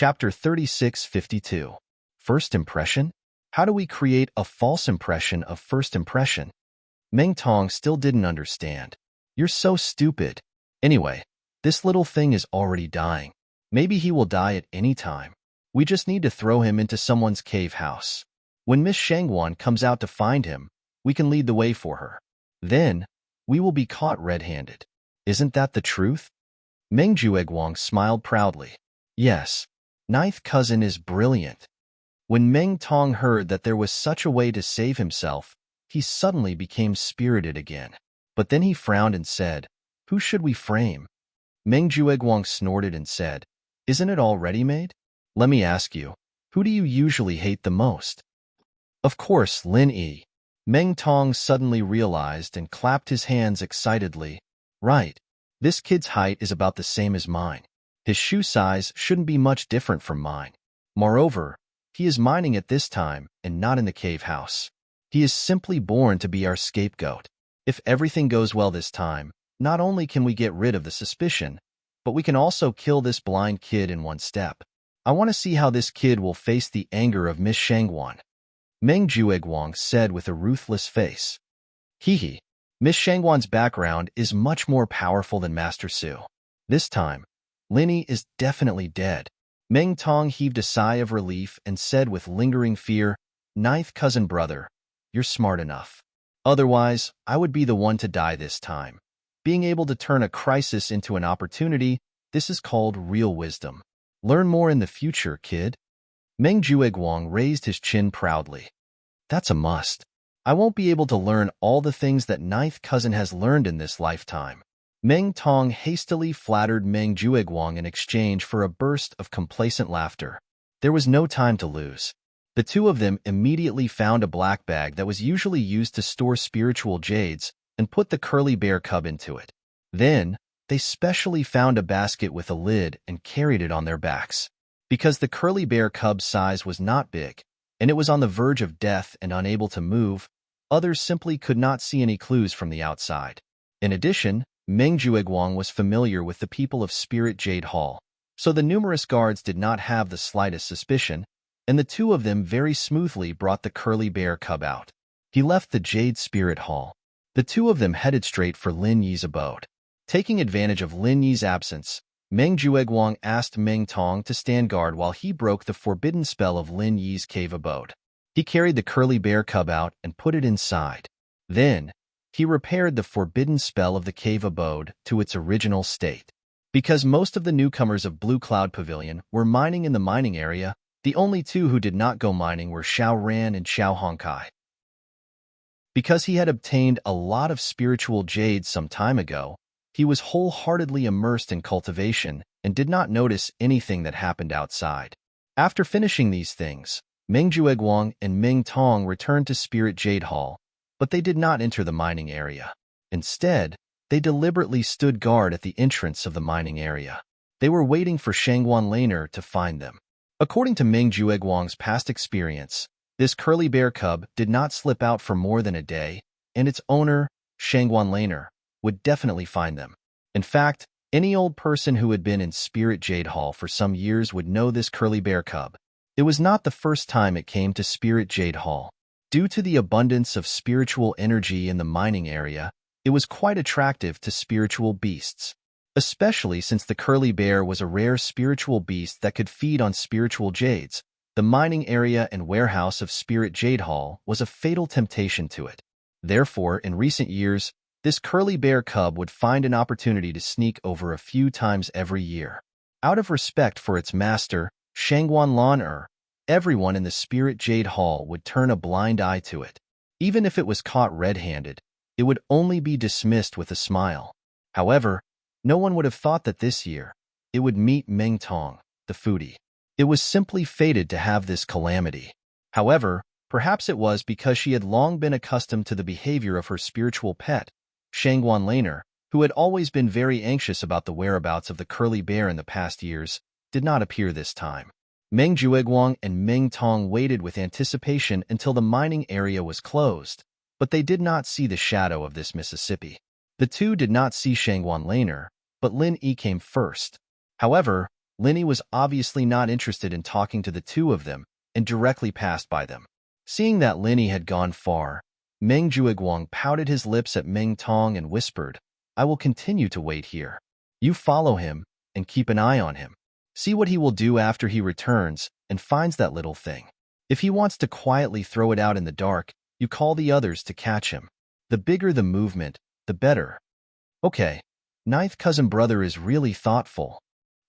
Chapter 3652. First Impression? How do we create a false impression of first impression? Meng Tong still didn't understand. You're so stupid. Anyway, this little thing is already dying. Maybe he will die at any time. We just need to throw him into someone's cave house. When Miss Shangguan comes out to find him, we can lead the way for her. Then, we will be caught red-handed. Isn't that the truth? Meng Jueguang smiled proudly. Yes, ninth cousin is brilliant. When Meng Tong heard that there was such a way to save himself, he suddenly became spirited again. But then he frowned and said, "Who should we frame?" Meng Jueguang snorted and said, "Isn't it all ready-made? Let me ask you, who do you usually hate the most?" Of course, Lin Yi. Meng Tong suddenly realized and clapped his hands excitedly. Right, this kid's height is about the same as mine. His shoe size shouldn't be much different from mine. Moreover, he is mining at this time and not in the cave house. He is simply born to be our scapegoat. If everything goes well this time, not only can we get rid of the suspicion, but we can also kill this blind kid in one step. I want to see how this kid will face the anger of Miss Shangguan. Meng Jueguang said with a ruthless face. Hee. Miss Shangguan's background is much more powerful than Master Su. This time, Linny is definitely dead. Meng Tong heaved a sigh of relief and said with lingering fear, "Ninth cousin brother, you're smart enough. Otherwise, I would be the one to die this time. Being able to turn a crisis into an opportunity, this is called real wisdom. Learn more in the future, kid." Meng Jueguang raised his chin proudly. That's a must. I won't be able to learn all the things that ninth cousin has learned in this lifetime. Meng Tong hastily flattered Meng Jueguang in exchange for a burst of complacent laughter. There was no time to lose. The two of them immediately found a black bag that was usually used to store spiritual jades and put the curly bear cub into it. Then, they specially found a basket with a lid and carried it on their backs. Because the curly bear cub's size was not big, and it was on the verge of death and unable to move, others simply could not see any clues from the outside. In addition, Meng Jueguang was familiar with the people of Spirit Jade Hall, so the numerous guards did not have the slightest suspicion, and the two of them very smoothly brought the curly bear cub out. He left the Jade Spirit Hall. The two of them headed straight for Lin Yi's abode. Taking advantage of Lin Yi's absence, Meng Jueguang asked Meng Tong to stand guard while he broke the forbidden spell of Lin Yi's cave abode. He carried the curly bear cub out and put it inside. Then, he repaired the forbidden spell of the cave abode to its original state. Because most of the newcomers of Blue Cloud Pavilion were mining in the mining area, the only two who did not go mining were Xiao Ran and Xiao Hongkai. Because he had obtained a lot of spiritual jades some time ago, he was wholeheartedly immersed in cultivation and did not notice anything that happened outside. After finishing these things, Meng Jueguang and Meng Tong returned to Spirit Jade Hall, but they did not enter the mining area. Instead, they deliberately stood guard at the entrance of the mining area. They were waiting for Shangguan Laner to find them. According to Meng Jueguang's past experience, this curly bear cub did not slip out for more than a day, and its owner, Shangguan Laner, would definitely find them. In fact, any old person who had been in Spirit Jade Hall for some years would know this curly bear cub. It was not the first time it came to Spirit Jade Hall. Due to the abundance of spiritual energy in the mining area, it was quite attractive to spiritual beasts. Especially since the curly bear was a rare spiritual beast that could feed on spiritual jades, the mining area and warehouse of Spirit Jade Hall was a fatal temptation to it. Therefore, in recent years, this curly bear cub would find an opportunity to sneak over a few times every year. Out of respect for its master, Shangguan Laner, everyone in the Spirit Jade Hall would turn a blind eye to it. Even if it was caught red-handed, it would only be dismissed with a smile. However, no one would have thought that this year, it would meet Meng Tong, the foodie. It was simply fated to have this calamity. However, perhaps it was because she had long been accustomed to the behavior of her spiritual pet, Shangguan Laner, who had always been very anxious about the whereabouts of the curly bear in the past years, did not appear this time. Meng Jueguang and Meng Tong waited with anticipation until the mining area was closed, but they did not see the shadow of this Mississippi. The two did not see Shangguan Laner, but Lin Yi came first. However, Linny was obviously not interested in talking to the two of them and directly passed by them. Seeing that Linny had gone far, Meng Juiguang pouted his lips at Meng Tong and whispered, "I will continue to wait here. You follow him and keep an eye on him. See what he will do after he returns and finds that little thing. If he wants to quietly throw it out in the dark, you call the others to catch him. The bigger the movement, the better." "Okay, ninth cousin brother is really thoughtful,"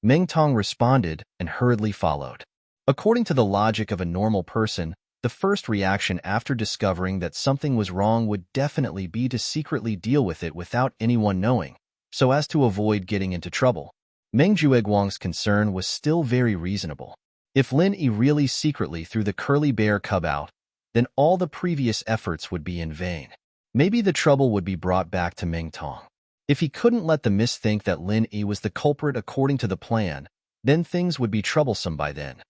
Meng Tong responded and hurriedly followed. According to the logic of a normal person, the first reaction after discovering that something was wrong would definitely be to secretly deal with it without anyone knowing, so as to avoid getting into trouble. Meng Jueguang's concern was still very reasonable. If Lin Yi really secretly threw the curly bear cub out, then all the previous efforts would be in vain. Maybe the trouble would be brought back to Meng Tong. If he couldn't let the miss think that Lin Yi was the culprit according to the plan, then things would be troublesome by then.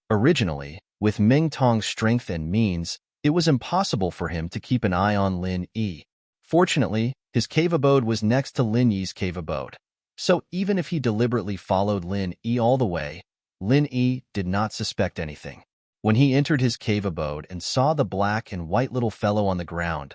Originally, with Meng Tong's strength and means, it was impossible for him to keep an eye on Lin Yi. Fortunately, his cave abode was next to Lin Yi's cave abode. So even if he deliberately followed Lin Yi all the way, Lin Yi did not suspect anything. When he entered his cave abode and saw the black and white little fellow on the ground,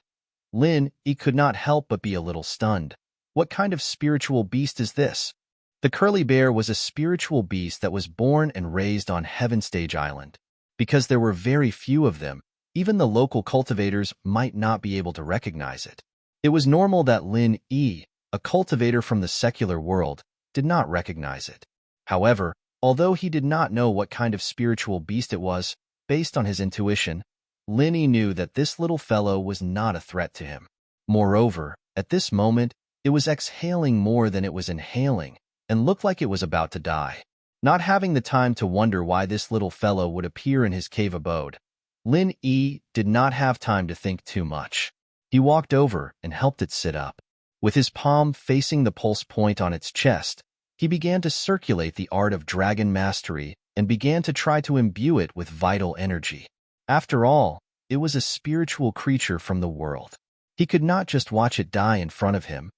Lin Yi could not help but be a little stunned. What kind of spiritual beast is this? The curly bear was a spiritual beast that was born and raised on Heaven Stage Island. Because there were very few of them, even the local cultivators might not be able to recognize it. It was normal that Lin Yi, a cultivator from the secular world, did not recognize it. However, although he did not know what kind of spiritual beast it was, based on his intuition, Lin Yi knew that this little fellow was not a threat to him. Moreover, at this moment, it was exhaling more than it was inhaling, and looked like it was about to die. Not having the time to wonder why this little fellow would appear in his cave abode, Lin Yi did not have time to think too much. He walked over and helped it sit up. With his palm facing the pulse point on its chest, he began to circulate the art of dragon mastery and began to try to imbue it with vital energy. After all, it was a spiritual creature from the world. He could not just watch it die in front of him.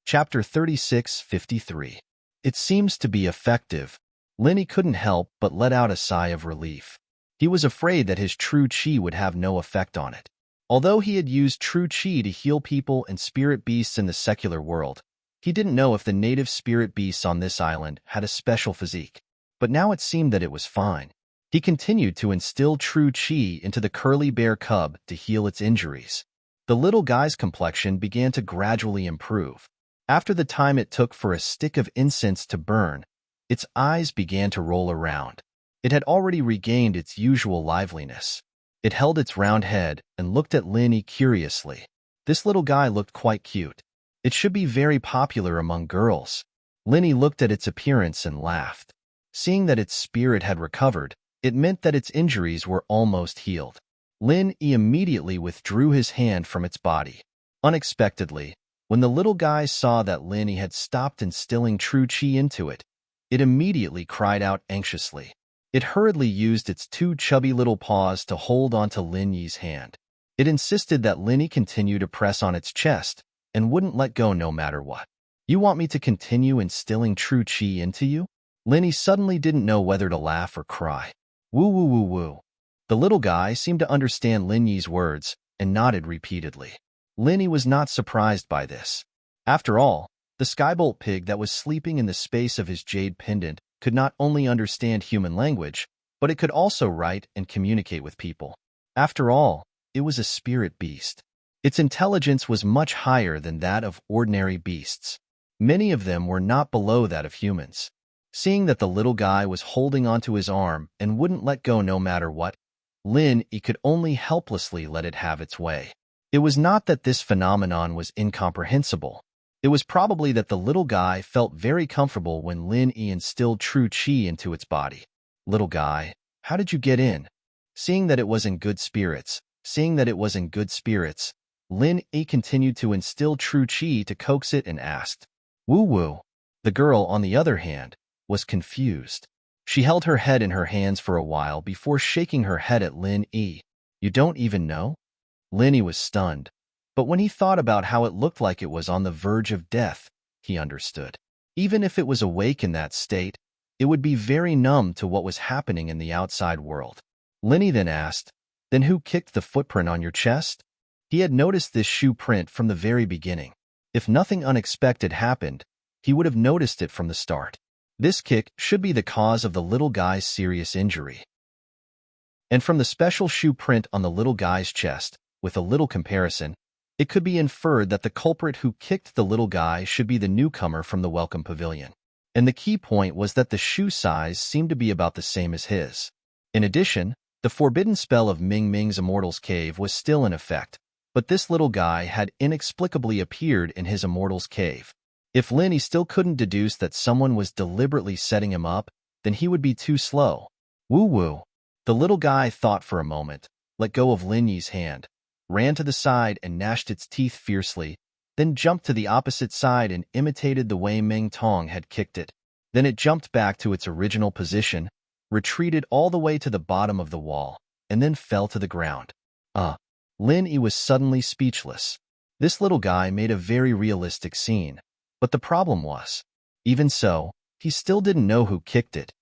Chapter 36:53. It seems to be effective. Lin Yi couldn't help but let out a sigh of relief. He was afraid that his true qi would have no effect on it. Although he had used true qi to heal people and spirit beasts in the secular world, he didn't know if the native spirit beasts on this island had a special physique. But now it seemed that it was fine. He continued to instill true qi into the curly bear cub to heal its injuries. The little guy's complexion began to gradually improve. After the time it took for a stick of incense to burn, its eyes began to roll around. It had already regained its usual liveliness. It held its round head and looked at Lin Yi curiously. This little guy looked quite cute. It should be very popular among girls. Lin Yi looked at its appearance and laughed. Seeing that its spirit had recovered, it meant that its injuries were almost healed. Lin Yi immediately withdrew his hand from its body. Unexpectedly, when the little guy saw that Lin Yi had stopped instilling true qi into it, it immediately cried out anxiously. It hurriedly used its two chubby little paws to hold onto Lin Yi's hand. It insisted that Lin Yi continue to press on its chest and wouldn't let go no matter what. "You want me to continue instilling true qi into you?" Lin Yi suddenly didn't know whether to laugh or cry. Woo woo woo woo. The little guy seemed to understand Lin Yi's words and nodded repeatedly. Lin Yi was not surprised by this. After all, the skybolt pig that was sleeping in the space of his jade pendant could not only understand human language, but it could also write and communicate with people. After all, it was a spirit beast. Its intelligence was much higher than that of ordinary beasts. Many of them were not below that of humans. Seeing that the little guy was holding onto his arm and wouldn't let go no matter what, Lin Yi could only helplessly let it have its way. It was not that this phenomenon was incomprehensible. It was probably that the little guy felt very comfortable when Lin Yi instilled true qi into its body. "Little guy, how did you get in?" Seeing that it was in good spirits, Lin Yi continued to instill true qi to coax it and asked. Woo-woo. The girl, on the other hand, was confused. She held her head in her hands for a while before shaking her head at Lin Yi. "You don't even know?" Lin Yi was stunned, but when he thought about how it looked like it was on the verge of death, he understood. Even if it was awake in that state, it would be very numb to what was happening in the outside world. Linny then asked, "Then who kicked the footprint on your chest?" He had noticed this shoe print from the very beginning. If nothing unexpected happened, he would have noticed it from the start. This kick should be the cause of the little guy's serious injury. And from the special shoe print on the little guy's chest, with a little comparison, it could be inferred that the culprit who kicked the little guy should be the newcomer from the Welcome Pavilion. And the key point was that the shoe size seemed to be about the same as his. In addition, the forbidden spell of Ming Ming's Immortal's Cave was still in effect, but this little guy had inexplicably appeared in his Immortal's Cave. If Linny still couldn't deduce that someone was deliberately setting him up, then he would be too slow. Woo-woo. The little guy thought for a moment, let go of Linny's hand, ran to the side and gnashed its teeth fiercely, then jumped to the opposite side and imitated the way Meng Tong had kicked it. Then it jumped back to its original position, retreated all the way to the bottom of the wall, and then fell to the ground. Lin Yi was suddenly speechless. This little guy made a very realistic scene, but the problem was, even so, he still didn't know who kicked it.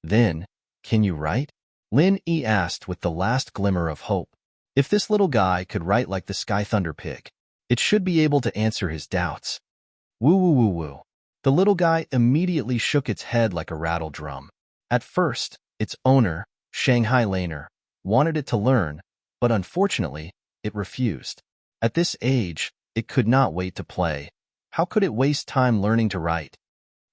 Then, "Can you write?" Lin Yi asked with the last glimmer of hope. If this little guy could write like the Sky Thunder Pig, it should be able to answer his doubts. Woo-woo-woo-woo. The little guy immediately shook its head like a rattle drum. At first, its owner, Shanghai Laner, wanted it to learn, but unfortunately, it refused. At this age, it could not wait to play. How could it waste time learning to write?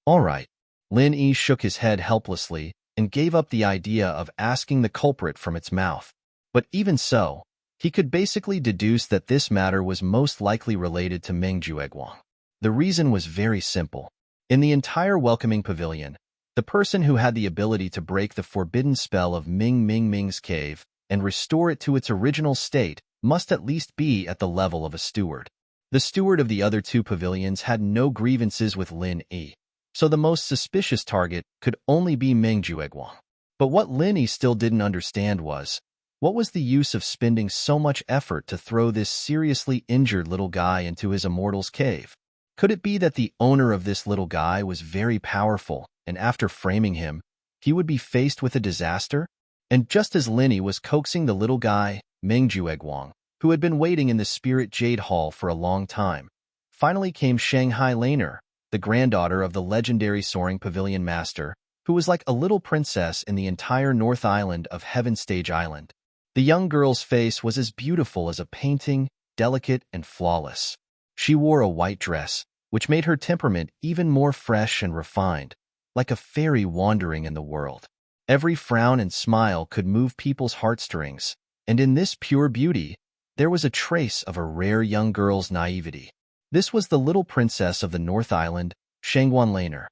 All right. Lin Yi shook his head helplessly and gave up the idea of asking the culprit from its mouth. But even so, he could basically deduce that this matter was most likely related to Meng Jueguang. The reason was very simple. In the entire welcoming pavilion, the person who had the ability to break the forbidden spell of Ming Ming's cave and restore it to its original state must at least be at the level of a steward. The steward of the other two pavilions had no grievances with Lin Yi, so the most suspicious target could only be Meng Jueguang. But what Lin Yi still didn't understand was, what was the use of spending so much effort to throw this seriously injured little guy into his Immortal's Cave? Could it be that the owner of this little guy was very powerful, and after framing him, he would be faced with a disaster? And just as Lin Yi was coaxing the little guy, Meng Jueguang, who had been waiting in the Spirit Jade Hall for a long time, finally came Shanghai Laner, the granddaughter of the legendary Soaring Pavilion Master, who was like a little princess in the entire North Island of Heaven Stage Island. The young girl's face was as beautiful as a painting, delicate and flawless. She wore a white dress, which made her temperament even more fresh and refined, like a fairy wandering in the world. Every frown and smile could move people's heartstrings, and in this pure beauty, there was a trace of a rare young girl's naivety. This was the little princess of the North Island, Shangguan Laner.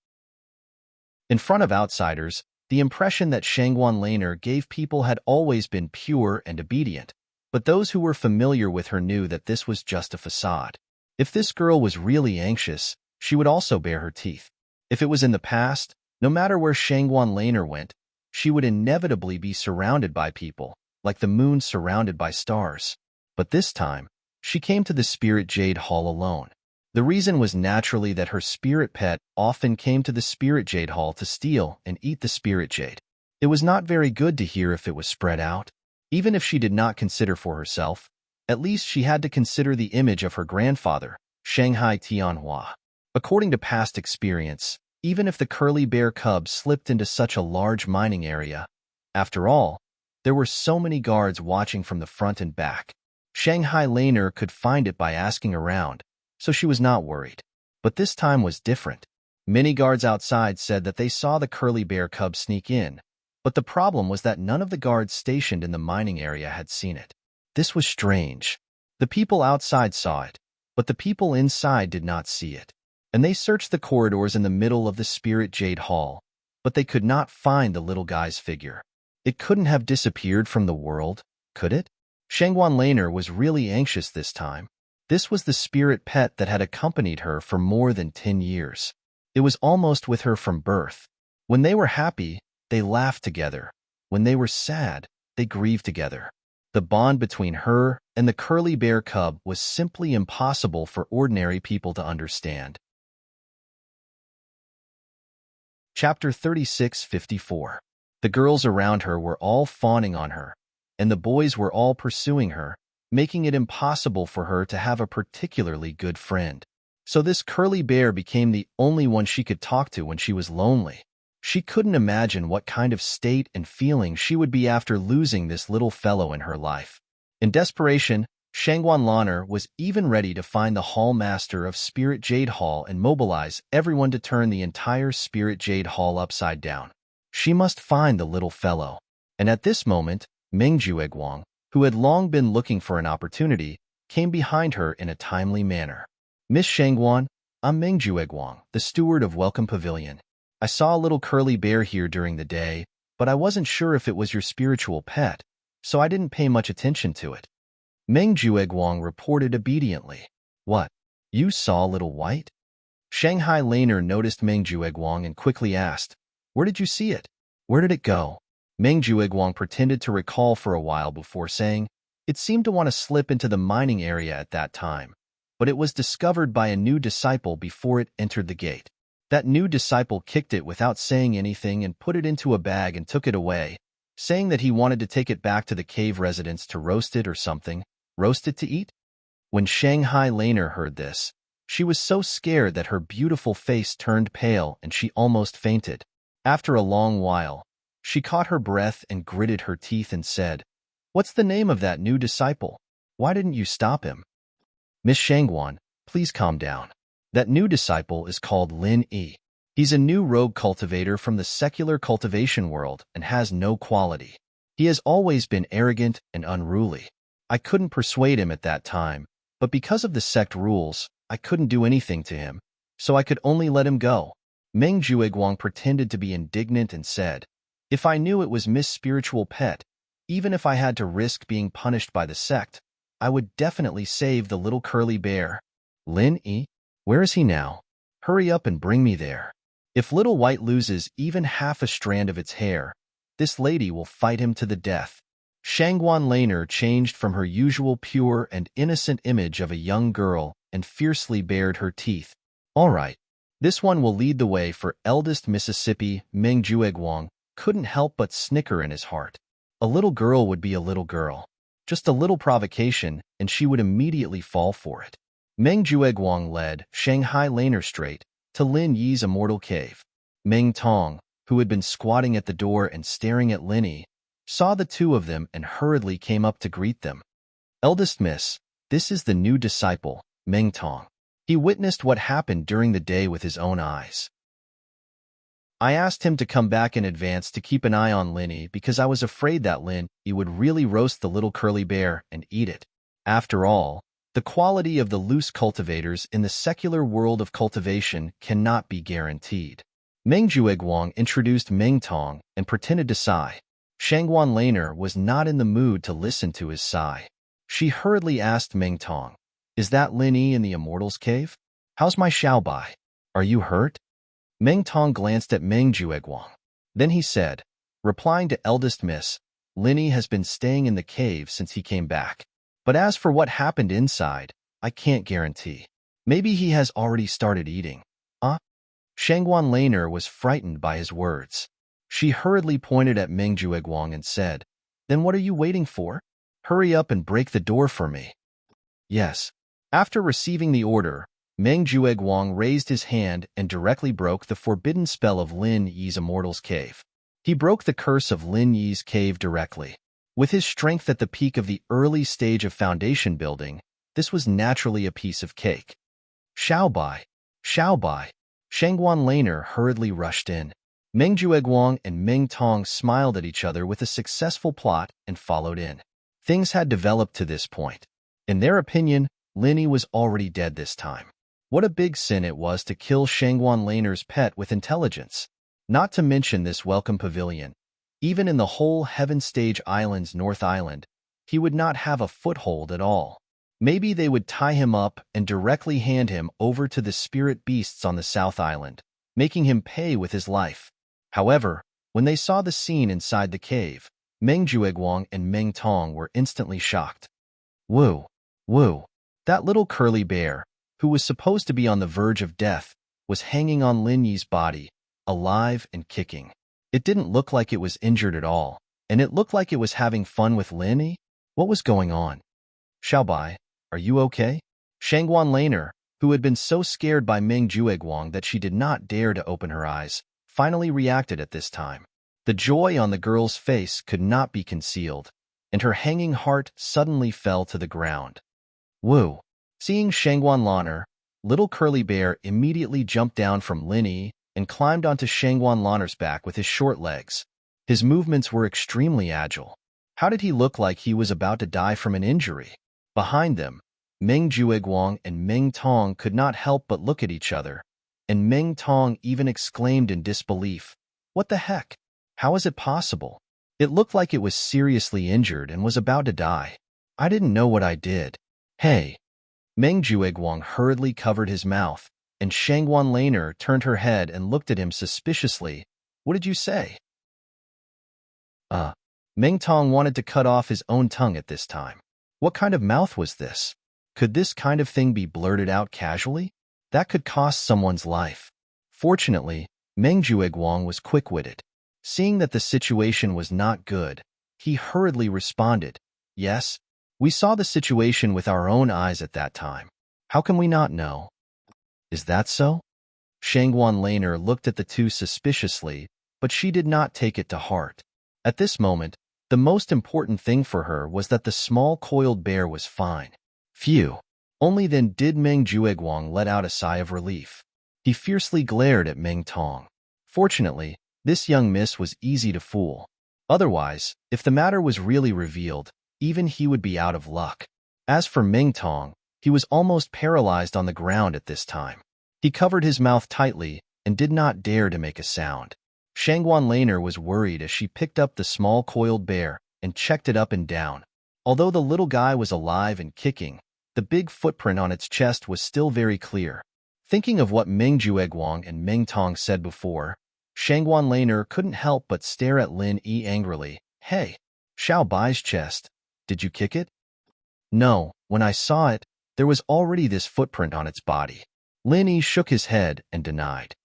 In front of outsiders, the impression that Shangguan Laner gave people had always been pure and obedient, but those who were familiar with her knew that this was just a facade. If this girl was really anxious, she would also bare her teeth. If it was in the past, no matter where Shangguan Laner went, she would inevitably be surrounded by people, like the moon surrounded by stars. But this time, she came to the Spirit Jade Hall alone. The reason was naturally that her spirit pet often came to the Spirit Jade Hall to steal and eat the Spirit Jade. It was not very good to hear if it was spread out. Even if she did not consider for herself, at least she had to consider the image of her grandfather, Shanghai Tianhua. According to past experience, even if the curly bear cub slipped into such a large mining area, after all, there were so many guards watching from the front and back. Shanghai Laner could find it by asking around, so she was not worried. But this time was different. Many guards outside said that they saw the curly bear cub sneak in, but the problem was that none of the guards stationed in the mining area had seen it. This was strange. The people outside saw it, but the people inside did not see it. And they searched the corridors in the middle of the Spirit Jade Hall, but they could not find the little guy's figure. It couldn't have disappeared from the world, could it? Shangguan Laner was really anxious this time. This was the spirit pet that had accompanied her for more than 10 years. It was almost with her from birth. When they were happy, they laughed together. When they were sad, they grieved together. The bond between her and the curly bear cub was simply impossible for ordinary people to understand. Chapter 36:54. The girls around her were all fawning on her, and the boys were all pursuing her, making it impossible for her to have a particularly good friend. So this curly bear became the only one she could talk to when she was lonely. She couldn't imagine what kind of state and feeling she would be after losing this little fellow in her life. In desperation, Shangguan Lan'er was even ready to find the Hall Master of Spirit Jade Hall and mobilize everyone to turn the entire Spirit Jade Hall upside down. She must find the little fellow. And at this moment, Meng Jueguang, who had long been looking for an opportunity, came behind her in a timely manner. "Miss Shangguan, I'm Meng Jueguang, the steward of Welcome Pavilion. I saw a little curly bear here during the day, but I wasn't sure if it was your spiritual pet, so I didn't pay much attention to it." Meng Jueguang reported obediently. "What? You saw Little White?" Shanghai Laner noticed Meng Jueguang and quickly asked, "Where did you see it? Where did it go?" Meng Jueguang pretended to recall for a while before saying, "It seemed to want to slip into the mining area at that time, but it was discovered by a new disciple before it entered the gate. That new disciple kicked it without saying anything and put it into a bag and took it away, saying that he wanted to take it back to the cave residence to roast it or something. Roast it to eat?" When Shanghai Laner heard this, she was so scared that her beautiful face turned pale and she almost fainted. After a long while, she caught her breath and gritted her teeth and said, "What's the name of that new disciple? Why didn't you stop him?" "Miss Shangguan, please calm down. That new disciple is called Lin Yi. He's a new rogue cultivator from the secular cultivation world and has no quality. He has always been arrogant and unruly. I couldn't persuade him at that time, but because of the sect rules, I couldn't do anything to him, so I could only let him go." Meng Jueguang pretended to be indignant and said, "If I knew it was Miss Spiritual Pet, even if I had to risk being punished by the sect, I would definitely save the little curly bear." "Lin Yi? Where is he now? Hurry up and bring me there. If Little White loses even half a strand of its hair, this lady will fight him to the death." Shangguan Laner changed from her usual pure and innocent image of a young girl and fiercely bared her teeth. "All right, this one will lead the way for eldest Mississippi." Meng Jueguang couldn't help but snicker in his heart. A little girl would be a little girl. Just a little provocation, and she would immediately fall for it. Meng Jueguang led Shanghai Laner straight to Lin Yi's immortal cave. Meng Tong, who had been squatting at the door and staring at Lin Yi, saw the two of them and hurriedly came up to greet them. "Eldest Miss, this is the new disciple, Meng Tong. He witnessed what happened during the day with his own eyes. I asked him to come back in advance to keep an eye on Lin Yi because I was afraid that Lin Yi would really roast the little curly bear and eat it. After all, the quality of the loose cultivators in the secular world of cultivation cannot be guaranteed." Meng Jueguang introduced Meng Tong and pretended to sigh. Shangguan Laner was not in the mood to listen to his sigh. She hurriedly asked Meng Tong, "Is that Lin Yi in the Immortals Cave? How's my Xiaobai? Are you hurt?" Meng Tong glanced at Meng Jueguang. Then he said, replying to eldest Miss, "Lin Yi has been staying in the cave since he came back. But as for what happened inside, I can't guarantee. Maybe he has already started eating." Shangguan Laner was frightened by his words. She hurriedly pointed at Meng Jueguang and said, "Then what are you waiting for? Hurry up and break the door for me." "Yes." After receiving the order, Meng Jueguang raised his hand and directly broke the forbidden spell of Lin Yi's Immortal's Cave. He broke the curse of Lin Yi's cave directly. With his strength at the peak of the early stage of foundation building, this was naturally a piece of cake. "Xiaobai! Xiaobai!" Shangguan Laner hurriedly rushed in. Meng Jueguang and Meng Tong smiled at each other with a successful plot and followed in. Things had developed to this point. In their opinion, Lin Yi was already dead this time. What a big sin it was to kill Shangguan Laner's pet with intelligence. Not to mention this welcome pavilion. Even in the whole Heaven Stage Island's North Island, he would not have a foothold at all. Maybe they would tie him up and directly hand him over to the spirit beasts on the South Island, making him pay with his life. However, when they saw the scene inside the cave, Meng Jueguang and Meng Tong were instantly shocked. Woo! Woo! That little curly bear, who was supposed to be on the verge of death, was hanging on Lin Yi's body, alive and kicking. It didn't look like it was injured at all, and it looked like it was having fun with Lin. What was going on? Xiaobai, are you okay? Shangguan Laner, who had been so scared by Meng Jueguang that she did not dare to open her eyes, finally reacted at this time. The joy on the girl's face could not be concealed, and her hanging heart suddenly fell to the ground. Woo! Seeing Shangguan Laner, little curly bear immediately jumped down from Lin Yi and climbed onto Shangguan Laner's back with his short legs. His movements were extremely agile. How did he look like he was about to die from an injury? Behind them, Meng Jueguang and Meng Tong could not help but look at each other, and Meng Tong even exclaimed in disbelief, "What the heck? How is it possible? It looked like it was seriously injured and was about to die. I didn't know what I did." Hey! Meng Jueguang hurriedly covered his mouth, and Shangguan Laner turned her head and looked at him suspiciously. "What did you say?" Meng Tong wanted to cut off his own tongue at this time. What kind of mouth was this? Could this kind of thing be blurted out casually? That could cost someone's life. Fortunately, Meng Jueguang was quick-witted. Seeing that the situation was not good, he hurriedly responded, "Yes, we saw the situation with our own eyes at that time. How can we not know?" "Is that so?" Shangguan Laner looked at the two suspiciously, but she did not take it to heart. At this moment, the most important thing for her was that the small coiled bear was fine. Phew! Only then did Meng Jueguang let out a sigh of relief. He fiercely glared at Meng Tong. Fortunately, this young miss was easy to fool. Otherwise, if the matter was really revealed, even he would be out of luck. As for Meng Tong, he was almost paralyzed on the ground at this time. He covered his mouth tightly and did not dare to make a sound. Shangguan Laner was worried as she picked up the small coiled bear and checked it up and down. Although the little guy was alive and kicking, the big footprint on its chest was still very clear. Thinking of what Meng Jueguang and Meng Tong said before, Shangguan Laner couldn't help but stare at Lin Yi angrily. "Hey, Xiao Bai's chest, did you kick it?" "No, when I saw it, there was already this footprint on its body." Lin Yi shook his head and denied.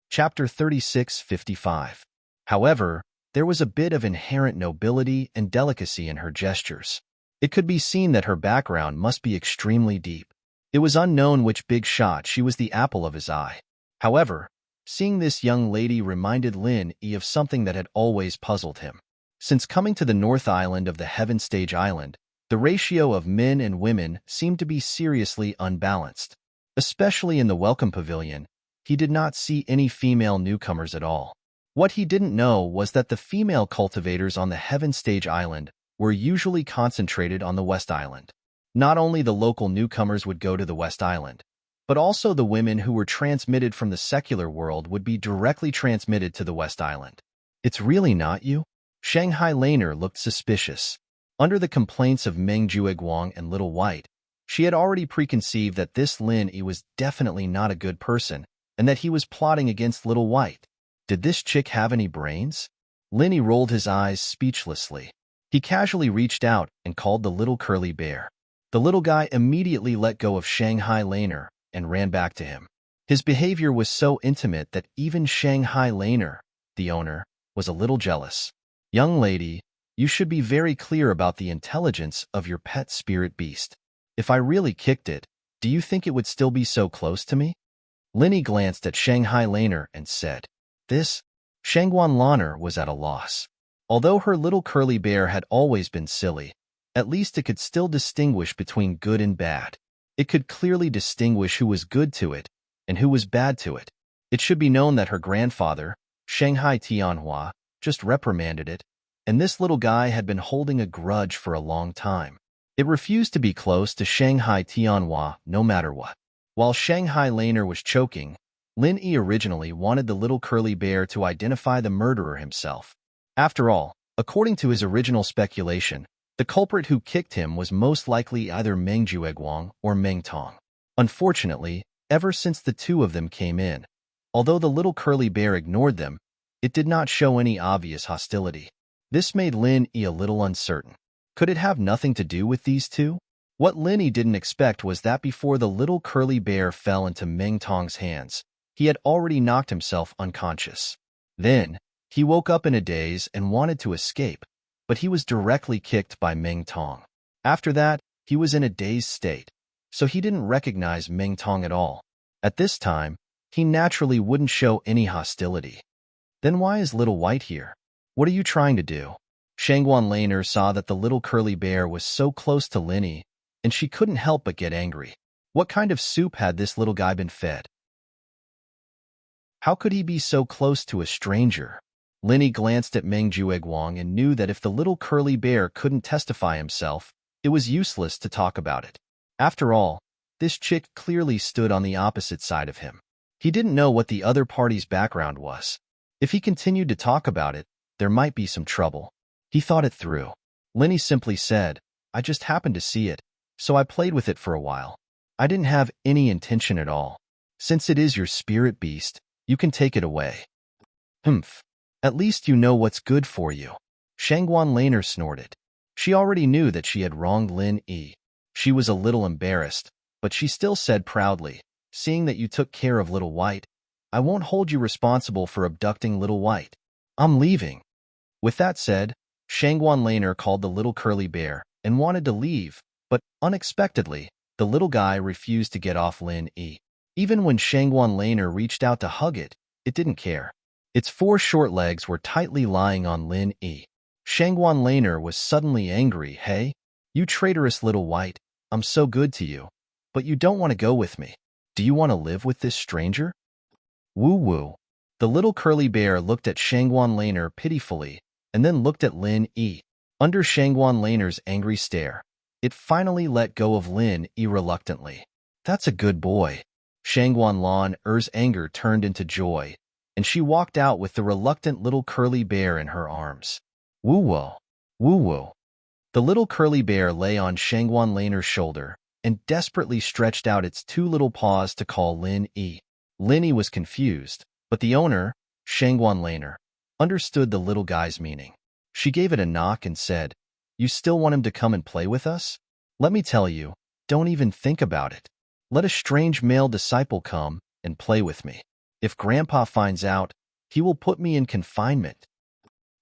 Chapter 36:55. However, there was a bit of inherent nobility and delicacy in her gestures. It could be seen that her background must be extremely deep. It was unknown which big shot she was the apple of his eye. However, seeing this young lady reminded Lin Yi of something that had always puzzled him. Since coming to the North Island of the Heaven Stage Island, the ratio of men and women seemed to be seriously unbalanced. Especially in the Welcome Pavilion, he did not see any female newcomers at all. What he didn't know was that the female cultivators on the Heaven Stage Island were usually concentrated on the West Island. Not only the local newcomers would go to the West Island, but also the women who were transmitted from the secular world would be directly transmitted to the West Island. "It's really not you?" Shanghai Laner looked suspicious. Under the complaints of Meng Jueguang and Little White, she had already preconceived that this Lin Yi was definitely not a good person, and that he was plotting against Little White. Did this chick have any brains? Lin Yi rolled his eyes speechlessly. He casually reached out and called the little curly bear. The little guy immediately let go of Shanghai Laner and ran back to him. His behavior was so intimate that even Shanghai Laner, the owner, was a little jealous. "Young lady, you should be very clear about the intelligence of your pet spirit beast. If I really kicked it, do you think it would still be so close to me?" Lin Yi glanced at Shanghai Laner and said, "This?" Shangguan Laner was at a loss. Although her little curly bear had always been silly, at least it could still distinguish between good and bad. It could clearly distinguish who was good to it and who was bad to it. It should be known that her grandfather, Shanghai Tianhua, just reprimanded it, and this little guy had been holding a grudge for a long time. It refused to be close to Shanghai Tianhua no matter what. While Shanghai Laner was choking, Lin Yi originally wanted the little curly bear to identify the murderer himself. After all, according to his original speculation, the culprit who kicked him was most likely either Meng Jueguang or Meng Tong. Unfortunately, ever since the two of them came in, although the little curly bear ignored them, it did not show any obvious hostility. This made Lin Yi a little uncertain. Could it have nothing to do with these two? What Linny didn't expect was that before the little curly bear fell into Meng Tong's hands, he had already knocked himself unconscious. Then, he woke up in a daze and wanted to escape, but he was directly kicked by Meng Tong. After that, he was in a dazed state, so he didn't recognize Meng Tong at all. At this time, he naturally wouldn't show any hostility. Then why is Little White here? What are you trying to do? Shangguan Laner saw that the little curly bear was so close to Linny, and she couldn't help but get angry. What kind of soup had this little guy been fed? How could he be so close to a stranger? Linny glanced at Meng Jueguang and knew that if the little curly bear couldn't testify himself, it was useless to talk about it. After all, this chick clearly stood on the opposite side of him. He didn't know what the other party's background was. If he continued to talk about it, there might be some trouble. He thought it through. Linny simply said, I just happened to see it, so I played with it for a while. I didn't have any intention at all. Since it is your spirit beast, you can take it away. Humph. At least you know what's good for you. Shangguan Laner snorted. She already knew that she had wronged Lin Yi. She was a little embarrassed, but she still said proudly, seeing that you took care of Little White, I won't hold you responsible for abducting Little White. I'm leaving. With that said, Shangguan Laner called the little curly bear and wanted to leave, but unexpectedly, the little guy refused to get off Lin Yi. Even when Shangguan Laner reached out to hug it, it didn't care. Its 4 short legs were tightly lying on Lin Yi. Shangguan Laner was suddenly angry. Hey, you traitorous Little White, I'm so good to you, but you don't want to go with me. Do you want to live with this stranger? Woo-woo. The little curly bear looked at Shangguan Laner pitifully and then looked at Lin Yi. Under Shangguan Laner's angry stare, it finally let go of Lin Yi reluctantly. That's a good boy. Shangguan Laner's anger turned into joy, and she walked out with the reluctant little curly bear in her arms. Woo-woo. Woo-woo. The little curly bear lay on Shangguan Laner's shoulder and desperately stretched out its 2 little paws to call Lin Yi. Lin Yi was confused, but the owner, Shangguan Laner, understood the little guy's meaning. She gave it a knock and said, You still want him to come and play with us? Let me tell you, don't even think about it. Let a strange male disciple come and play with me. If Grandpa finds out, he will put me in confinement.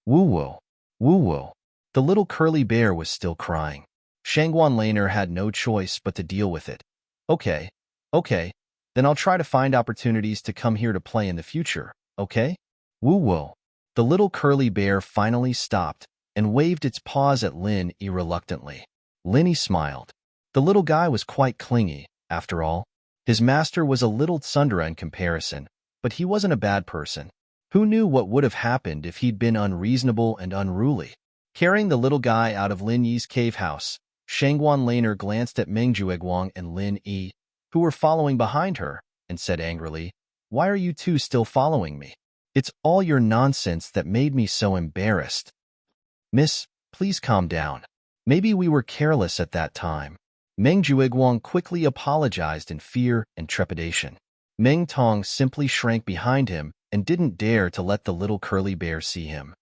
Woo-woo. Woo-woo. The little curly bear was still crying. Shangguan Laner had no choice but to deal with it. Okay, then I'll try to find opportunities to come here to play in the future, okay? Woo-woo. The little curly bear finally stopped and waved its paws at Lin Yi reluctantly. Lin Yi smiled. The little guy was quite clingy, after all. His master was a little tsundere in comparison, but he wasn't a bad person. Who knew what would have happened if he'd been unreasonable and unruly? Carrying the little guy out of Lin Yi's cave house, Shangguan Laner glanced at Meng Jueguang and Lin Yi, who were following behind her, and said angrily, Why are you two still following me? It's all your nonsense that made me so embarrassed. Miss, please calm down. Maybe we were careless at that time. Meng Jueguang quickly apologized in fear and trepidation. Meng Tong simply shrank behind him and didn't dare to let the little curly bear see him.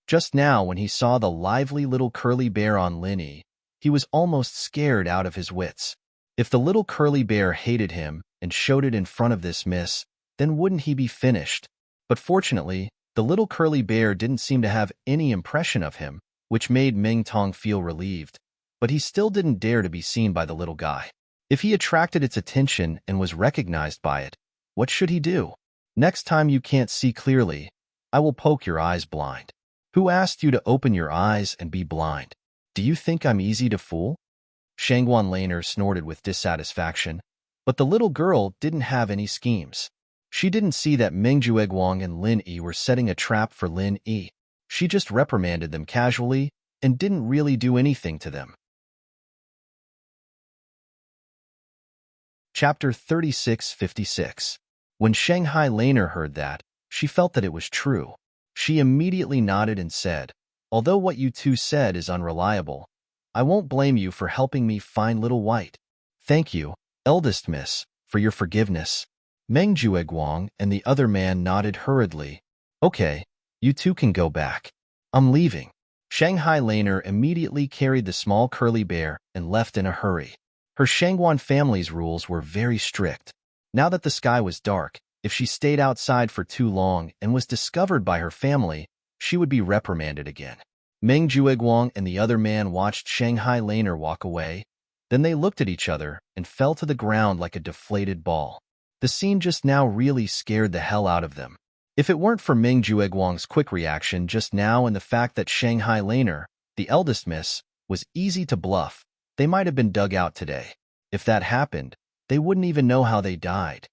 Just now, when he saw the lively little curly bear on Lin Yi, he was almost scared out of his wits. If the little curly bear hated him and showed it in front of this miss, then wouldn't he be finished? But fortunately, the little curly bear didn't seem to have any impression of him, which made Meng Tong feel relieved. But he still didn't dare to be seen by the little guy. If he attracted its attention and was recognized by it, what should he do? Next time you can't see clearly, I will poke your eyes blind. Who asked you to open your eyes and be blind? Do you think I'm easy to fool? Shangguan Laner snorted with dissatisfaction, but the little girl didn't have any schemes. She didn't see that Meng Jueguang and Lin Yi were setting a trap for Lin Yi. She just reprimanded them casually and didn't really do anything to them. Chapter 3656. When Shanghai Laner heard that, she felt that it was true. She immediately nodded and said, Although what you two said is unreliable, I won't blame you for helping me find Little White. Thank you, eldest miss, for your forgiveness. Meng Jueguang and the other man nodded hurriedly. Okay, you two can go back. I'm leaving. Shanghai Laner immediately carried the small curly bear and left in a hurry. Her Shangguan family's rules were very strict. Now that the sky was dark, if she stayed outside for too long and was discovered by her family, she would be reprimanded again. Meng Jueguang and the other man watched Shanghai Laner walk away. Then they looked at each other and fell to the ground like a deflated ball. The scene just now really scared the hell out of them. If it weren't for Meng Jueguang's quick reaction just now and the fact that Shanghai Laner, the eldest miss, was easy to bluff, they might have been dug out today. If that happened, they wouldn't even know how they died.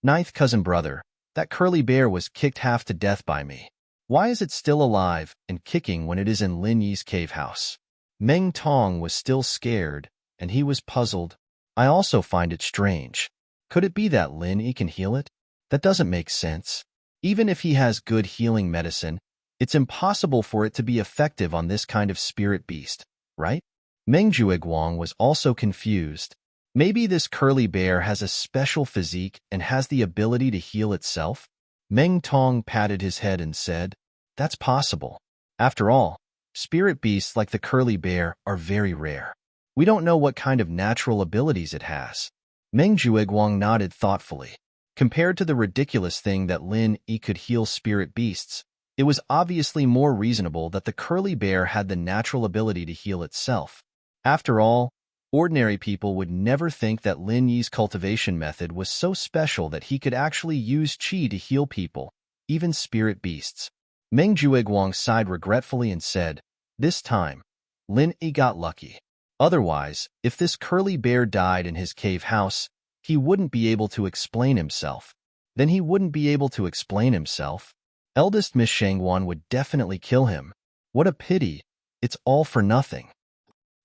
Ninth cousin brother, that curly bear was kicked half to death by me. Why is it still alive and kicking when it is in Lin Yi's cave house? Meng Tong was still scared, and he was puzzled. I also find it strange. Could it be that Lin Yi can heal it? That doesn't make sense. Even if he has good healing medicine, it's impossible for it to be effective on this kind of spirit beast, right? Meng Jueguang was also confused. Maybe this curly bear has a special physique and has the ability to heal itself? Meng Tong patted his head and said, "That's possible. After all, spirit beasts like the curly bear are very rare. We don't know what kind of natural abilities it has." Meng Jueguang nodded thoughtfully. Compared to the ridiculous thing that Lin Yi could heal spirit beasts, it was obviously more reasonable that the curly bear had the natural ability to heal itself. After all, ordinary people would never think that Lin Yi's cultivation method was so special that he could actually use qi to heal people, even spirit beasts. Meng Jueguang sighed regretfully and said, "This time, Lin Yi got lucky. Otherwise, if this curly bear died in his cave house, he wouldn't be able to explain himself. Then he wouldn't be able to explain himself. Eldest Miss Shangguan would definitely kill him. What a pity. It's all for nothing.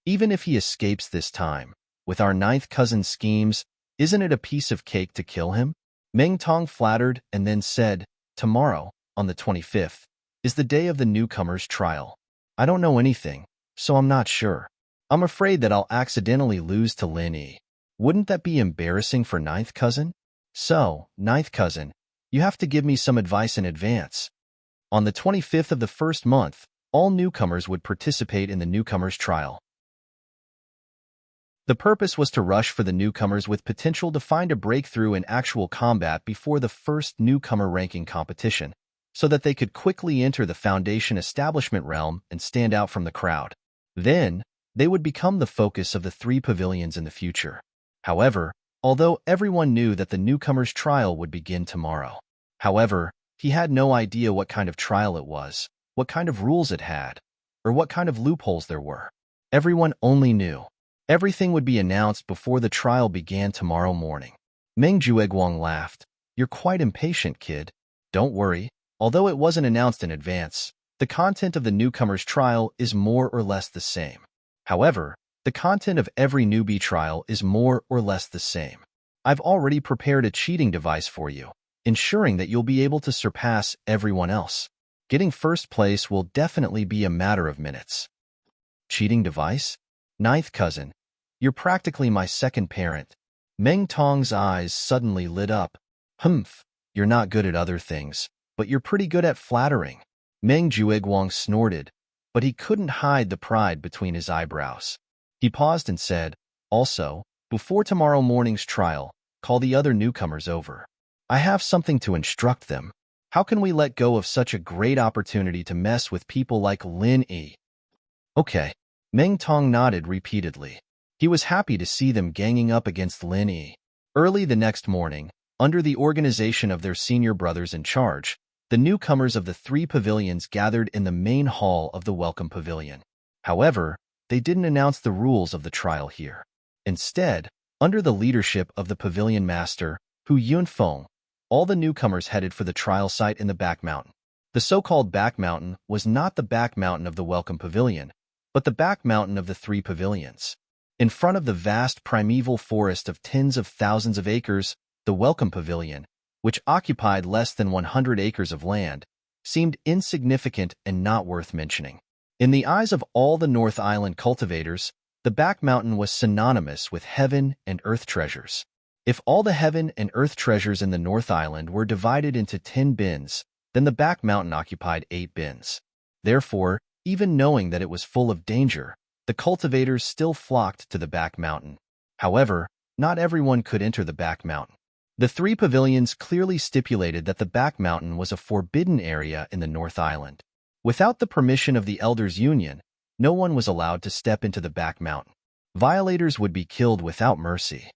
Even if he escapes this time, with our ninth cousin's schemes, isn't it a piece of cake to kill him?" Meng Tong flattered and then said, "Tomorrow, on the 25th, is the day of the newcomer's trial. I don't know anything, so I'm not sure. I'm afraid that I'll accidentally lose to Lin Yi. Wouldn't that be embarrassing for ninth cousin? So, ninth cousin, you have to give me some advice in advance." On the 25th of the first month, all newcomers would participate in the newcomer's trial. The purpose was to rush for the newcomers with potential to find a breakthrough in actual combat before the first newcomer ranking competition, so that they could quickly enter the Foundation establishment realm and stand out from the crowd. Then, they would become the focus of the 3 pavilions in the future. However, although everyone knew that the newcomer's trial would begin tomorrow. However, he had no idea what kind of trial it was, what kind of rules it had, or what kind of loopholes there were. Everyone only knew everything would be announced before the trial began tomorrow morning. Meng Jueguang laughed. "You're quite impatient, kid. Don't worry. Although it wasn't announced in advance, the content of the newcomer's trial is more or less the same. However, the content of every newbie trial is more or less the same. I've already prepared a cheating device for you, ensuring that you'll be able to surpass everyone else. Getting first place will definitely be a matter of minutes." Cheating device? Ninth cousin, you're practically my second parent. Meng Tong's eyes suddenly lit up. "Humph, you're not good at other things, but you're pretty good at flattering." Meng Jueguang snorted, but he couldn't hide the pride between his eyebrows. He paused and said, "Also, before tomorrow morning's trial, call the other newcomers over. I have something to instruct them. How can we let go of such a great opportunity to mess with people like Lin Yi?" "Okay." Meng Tong nodded repeatedly. He was happy to see them ganging up against Lin Yi. Early the next morning, under the organization of their senior brothers in charge, the newcomers of the 3 pavilions gathered in the main hall of the Welcome Pavilion. However, they didn't announce the rules of the trial here. Instead, under the leadership of the pavilion master, Hu Yunfeng, all the newcomers headed for the trial site in the back mountain. The so-called back mountain was not the back mountain of the Welcome Pavilion, but the back mountain of the 3 pavilions. In front of the vast primeval forest of tens of thousands of acres, the Welcome Pavilion, which occupied less than 100 acres of land, seemed insignificant and not worth mentioning. In the eyes of all the North Island cultivators, the back mountain was synonymous with heaven and earth treasures. If all the heaven and earth treasures in the North Island were divided into 10 bins, then the back mountain occupied 8 bins. Therefore, Even knowing that it was full of danger, the cultivators still flocked to the back mountain. However, not everyone could enter the back mountain. The three pavilions clearly stipulated that the back mountain was a forbidden area in the North Island. Without the permission of the Elders' Union, no one was allowed to step into the back mountain. Violators would be killed without mercy.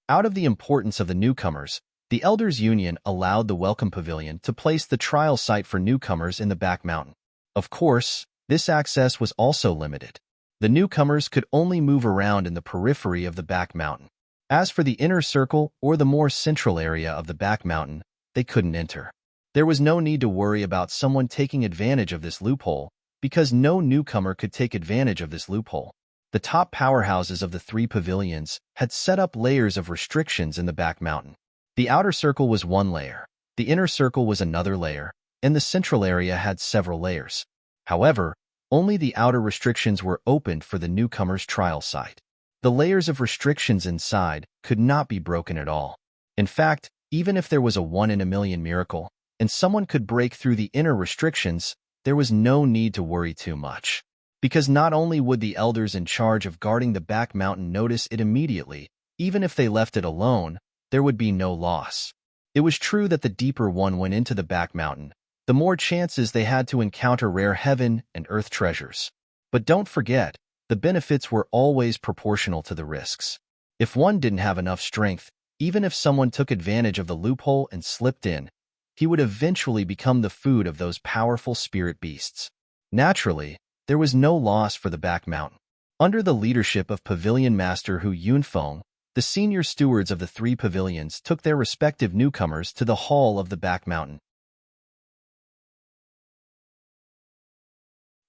Out of the importance of the newcomers, the Elders' Union allowed the Welcome Pavilion to place the trial site for newcomers in the back mountain. Of course, this access was also limited. The newcomers could only move around in the periphery of the back mountain. As for the inner circle or the more central area of the back mountain, they couldn't enter. There was no need to worry about someone taking advantage of this loophole, because no newcomer could take advantage of this loophole. The top powerhouses of the three pavilions had set up layers of restrictions in the back mountain. The outer circle was one layer, the inner circle was another layer, and the central area had several layers. However, only the outer restrictions were opened for the newcomer's trial site. The layers of restrictions inside could not be broken at all. In fact, even if there was a 1-in-a-million miracle, and someone could break through the inner restrictions, there was no need to worry too much. Because not only would the elders in charge of guarding the back mountain notice it immediately, even if they left it alone, there would be no loss. It was true that the deeper one went into the back mountain, the more chances they had to encounter rare heaven and earth treasures. But don't forget, the benefits were always proportional to the risks. If one didn't have enough strength, even if someone took advantage of the loophole and slipped in, he would eventually become the food of those powerful spirit beasts. Naturally, there was no loss for the back mountain. Under the leadership of Pavilion Master Hu Yunfeng, the senior stewards of the three pavilions took their respective newcomers to the hall of the back mountain.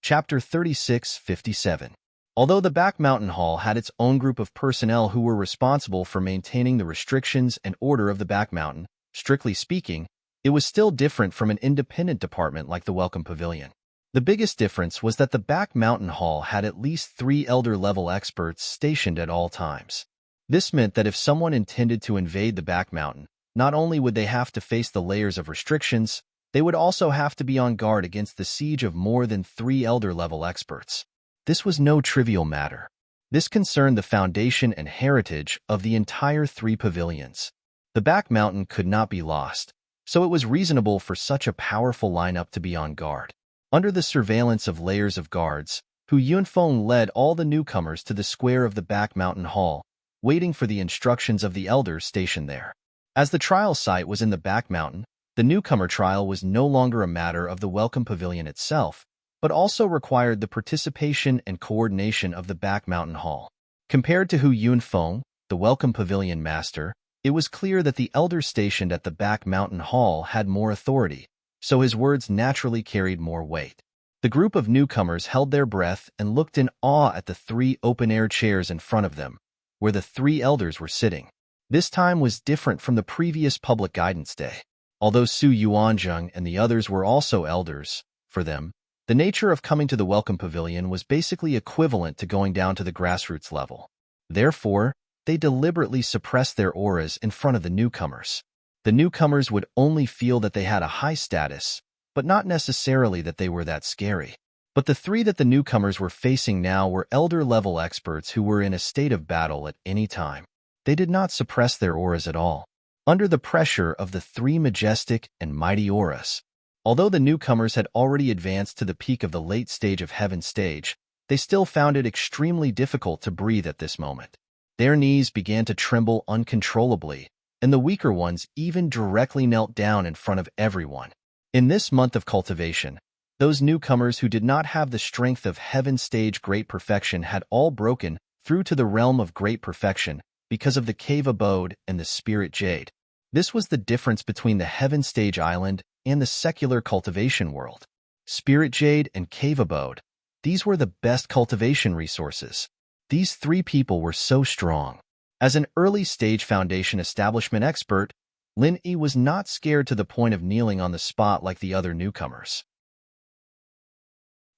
Chapter 36:57. Although the back mountain hall had its own group of personnel who were responsible for maintaining the restrictions and order of the back mountain, strictly speaking, it was still different from an independent department like the Welcome Pavilion. The biggest difference was that the back mountain hall had at least 3 elder-level experts stationed at all times. This meant that if someone intended to invade the back mountain, not only would they have to face the layers of restrictions, they would also have to be on guard against the siege of more than 3 elder-level experts. This was no trivial matter. This concerned the foundation and heritage of the entire 3 pavilions. The back mountain could not be lost, so it was reasonable for such a powerful lineup to be on guard. Under the surveillance of layers of guards, Hu Yunfeng led all the newcomers to the square of the back mountain hall, waiting for the instructions of the elders stationed there. As the trial site was in the back mountain, the newcomer trial was no longer a matter of the Welcome Pavilion itself, but also required the participation and coordination of the back mountain hall. Compared to Hu Yunfeng, the Welcome Pavilion master, it was clear that the elders stationed at the back mountain hall had more authority, so his words naturally carried more weight. The group of newcomers held their breath and looked in awe at the 3 open-air chairs in front of them, where the 3 elders were sitting. This time was different from the previous public guidance day. Although Su Yuanzheng and the others were also elders, for them, the nature of coming to the Welcome Pavilion was basically equivalent to going down to the grassroots level. Therefore, they deliberately suppressed their auras in front of the newcomers. The newcomers would only feel that they had a high status, but not necessarily that they were that scary. But the 3 that the newcomers were facing now were elder-level experts who were in a state of battle at any time. They did not suppress their auras at all. Under the pressure of the 3 majestic and mighty auras, although the newcomers had already advanced to the peak of the late stage of Heaven stage, they still found it extremely difficult to breathe at this moment. Their knees began to tremble uncontrollably, and the weaker ones even directly knelt down in front of everyone. In this month of cultivation, those newcomers who did not have the strength of Heaven stage great perfection had all broken through to the realm of great perfection because of the cave abode and the spirit jade. This was the difference between the Heaven stage island and the secular cultivation world. Spirit jade and cave abode, these were the best cultivation resources. These 3 people were so strong. As an early-stage foundation establishment expert, Lin Yi was not scared to the point of kneeling on the spot like the other newcomers.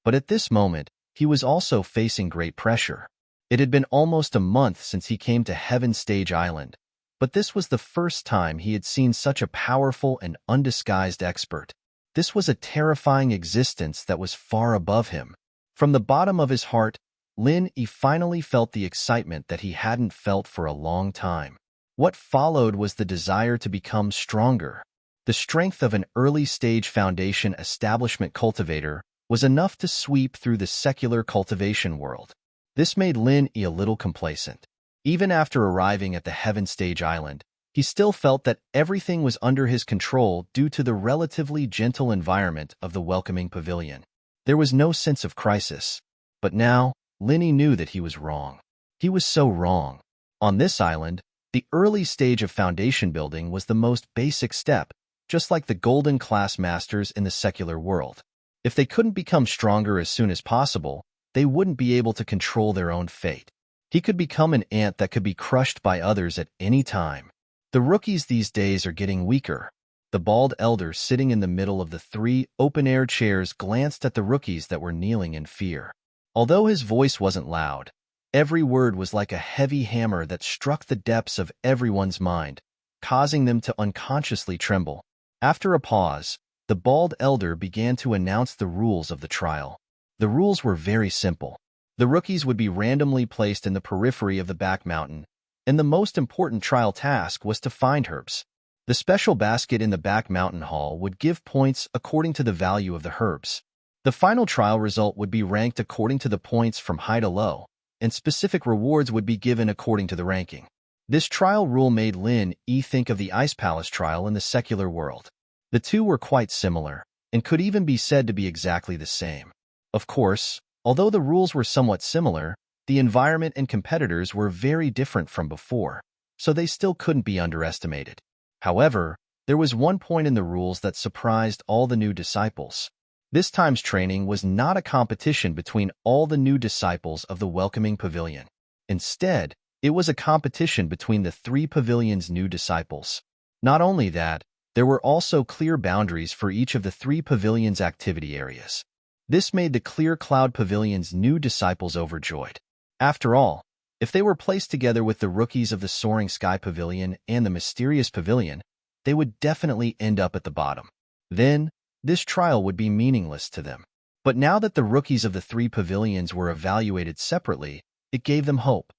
But at this moment, he was also facing great pressure. It had been almost a month since he came to Heaven Stage Island, but this was the first time he had seen such a powerful and undisguised expert. This was a terrifying existence that was far above him. From the bottom of his heart, Lin-Yi finally felt the excitement that he hadn't felt for a long time. What followed was the desire to become stronger. The strength of an early-stage foundation establishment cultivator was enough to sweep through the secular cultivation world. This made Lin-Yi a little complacent. Even after arriving at the Heaven Stage Island, he still felt that everything was under his control due to the relatively gentle environment of the welcoming pavilion. There was no sense of crisis. But now, Lin-Yi knew that he was wrong. He was so wrong. On this island, the early stage of foundation building was the most basic step, just like the golden class masters in the secular world. If they couldn't become stronger as soon as possible, they wouldn't be able to control their own fate. He could become an ant that could be crushed by others at any time. The rookies these days are getting weaker. The bald elder sitting in the middle of the 3 open-air chairs glanced at the rookies that were kneeling in fear. Although his voice wasn't loud, every word was like a heavy hammer that struck the depths of everyone's mind, causing them to unconsciously tremble. After a pause, the bald elder began to announce the rules of the trial. The rules were very simple. The rookies would be randomly placed in the periphery of the back mountain, and the most important trial task was to find herbs. The special basket in the back mountain hall would give points according to the value of the herbs. The final trial result would be ranked according to the points from high to low, and specific rewards would be given according to the ranking. This trial rule made Lin-Yi think of the Ice Palace trial in the secular world. The two were quite similar, and could even be said to be exactly the same. Of course, although the rules were somewhat similar, the environment and competitors were very different from before, so they still couldn't be underestimated. However, there was one point in the rules that surprised all the new disciples. This time's training was not a competition between all the new disciples of the welcoming pavilion. Instead, it was a competition between the 3 pavilions' new disciples. Not only that, there were also clear boundaries for each of the 3 pavilions' activity areas. This made the Clear Cloud Pavilion's new disciples overjoyed. After all, if they were placed together with the rookies of the Soaring Sky Pavilion and the Mysterious Pavilion, they would definitely end up at the bottom. Then, this trial would be meaningless to them. But now that the rookies of the 3 pavilions were evaluated separately, it gave them hope.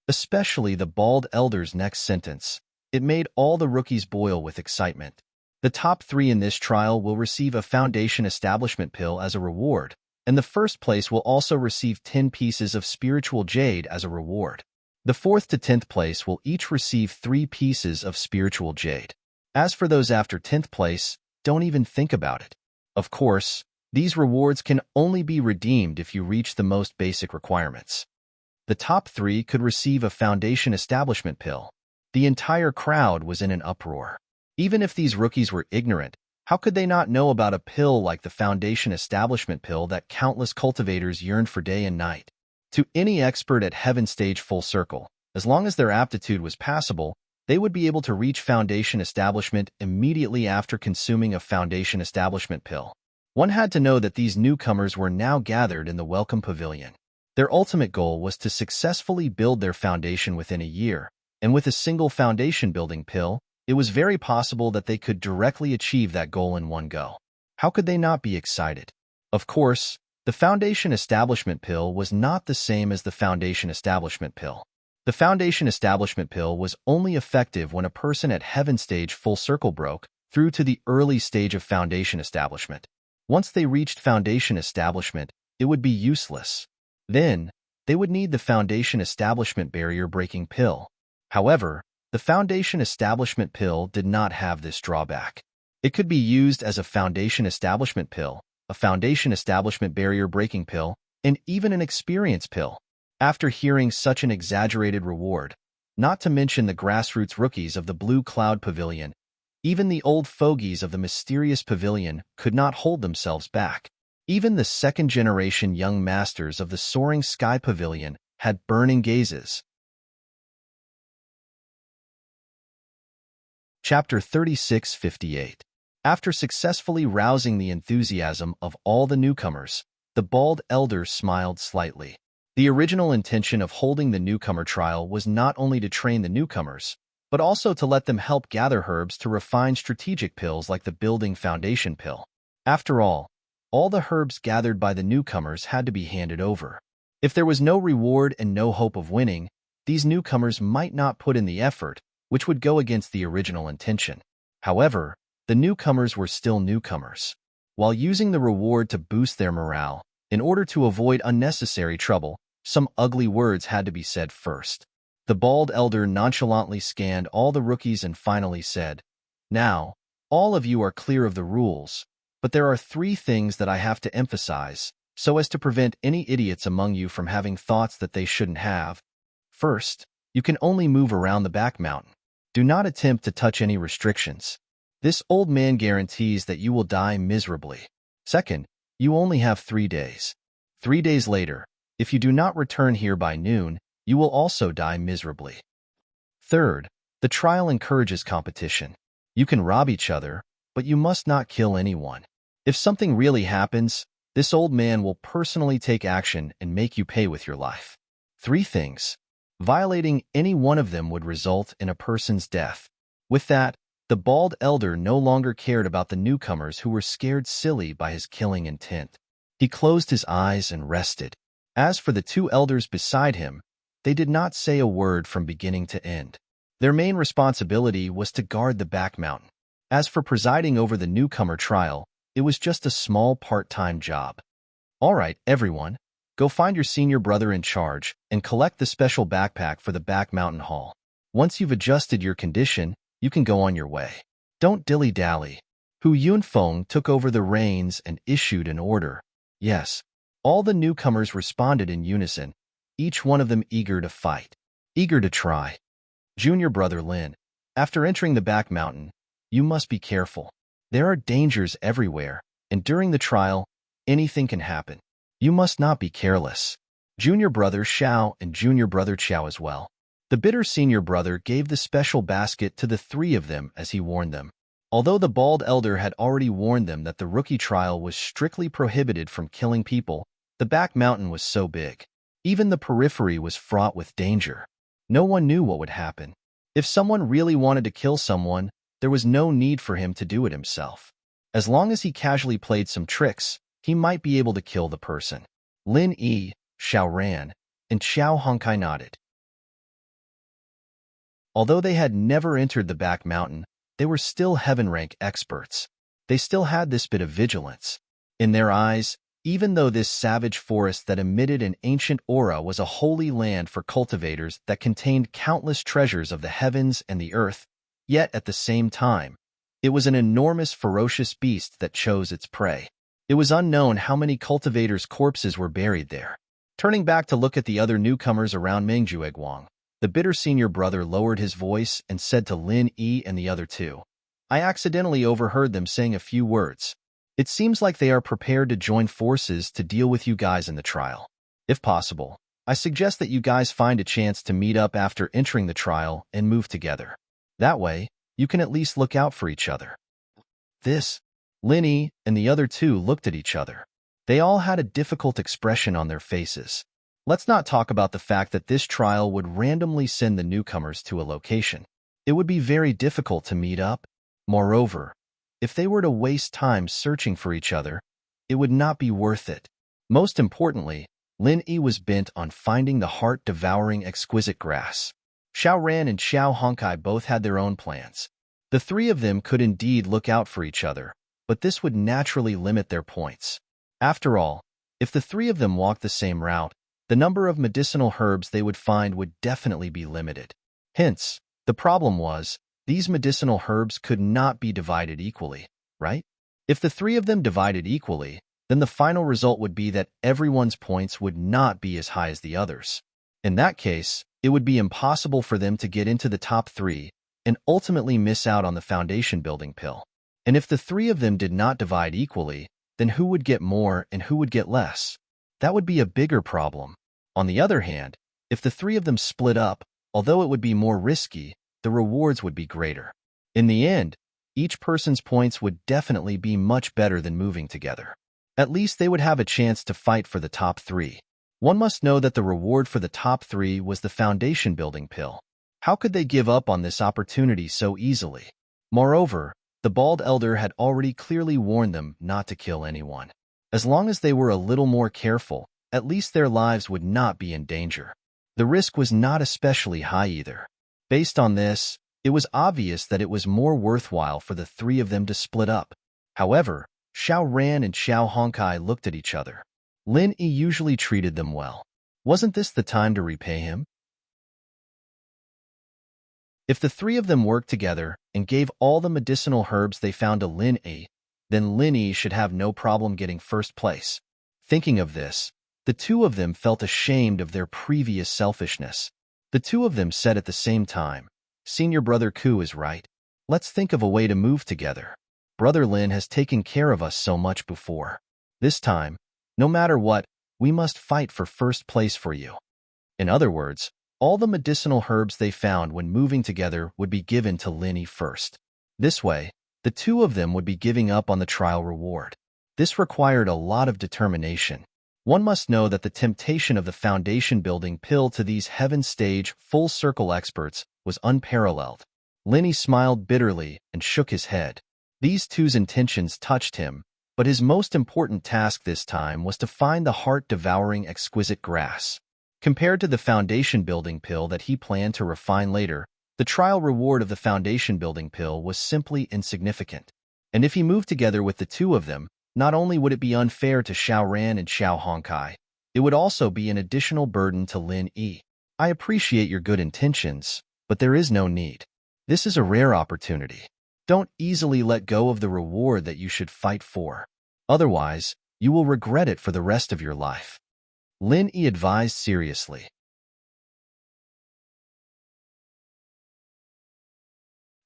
Especially the bald elder's next sentence. It made all the rookies boil with excitement. The top 3 in this trial will receive a Foundation Establishment Pill as a reward, and the first place will also receive 10 pieces of Spiritual Jade as a reward. The 4th to 10th place will each receive 3 pieces of Spiritual Jade. As for those after 10th place, don't even think about it. Of course, these rewards can only be redeemed if you reach the most basic requirements. The top 3 could receive a Foundation Establishment Pill. The entire crowd was in an uproar. Even if these rookies were ignorant, how could they not know about a pill like the Foundation Establishment Pill that countless cultivators yearned for day and night? To any expert at Heaven Stage Full Circle, as long as their aptitude was passable, they would be able to reach Foundation Establishment immediately after consuming a Foundation Establishment Pill. One had to know that these newcomers were now gathered in the Welcome Pavilion. Their ultimate goal was to successfully build their foundation within a year, and with a single foundation building pill, it was very possible that they could directly achieve that goal in one go. How could they not be excited? Of course, the Foundation Establishment Pill was not the same as the Foundation Establishment Pill. The Foundation Establishment Pill was only effective when a person at Heaven Stage Full Circle broke through to the early stage of Foundation Establishment. Once they reached Foundation Establishment, it would be useless. Then, they would need the Foundation Establishment Barrier Breaking Pill. However, the Foundation Establishment Pill did not have this drawback. It could be used as a Foundation Establishment Pill, a Foundation Establishment Barrier Breaking Pill, and even an Experience Pill. After hearing such an exaggerated reward, not to mention the grassroots rookies of the Blue Cloud Pavilion, even the old fogies of the Mysterious Pavilion could not hold themselves back. Even the second-generation young masters of the Soaring Sky Pavilion had burning gazes. Chapter 3658. After successfully rousing the enthusiasm of all the newcomers, the bald elder smiled slightly. The original intention of holding the newcomer trial was not only to train the newcomers, but also to let them help gather herbs to refine strategic pills like the building foundation pill. After all the herbs gathered by the newcomers had to be handed over. If there was no reward and no hope of winning, these newcomers might not put in the effort, which would go against the original intention. However, the newcomers were still newcomers. While using the reward to boost their morale, in order to avoid unnecessary trouble, some ugly words had to be said first. The bald elder nonchalantly scanned all the rookies and finally said, "Now, all of you are clear of the rules, but there are 3 things that I have to emphasize, so as to prevent any idiots among you from having thoughts that they shouldn't have. First, you can only move around the back mountain. Do not attempt to touch any restrictions. This old man guarantees that you will die miserably. Second, you only have 3 days. 3 days later, if you do not return here by noon, you will also die miserably. Third, the trial encourages competition. You can rob each other, but you must not kill anyone. If something really happens, this old man will personally take action and make you pay with your life. 3 things. Violating any one of them would result in a person's death." With that, the bald elder no longer cared about the newcomers who were scared silly by his killing intent. He closed his eyes and rested. As for the 2 elders beside him, they did not say a word from beginning to end. Their main responsibility was to guard the back mountain. As for presiding over the newcomer trial, it was just a small part-time job. "All right, everyone, go find your senior brother in charge and collect the special backpack for the back mountain hall. Once you've adjusted your condition, you can go on your way. Don't dilly-dally." Hu Yunfeng took over the reins and issued an order. Yes, all the newcomers responded in unison, each one of them eager to fight, eager to try. "Junior brother Lin, after entering the back mountain, you must be careful. There are dangers everywhere, and during the trial, anything can happen. You must not be careless." Junior brother Xiao and junior brother Qiao as well. The bitter senior brother gave the special basket to the 3 of them as he warned them. Although the bald elder had already warned them that the rookie trial was strictly prohibited from killing people, the back mountain was so big. Even the periphery was fraught with danger. No one knew what would happen. If someone really wanted to kill someone, there was no need for him to do it himself. As long as he casually played some tricks, he might be able to kill the person. Lin Yi, Xiao Ran, and Xiao Hongkai nodded. Although they had never entered the back mountain, they were still heaven-rank experts. They still had this bit of vigilance. In their eyes, even though this savage forest that emitted an ancient aura was a holy land for cultivators that contained countless treasures of the heavens and the earth, yet at the same time, it was an enormous ferocious beast that chose its prey. It was unknown how many cultivators' corpses were buried there. Turning back to look at the other newcomers around Mengjueguang, the bitter senior brother lowered his voice and said to Lin Yi and the other 2, "I accidentally overheard them saying a few words. It seems like they are prepared to join forces to deal with you guys in the trial. If possible, I suggest that you guys find a chance to meet up after entering the trial and move together. That way, you can at least look out for each other." Lin Yi and the other 2 looked at each other. They all had a difficult expression on their faces. Let's not talk about the fact that this trial would randomly send the newcomers to a location. It would be very difficult to meet up. Moreover, if they were to waste time searching for each other, it would not be worth it. Most importantly, Lin Yi was bent on finding the heart-devouring exquisite grass. Xiao Ran and Xiao Hongkai both had their own plans. The 3 of them could indeed look out for each other, but this would naturally limit their points. After all, if the 3 of them walked the same route, the number of medicinal herbs they would find would definitely be limited. Hence, the problem was, these medicinal herbs could not be divided equally, right? If the 3 of them divided equally, then the final result would be that everyone's points would not be as high as the others. In that case, it would be impossible for them to get into the top 3 and ultimately miss out on the foundation building pill. And if the 3 of them did not divide equally, then who would get more and who would get less? That would be a bigger problem. On the other hand, if the 3 of them split up, although it would be more risky, the rewards would be greater. In the end, each person's points would definitely be much better than moving together. At least they would have a chance to fight for the top 3. One must know that the reward for the top 3 was the foundation building pill. How could they give up on this opportunity so easily? Moreover, the bald elder had already clearly warned them not to kill anyone. As long as they were a little more careful, at least their lives would not be in danger. The risk was not especially high either. Based on this, it was obvious that it was more worthwhile for the three of them to split up. However, Xiao Ran and Xiao Honkai looked at each other. Lin Yi usually treated them well. Wasn't this the time to repay him? If the three of them worked together and gave all the medicinal herbs they found to Lin Yi, then Lin Yi should have no problem getting first place. Thinking of this, the two of them felt ashamed of their previous selfishness. The two of them said at the same time, "Senior Brother Ku is right. Let's think of a way to move together. Brother Lin has taken care of us so much before. This time, no matter what, we must fight for first place for you." In other words, all the medicinal herbs they found when moving together would be given to Lin Yi first. This way, the two of them would be giving up on the trial reward. This required a lot of determination. One must know that the temptation of the foundation-building pill to these heaven-stage, full-circle experts was unparalleled. Lin Yi smiled bitterly and shook his head. These two's intentions touched him, but his most important task this time was to find the heart-devouring exquisite grass. Compared to the foundation-building pill that he planned to refine later, the trial reward of the foundation-building pill was simply insignificant. And if he moved together with the two of them, not only would it be unfair to Xiao Ran and Xiao Honkai, it would also be an additional burden to Lin Yi. I appreciate your good intentions, but there is no need. This is a rare opportunity. Don't easily let go of the reward that you should fight for. Otherwise, you will regret it for the rest of your life. Lin Yi advised seriously.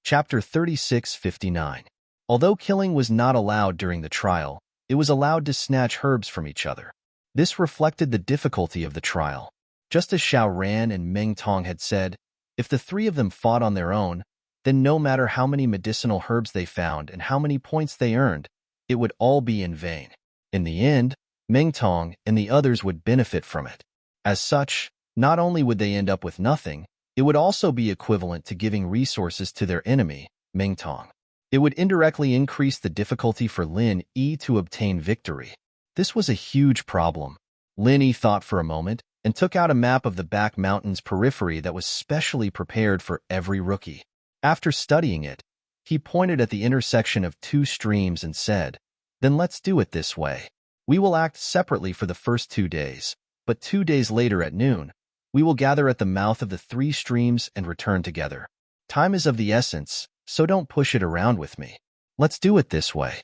Chapter 36:59. Although killing was not allowed during the trial, it was allowed to snatch herbs from each other. This reflected the difficulty of the trial. Just as Xiao Ran and Meng Tong had said, if the three of them fought on their own, then no matter how many medicinal herbs they found and how many points they earned, it would all be in vain. In the end, Meng Tong and the others would benefit from it. As such, not only would they end up with nothing, it would also be equivalent to giving resources to their enemy, Meng Tong. It would indirectly increase the difficulty for Lin Yi to obtain victory. This was a huge problem. Lin Yi thought for a moment and took out a map of the back mountain's periphery that was specially prepared for every rookie. After studying it, he pointed at the intersection of two streams and said, "Then let's do it this way. We will act separately for the first 2 days, but 2 days later at noon, we will gather at the mouth of the three streams and return together. Time is of the essence, so don't push it around with me. Let's do it this way."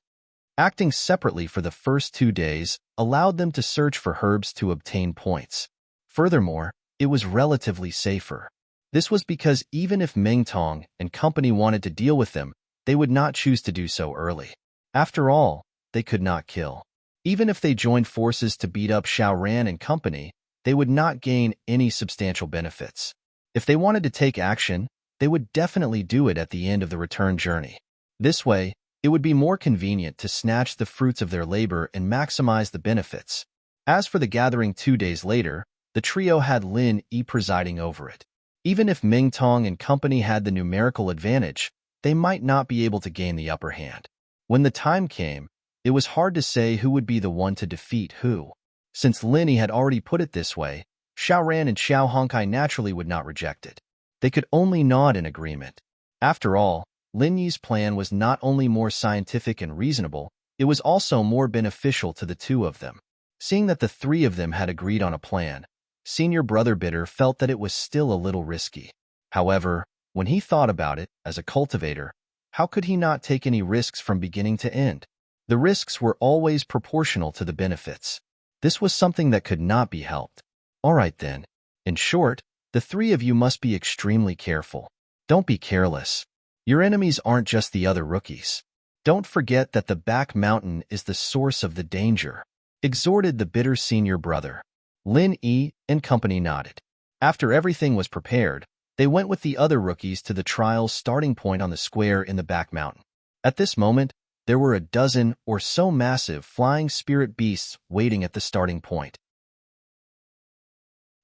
Acting separately for the first 2 days allowed them to search for herbs to obtain points. Furthermore, it was relatively safer. This was because even if Meng Tong and company wanted to deal with them, they would not choose to do so early. After all, they could not kill. Even if they joined forces to beat up Xiao Ran and company, they would not gain any substantial benefits. If they wanted to take action, they would definitely do it at the end of the return journey. This way, it would be more convenient to snatch the fruits of their labor and maximize the benefits. As for the gathering 2 days later, the trio had Lin Yi presiding over it. Even if Meng Tong and company had the numerical advantage, they might not be able to gain the upper hand. When the time came, it was hard to say who would be the one to defeat who. Since Lin Yi had already put it this way, Xiao Ran and Xiao Honkai naturally would not reject it. They could only nod in agreement. After all, Lin Yi's plan was not only more scientific and reasonable, it was also more beneficial to the two of them. Seeing that the three of them had agreed on a plan, Senior Brother Bitter felt that it was still a little risky. However, when he thought about it, as a cultivator, how could he not take any risks from beginning to end? The risks were always proportional to the benefits. This was something that could not be helped. All right then. In short, the three of you must be extremely careful. Don't be careless. Your enemies aren't just the other rookies. Don't forget that the back mountain is the source of the danger, exhorted the bitter senior brother. Lin Yi and company nodded. After everything was prepared, they went with the other rookies to the trial's starting point on the square in the back mountain. At this moment, there were a dozen or so massive flying spirit beasts waiting at the starting point.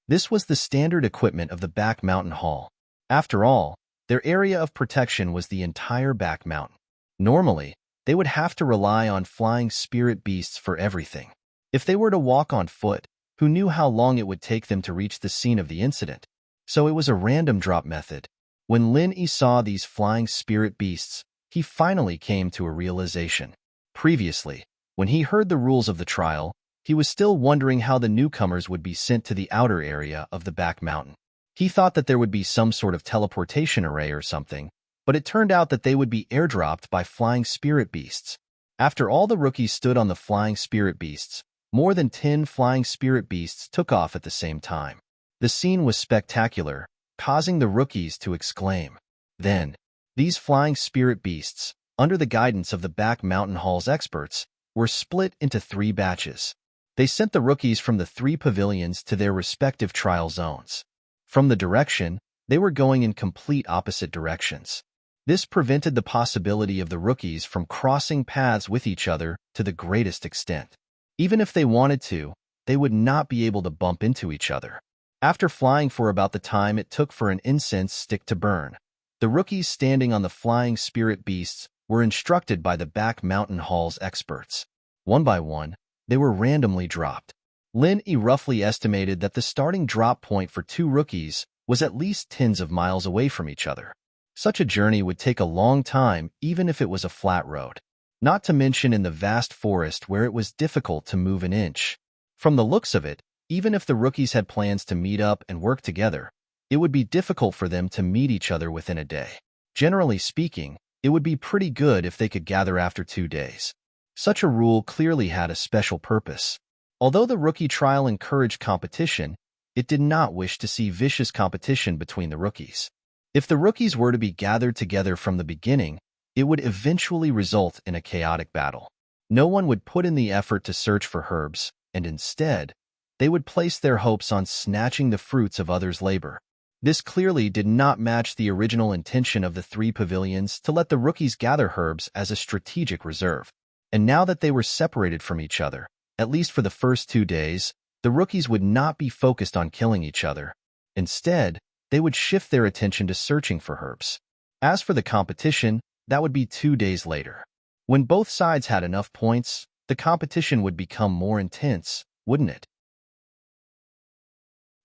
This was the standard equipment of the back mountain hall. After all, their area of protection was the entire back mountain. Normally, they would have to rely on flying spirit beasts for everything. If they were to walk on foot, who knew how long it would take them to reach the scene of the incident? So it was a random drop method. When Lin Yi saw these flying spirit beasts, he finally came to a realization. Previously, when he heard the rules of the trial, he was still wondering how the newcomers would be sent to the outer area of the back mountain. He thought that there would be some sort of teleportation array or something, but it turned out that they would be airdropped by flying spirit beasts. After all the rookies stood on the flying spirit beasts, more than 10 flying spirit beasts took off at the same time. The scene was spectacular, causing the rookies to exclaim. Then, these flying spirit beasts, under the guidance of the back mountain hall's experts, were split into 3 batches. They sent the rookies from the 3 pavilions to their respective trial zones. From the direction, they were going in complete opposite directions. This prevented the possibility of the rookies from crossing paths with each other to the greatest extent. Even if they wanted to, they would not be able to bump into each other. After flying for about the time it took for an incense stick to burn, the rookies standing on the flying spirit beasts were instructed by the back mountain hall's experts. One by one, they were randomly dropped. Lin Yi roughly estimated that the starting drop point for 2 rookies was at least tens of miles away from each other. Such a journey would take a long time even if it was a flat road, not to mention in the vast forest where it was difficult to move an inch. From the looks of it, even if the rookies had plans to meet up and work together, it would be difficult for them to meet each other within a day. Generally speaking, it would be pretty good if they could gather after 2 days. Such a rule clearly had a special purpose. Although the rookie trial encouraged competition, it did not wish to see vicious competition between the rookies. If the rookies were to be gathered together from the beginning, it would eventually result in a chaotic battle. No one would put in the effort to search for herbs, and instead, they would place their hopes on snatching the fruits of others' labor. This clearly did not match the original intention of the 3 pavilions to let the rookies gather herbs as a strategic reserve. And now that they were separated from each other, at least for the first 2 days, the rookies would not be focused on killing each other. Instead, they would shift their attention to searching for herbs. As for the competition, that would be 2 days later. When both sides had enough points, the competition would become more intense, wouldn't it?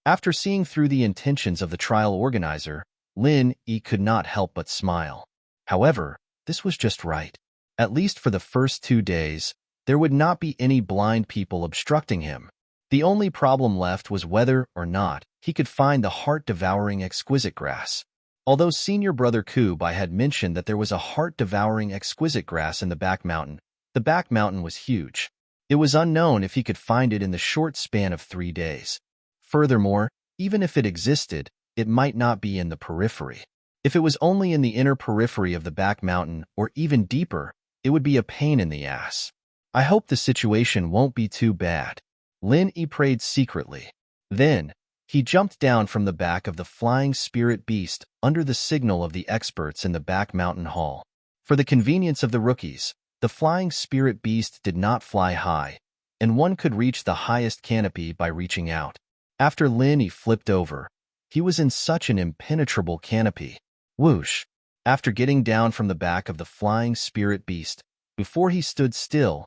After seeing through the intentions of the trial organizer, Lin Yi could not help but smile. However, this was just right. At least for the first 2 days, there would not be any blind people obstructing him. The only problem left was whether or not he could find the heart-devouring exquisite grass. Although senior brother Kubai had mentioned that there was a heart-devouring exquisite grass in the back mountain was huge. It was unknown if he could find it in the short span of 3 days. Furthermore, even if it existed, it might not be in the periphery. If it was only in the inner periphery of the back mountain, or even deeper, it would be a pain in the ass. I hope the situation won't be too bad. Lin Yi prayed secretly. Then, he jumped down from the back of the flying spirit beast under the signal of the experts in the back mountain hall. For the convenience of the rookies, the flying spirit beast did not fly high, and one could reach the highest canopy by reaching out. After Lin Yi flipped over, he was in such an impenetrable canopy. Whoosh! After getting down from the back of the flying spirit beast, before he stood still,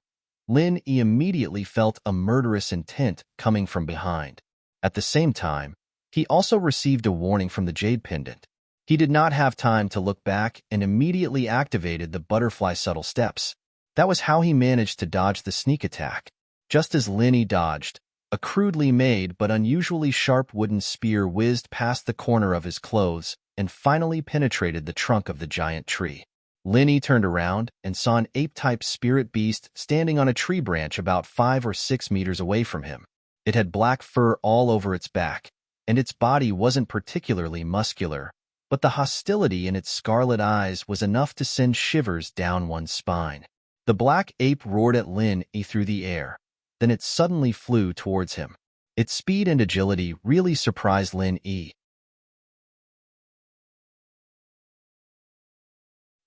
Lin Yi immediately felt a murderous intent coming from behind. At the same time, he also received a warning from the jade pendant. He did not have time to look back and immediately activated the butterfly subtle steps. That was how he managed to dodge the sneak attack. Just as Lin Yi dodged, a crudely made but unusually sharp wooden spear whizzed past the corner of his clothes and finally penetrated the trunk of the giant tree. Lin Yi turned around and saw an ape-type spirit beast standing on a tree branch about 5 or 6 meters away from him. It had black fur all over its back, and its body wasn't particularly muscular, but the hostility in its scarlet eyes was enough to send shivers down one's spine. The black ape roared at Lin Yi through the air. Then it suddenly flew towards him. Its speed and agility really surprised Lin Yi.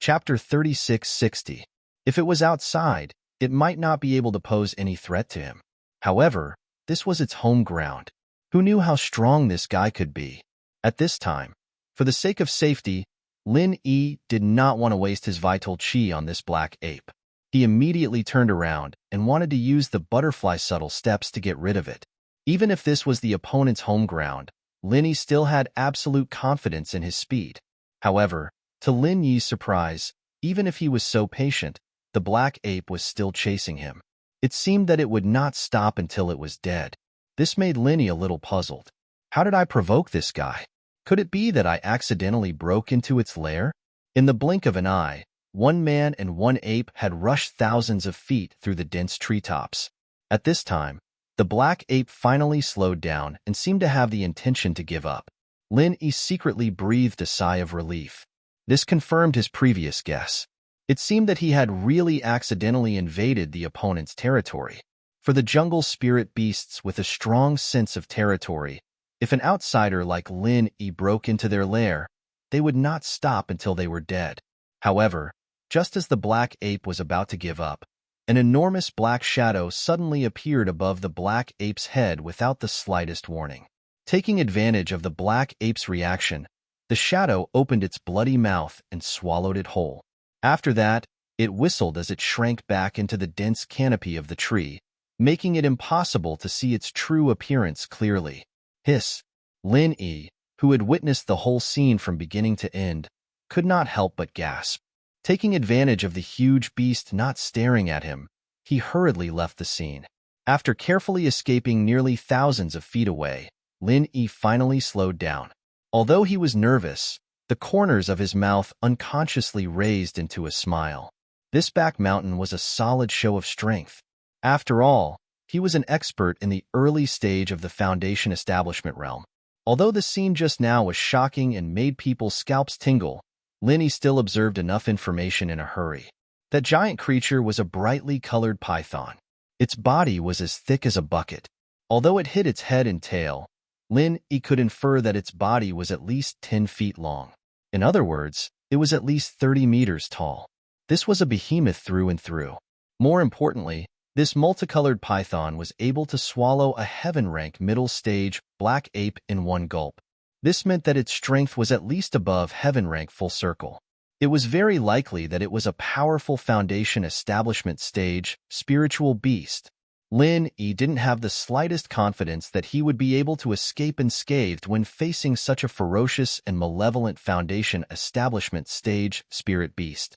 Chapter 3660. If it was outside, it might not be able to pose any threat to him. However, this was its home ground. Who knew how strong this guy could be? At this time, For the sake of safety, Lin Yi did not want to waste his vital chi on this black ape. He immediately turned around and wanted to use the butterfly subtle steps to get rid of it. Even if this was the opponent's home ground, Lin Yi still had absolute confidence in his speed. However, to Lin Yi's surprise, even if he was so patient, the black ape was still chasing him. It seemed that it would not stop until it was dead. This made Lin Yi a little puzzled. How did I provoke this guy? Could it be that I accidentally broke into its lair? In the blink of an eye, one man and one ape had rushed thousands of feet through the dense treetops. At this time, the black ape finally slowed down and seemed to have the intention to give up. Lin Yi secretly breathed a sigh of relief. This confirmed his previous guess. It seemed that he had really accidentally invaded the opponent's territory. For the jungle spirit beasts with a strong sense of territory, if an outsider like Lin Yi broke into their lair, they would not stop until they were dead. However, just as the black ape was about to give up, an enormous black shadow suddenly appeared above the black ape's head without the slightest warning. Taking advantage of the black ape's reaction, the shadow opened its bloody mouth and swallowed it whole. After that, it whistled as it shrank back into the dense canopy of the tree, making it impossible to see its true appearance clearly. Hiss! Lin Yi, who had witnessed the whole scene from beginning to end, could not help but gasp. Taking advantage of the huge beast not staring at him, he hurriedly left the scene. After carefully escaping nearly thousands of feet away, Lin Yi finally slowed down. Although he was nervous, the corners of his mouth unconsciously raised into a smile. This back mountain was a solid show of strength. After all, he was an expert in the early stage of the Foundation establishment realm. Although the scene just now was shocking and made people's scalps tingle, Lin Yi still observed enough information in a hurry. That giant creature was a brightly colored python. Its body was as thick as a bucket. Although it hid its head and tail, Lin Yi could infer that its body was at least 10 feet long. In other words, it was at least 30 meters tall. This was a behemoth through and through. More importantly, this multicolored python was able to swallow a heaven-rank middle-stage black ape in one gulp. This meant that its strength was at least above heaven-rank full circle. It was very likely that it was a powerful Foundation establishment stage spiritual beast. Lin Yi didn't have the slightest confidence that he would be able to escape unscathed when facing such a ferocious and malevolent Foundation establishment stage spirit beast.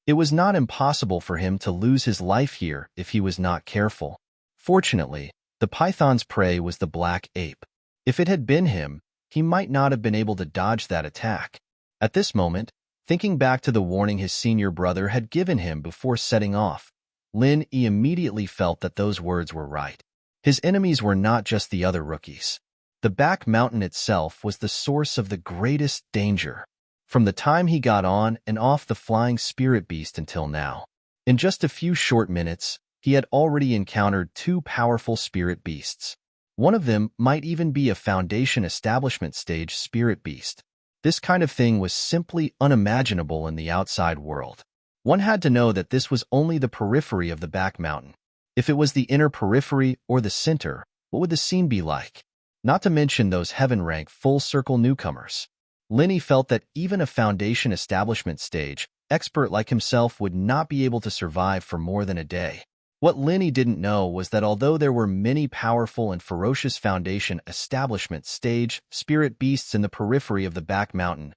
It was not impossible for him to lose his life here if he was not careful. Fortunately, the python's prey was the black ape. If it had been him, he might not have been able to dodge that attack. At this moment, thinking back to the warning his senior brother had given him before setting off, Lin Yi immediately felt that those words were right. His enemies were not just the other rookies. The back mountain itself was the source of the greatest danger. From the time he got on and off the flying spirit beast until now. In just a few short minutes, he had already encountered 2 powerful spirit beasts. One of them might even be a Foundation establishment stage spirit beast. This kind of thing was simply unimaginable in the outside world. One had to know that this was only the periphery of the back mountain. If it was the inner periphery or the center, what would the scene be like? Not to mention those heaven-rank full-circle newcomers. Lin Yi felt that even a Foundation establishment stage expert like himself would not be able to survive for more than a day. What Lin Yi didn't know was that although there were many powerful and ferocious Foundation establishment stage spirit beasts in the periphery of the back mountain,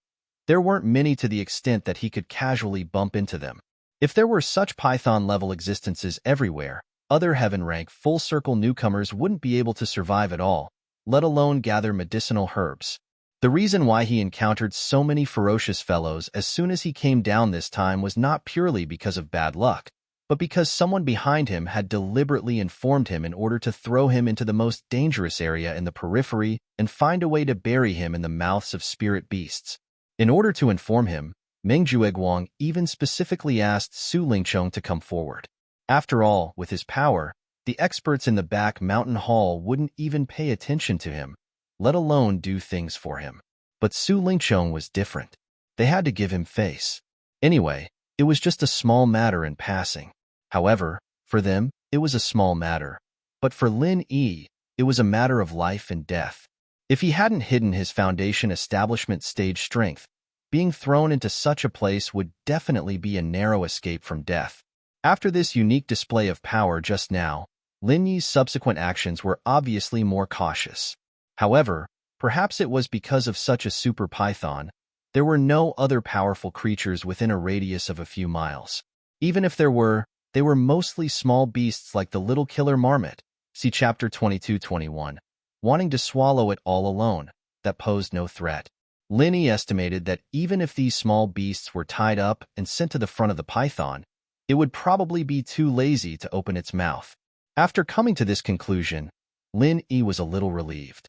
there weren't many to the extent that he could casually bump into them. If there were such python-level existences everywhere, other heaven-rank full-circle newcomers wouldn't be able to survive at all, let alone gather medicinal herbs. The reason why he encountered so many ferocious fellows as soon as he came down this time was not purely because of bad luck, but because someone behind him had deliberately informed him in order to throw him into the most dangerous area in the periphery and find a way to bury him in the mouths of spirit beasts. In order to inform him, Meng Jueguang even specifically asked Su Lingchong to come forward. After all, with his power, the experts in the back mountain hall wouldn't even pay attention to him, let alone do things for him. But Su Lingchong was different. They had to give him face. Anyway, it was just a small matter in passing. However, for them, it was a small matter. But for Lin Yi, it was a matter of life and death. If he hadn't hidden his foundation establishment stage strength, being thrown into such a place would definitely be a narrow escape from death. After this unique display of power just now, Lin Yi's subsequent actions were obviously more cautious. However, perhaps it was because of such a super python, there were no other powerful creatures within a radius of a few miles. Even if there were, they were mostly small beasts like the little killer marmot, see chapter 22-21, wanting to swallow it all alone, that posed no threat. Lin Yi estimated that even if these small beasts were tied up and sent to the front of the python, it would probably be too lazy to open its mouth. After coming to this conclusion, Lin Yi was a little relieved.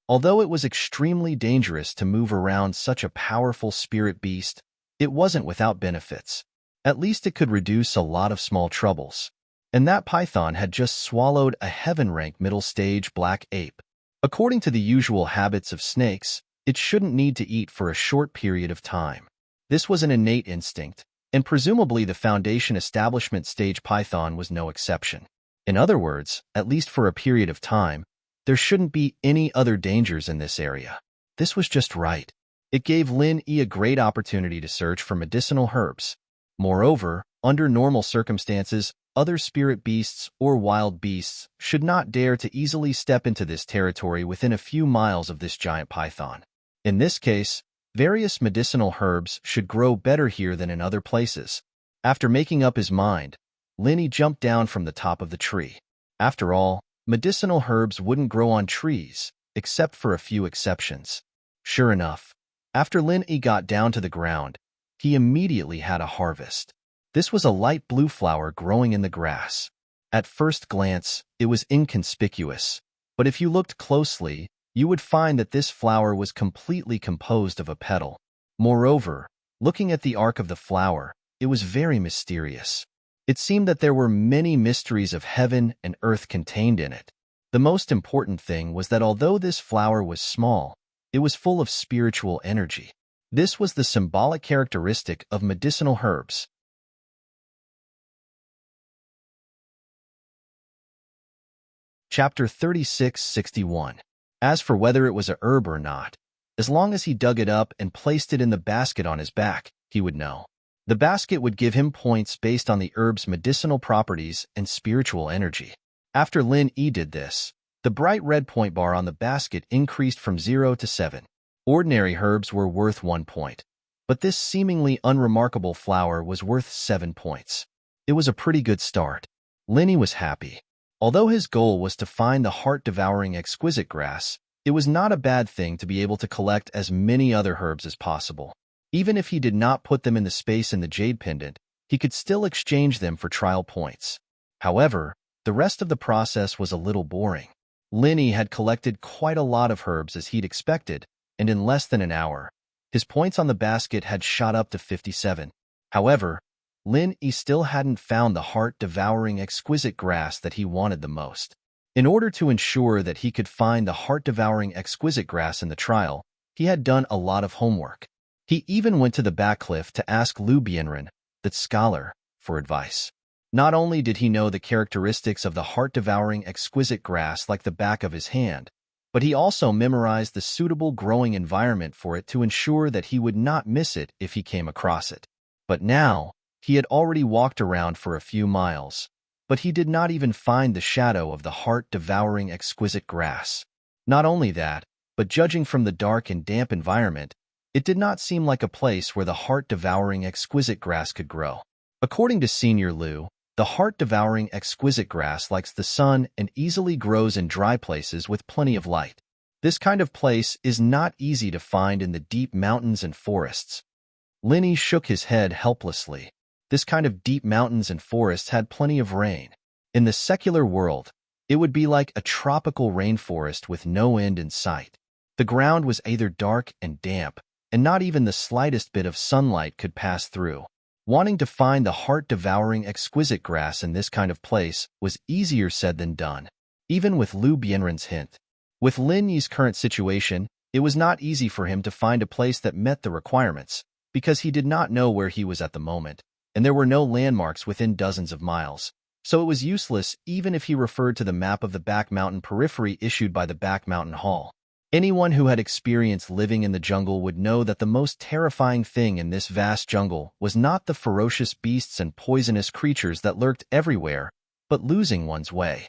Although it was extremely dangerous to move around such a powerful spirit beast, it wasn't without benefits. At least it could reduce a lot of small troubles. And that python had just swallowed a heaven-rank middle-stage black ape. According to the usual habits of snakes, it shouldn't need to eat for a short period of time. This was an innate instinct, and presumably the foundation establishment stage python was no exception. In other words, at least for a period of time, there shouldn't be any other dangers in this area. This was just right. It gave Lin Yi a great opportunity to search for medicinal herbs. Moreover, under normal circumstances, other spirit beasts or wild beasts should not dare to easily step into this territory within a few miles of this giant python. In this case, various medicinal herbs should grow better here than in other places. After making up his mind, Lin Yi jumped down from the top of the tree. After all, medicinal herbs wouldn't grow on trees, except for a few exceptions. Sure enough, after Lin Yi got down to the ground, he immediately had a harvest. This was a light blue flower growing in the grass. At first glance, it was inconspicuous, but if you looked closely, you would find that this flower was completely composed of a petal. Moreover, looking at the arc of the flower, it was very mysterious. It seemed that there were many mysteries of heaven and earth contained in it. The most important thing was that although this flower was small, it was full of spiritual energy. This was the symbolic characteristic of medicinal herbs. Chapter 36-61. As for whether it was a herb or not, as long as he dug it up and placed it in the basket on his back, he would know. The basket would give him points based on the herb's medicinal properties and spiritual energy. After Lin Yi did this, the bright red point bar on the basket increased from 0 to 7. Ordinary herbs were worth 1 point, but this seemingly unremarkable flower was worth 7 points. It was a pretty good start. Lin Yi was happy. Although his goal was to find the heart-devouring exquisite grass, it was not a bad thing to be able to collect as many other herbs as possible. Even if he did not put them in the space in the jade pendant, he could still exchange them for trial points. However, the rest of the process was a little boring. Lin Yi had collected quite a lot of herbs as he'd expected, and in less than an hour, his points on the basket had shot up to 57. However, Lin Yi still hadn't found the heart-devouring exquisite grass that he wanted the most. In order to ensure that he could find the heart-devouring exquisite grass in the trial, he had done a lot of homework. He even went to the back cliff to ask Lu Bianren, the scholar, for advice. Not only did he know the characteristics of the heart-devouring exquisite grass like the back of his hand, but he also memorized the suitable growing environment for it to ensure that he would not miss it if he came across it. But now, he had already walked around for a few miles, but he did not even find the shadow of the heart-devouring exquisite grass. Not only that, but judging from the dark and damp environment, it did not seem like a place where the heart-devouring exquisite grass could grow. According to Senior Lu, the heart-devouring exquisite grass likes the sun and easily grows in dry places with plenty of light. This kind of place is not easy to find in the deep mountains and forests. Lin Yi shook his head helplessly. This kind of deep mountains and forests had plenty of rain. In the secular world, it would be like a tropical rainforest with no end in sight. The ground was either dark and damp, and not even the slightest bit of sunlight could pass through. Wanting to find the heart-devouring exquisite grass in this kind of place was easier said than done, even with Lu Bianren's hint. With Lin Yi's current situation, it was not easy for him to find a place that met the requirements, because he did not know where he was at the moment, and there were no landmarks within dozens of miles, so it was useless even if he referred to the map of the back mountain periphery issued by the back mountain hall. Anyone who had experienced living in the jungle would know that the most terrifying thing in this vast jungle was not the ferocious beasts and poisonous creatures that lurked everywhere, but losing one's way.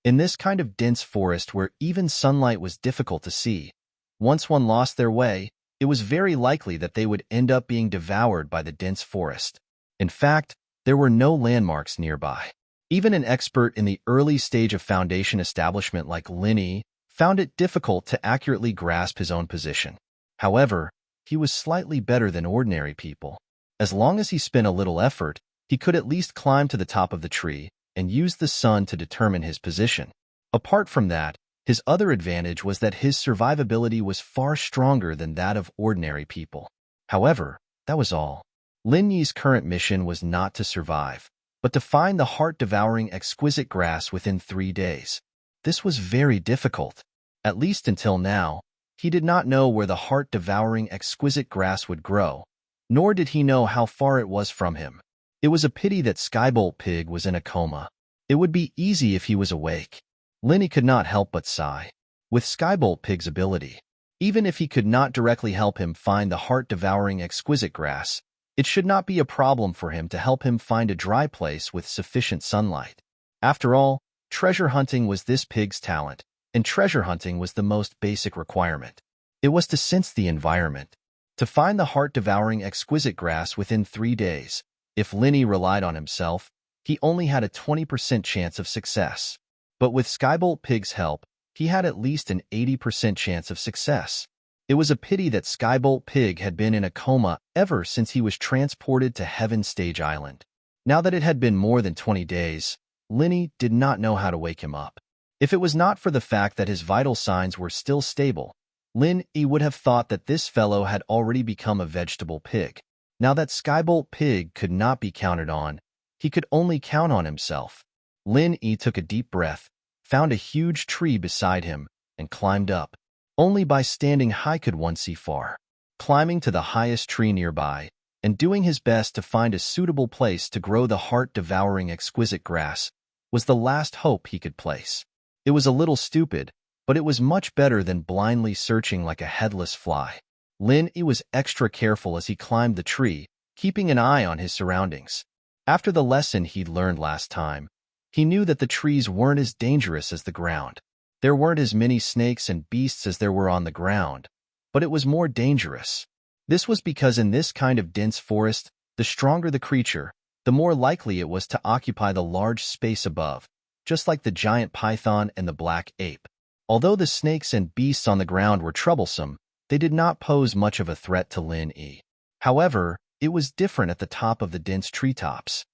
In this kind of dense forest where even sunlight was difficult to see, once one lost their way, it was very likely that they would end up being devoured by the dense forest. In fact, there were no landmarks nearby. Even an expert in the early stage of foundation establishment like Linny found it difficult to accurately grasp his own position. However, he was slightly better than ordinary people. As long as he spent a little effort, he could at least climb to the top of the tree and use the sun to determine his position. Apart from that, his other advantage was that his survivability was far stronger than that of ordinary people. However, that was all. Lin Yi's current mission was not to survive, but to find the heart-devouring exquisite grass within 3 days. This was very difficult. At least until now, he did not know where the heart-devouring exquisite grass would grow, nor did he know how far it was from him. It was a pity that Skybolt Pig was in a coma. It would be easy if he was awake. Linny could not help but sigh. With Skybolt Pig's ability, even if he could not directly help him find the heart-devouring exquisite grass, it should not be a problem for him to help him find a dry place with sufficient sunlight. After all, treasure hunting was this pig's talent, and treasure hunting was the most basic requirement. It was to sense the environment, to find the heart-devouring exquisite grass within 3 days. If Linny relied on himself, he only had a 20% chance of success. But with Skybolt Pig's help, he had at least an 80% chance of success. It was a pity that Skybolt Pig had been in a coma ever since he was transported to Heaven Stage Island. Now that it had been more than 20 days, Linny did not know how to wake him up. If it was not for the fact that his vital signs were still stable, Lin Yi would have thought that this fellow had already become a vegetable pig. Now that Skybolt Pig could not be counted on, he could only count on himself. Lin Yi took a deep breath, found a huge tree beside him, and climbed up. Only by standing high could one see far. Climbing to the highest tree nearby, and doing his best to find a suitable place to grow the heart-devouring exquisite grass, was the last hope he could place. It was a little stupid, but it was much better than blindly searching like a headless fly. Lin Yi was extra careful as he climbed the tree, keeping an eye on his surroundings. After the lesson he'd learned last time, he knew that the trees weren't as dangerous as the ground. There weren't as many snakes and beasts as there were on the ground, but it was more dangerous. This was because in this kind of dense forest, the stronger the creature, the more likely it was to occupy the large space above, just like the giant python and the black ape. Although the snakes and beasts on the ground were troublesome, they did not pose much of a threat to Lin Yi. However, it was different at the top of the dense treetops.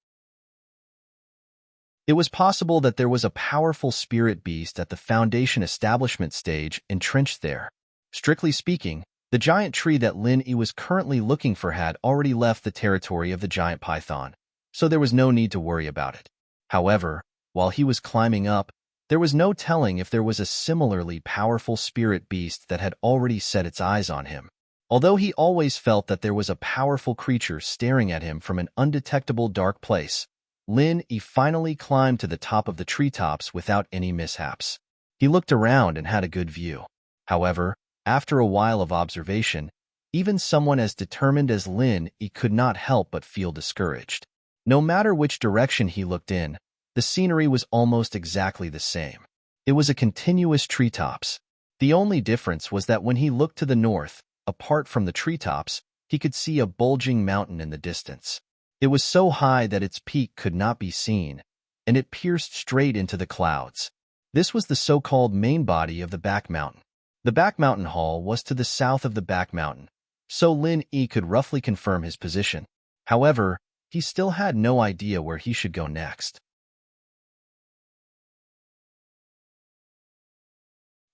It was possible that there was a powerful spirit beast at the foundation establishment stage entrenched there. Strictly speaking, the giant tree that Lin Yi was currently looking for had already left the territory of the giant python, so there was no need to worry about it. However, while he was climbing up, there was no telling if there was a similarly powerful spirit beast that had already set its eyes on him. Although he always felt that there was a powerful creature staring at him from an undetectable dark place, Lin Yi finally climbed to the top of the treetops without any mishaps. He looked around and had a good view. However, after a while of observation, even someone as determined as Lin Yi could not help but feel discouraged. No matter which direction he looked in, the scenery was almost exactly the same. It was a continuous treetops. The only difference was that when he looked to the north, apart from the treetops, he could see a bulging mountain in the distance. It was so high that its peak could not be seen, and it pierced straight into the clouds. This was the so-called main body of the back mountain. The back mountain hall was to the south of the back mountain, so Lin Yi could roughly confirm his position. However, he still had no idea where he should go next.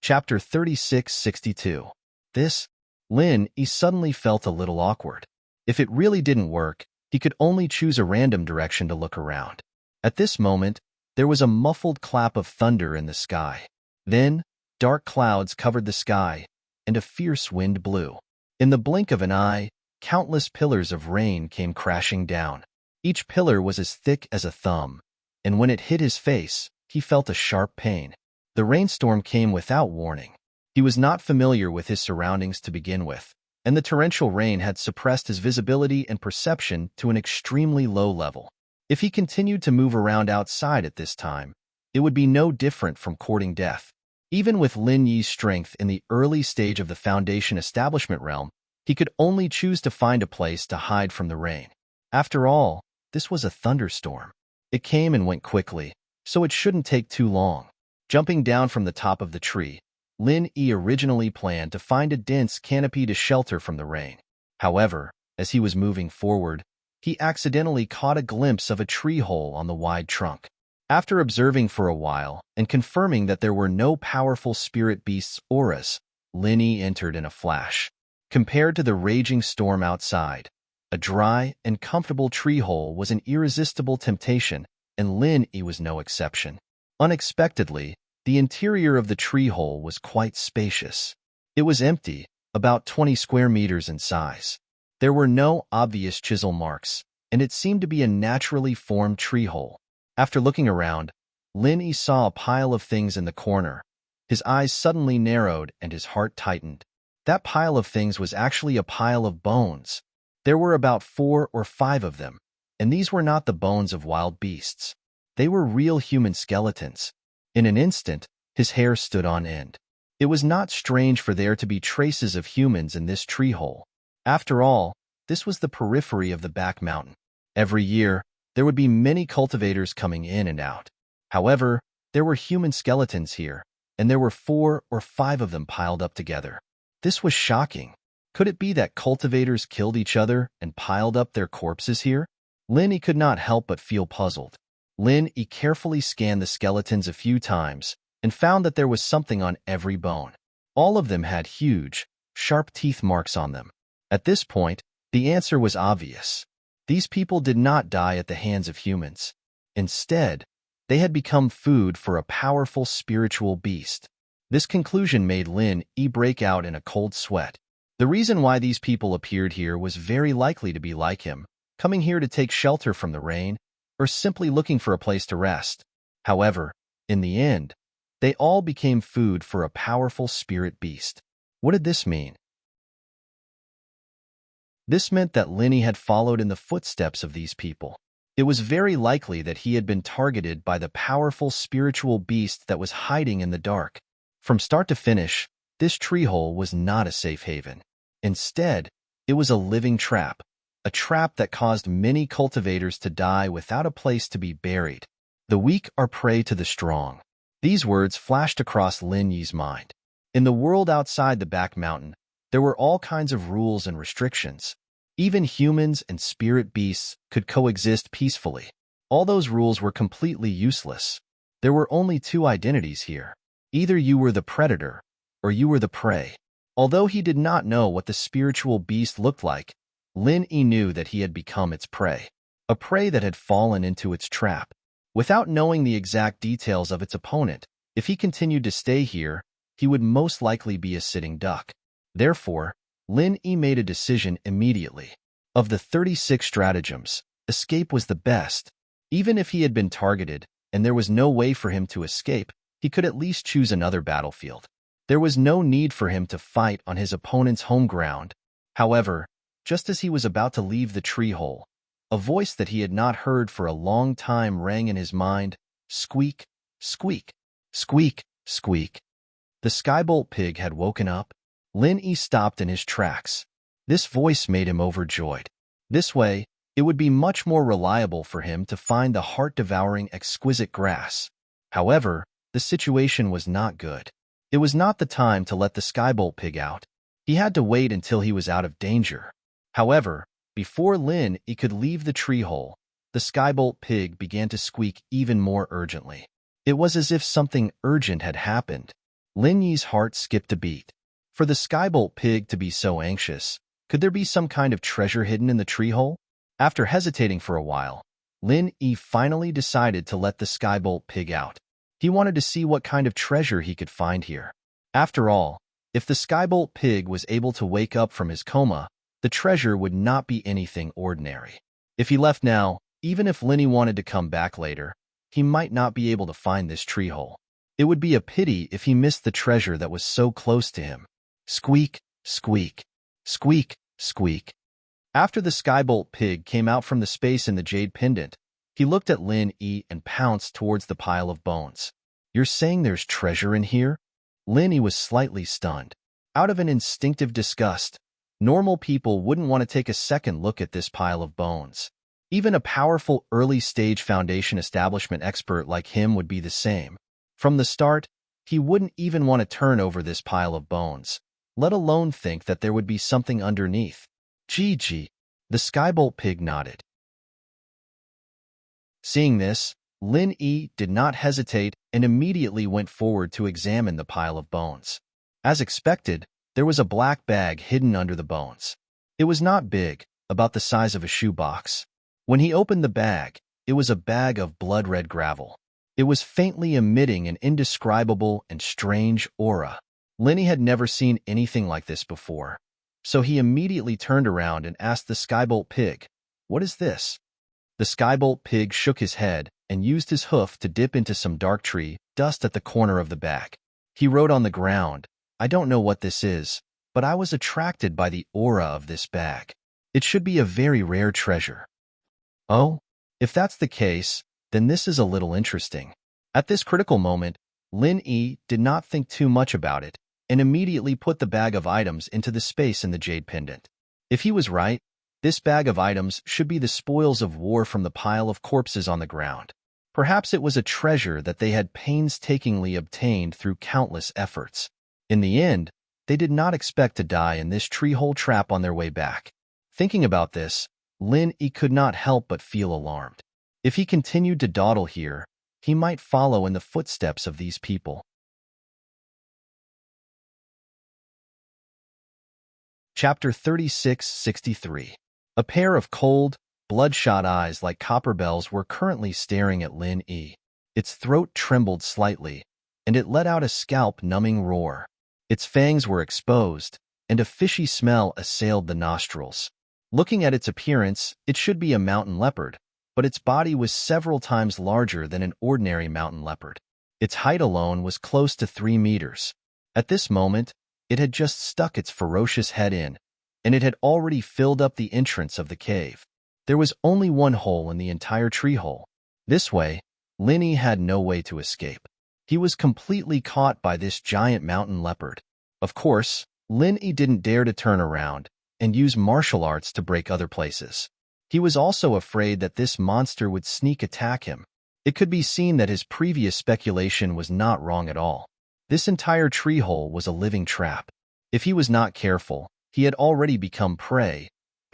Chapter 3662. Lin Yi suddenly felt a little awkward. If it really didn't work, he could only choose a random direction to look around. At this moment, there was a muffled clap of thunder in the sky. Then, dark clouds covered the sky, and a fierce wind blew. In the blink of an eye, countless pillars of rain came crashing down. Each pillar was as thick as a thumb, and when it hit his face, he felt a sharp pain. The rainstorm came without warning. He was not familiar with his surroundings to begin with, and the torrential rain had suppressed his visibility and perception to an extremely low level. If he continued to move around outside at this time, it would be no different from courting death. Even with Lin Yi's strength in the early stage of the Foundation establishment realm, he could only choose to find a place to hide from the rain. After all, this was a thunderstorm. It came and went quickly, so it shouldn't take too long. Jumping down from the top of the tree, Lin Yi originally planned to find a dense canopy to shelter from the rain. However, as he was moving forward, he accidentally caught a glimpse of a tree hole on the wide trunk. After observing for a while and confirming that there were no powerful spirit beasts' auras, Lin Yi entered in a flash. Compared to the raging storm outside, a dry and comfortable tree hole was an irresistible temptation, and Lin Yi was no exception. Unexpectedly, the interior of the tree hole was quite spacious. It was empty, about 20 square meters in size. There were no obvious chisel marks, and it seemed to be a naturally formed tree hole. After looking around, Lin Yi saw a pile of things in the corner. His eyes suddenly narrowed and his heart tightened. That pile of things was actually a pile of bones. There were about 4 or 5 of them, and these were not the bones of wild beasts. They were real human skeletons. In an instant, his hair stood on end. It was not strange for there to be traces of humans in this tree hole. After all, this was the periphery of the back mountain. Every year, there would be many cultivators coming in and out. However, there were human skeletons here, and there were 4 or 5 of them piled up together. This was shocking. Could it be that cultivators killed each other and piled up their corpses here? Lin Yi could not help but feel puzzled. Lin Yi carefully scanned the skeletons a few times and found that there was something on every bone. All of them had huge, sharp teeth marks on them. At this point, the answer was obvious. These people did not die at the hands of humans. Instead, they had become food for a powerful spiritual beast. This conclusion made Lin Yi break out in a cold sweat. The reason why these people appeared here was very likely to be like him, coming here to take shelter from the rain, or simply looking for a place to rest. However, in the end, they all became food for a powerful spirit beast. What did this mean? This meant that Lin Yi had followed in the footsteps of these people. It was very likely that he had been targeted by the powerful spiritual beast that was hiding in the dark. From start to finish, this tree hole was not a safe haven. Instead, it was a living trap, a trap that caused many cultivators to die without a place to be buried. The weak are prey to the strong. These words flashed across Lin Yi's mind. In the world outside the back mountain, there were all kinds of rules and restrictions. Even humans and spirit beasts could coexist peacefully. All those rules were completely useless. There were only 2 identities here. Either you were the predator, or you were the prey. Although he did not know what the spiritual beast looked like, Lin Yi knew that he had become its prey, a prey that had fallen into its trap. Without knowing the exact details of its opponent, if he continued to stay here, he would most likely be a sitting duck. Therefore, Lin Yi made a decision immediately. Of the 36 stratagems, escape was the best. Even if he had been targeted and there was no way for him to escape, he could at least choose another battlefield. There was no need for him to fight on his opponent's home ground. However, just as he was about to leave the tree hole, a voice that he had not heard for a long time rang in his mind. Squeak, squeak, squeak, squeak. The skybolt pig had woken up. Lin Yi stopped in his tracks. This voice made him overjoyed. This way, it would be much more reliable for him to find the heart-devouring exquisite grass. However, the situation was not good. It was not the time to let the skybolt pig out. He had to wait until he was out of danger. However, before Lin Yi could leave the tree hole, the skybolt pig began to squeak even more urgently. It was as if something urgent had happened. Lin Yi's heart skipped a beat. For the skybolt pig to be so anxious, could there be some kind of treasure hidden in the tree hole? After hesitating for a while, Lin Yi finally decided to let the skybolt pig out. He wanted to see what kind of treasure he could find here. After all, if the skybolt pig was able to wake up from his coma, the treasure would not be anything ordinary. If he left now, Even if Linny wanted to come back later, he might not be able to find this tree hole. It would be a pity if he missed the treasure that was so close to him. Squeak, squeak, squeak, squeak. After the skybolt pig came out from the space in the jade pendant, he looked at Lin Yi and pounced towards the pile of bones. You're saying there's treasure in here? Lin Yi was slightly stunned. Out of an instinctive disgust, normal people wouldn't want to take a second look at this pile of bones. Even a powerful early-stage foundation establishment expert like him would be the same. From the start, he wouldn't even want to turn over this pile of bones, let alone think that there would be something underneath. Gee, the skybolt pig nodded. Seeing this, Lin Yi did not hesitate and immediately went forward to examine the pile of bones. As expected, there was a black bag hidden under the bones. It was not big, about the size of a shoebox. When he opened the bag, it was a bag of blood-red gravel. It was faintly emitting an indescribable and strange aura. Linny had never seen anything like this before, so he immediately turned around and asked the skybolt pig, "What is this?" The skybolt pig shook his head and used his hoof to dip into some dark tree dust at the corner of the bag. He wrote on the ground, "I don't know what this is, but I was attracted by the aura of this bag. It should be a very rare treasure." Oh, if that's the case, then this is a little interesting. At this critical moment, Lin Yi did not think too much about it and immediately put the bag of items into the space in the jade pendant. If he was right, this bag of items should be the spoils of war from the pile of corpses on the ground. Perhaps it was a treasure that they had painstakingly obtained through countless efforts. In the end, they did not expect to die in this tree-hole trap on their way back. Thinking about this, Lin Yi could not help but feel alarmed. If he continued to dawdle here, he might follow in the footsteps of these people. Chapter 3663. A pair of cold, bloodshot eyes like copper bells were currently staring at Lin Yi. Its throat trembled slightly, and it let out a scalp-numbing roar. Its fangs were exposed, and a fishy smell assailed the nostrils. Looking at its appearance, it should be a mountain leopard, but its body was several times larger than an ordinary mountain leopard. Its height alone was close to 3 meters. At this moment, it had just stuck its ferocious head in, and it had already filled up the entrance of the cave. There was only one hole in the entire tree hole. This way, Linny had no way to escape. He was completely caught by this giant mountain leopard. Of course, Linny didn't dare to turn around and use martial arts to break other places. He was also afraid that this monster would sneak attack him. It could be seen that his previous speculation was not wrong at all. This entire tree hole was a living trap. If he was not careful, he had already become prey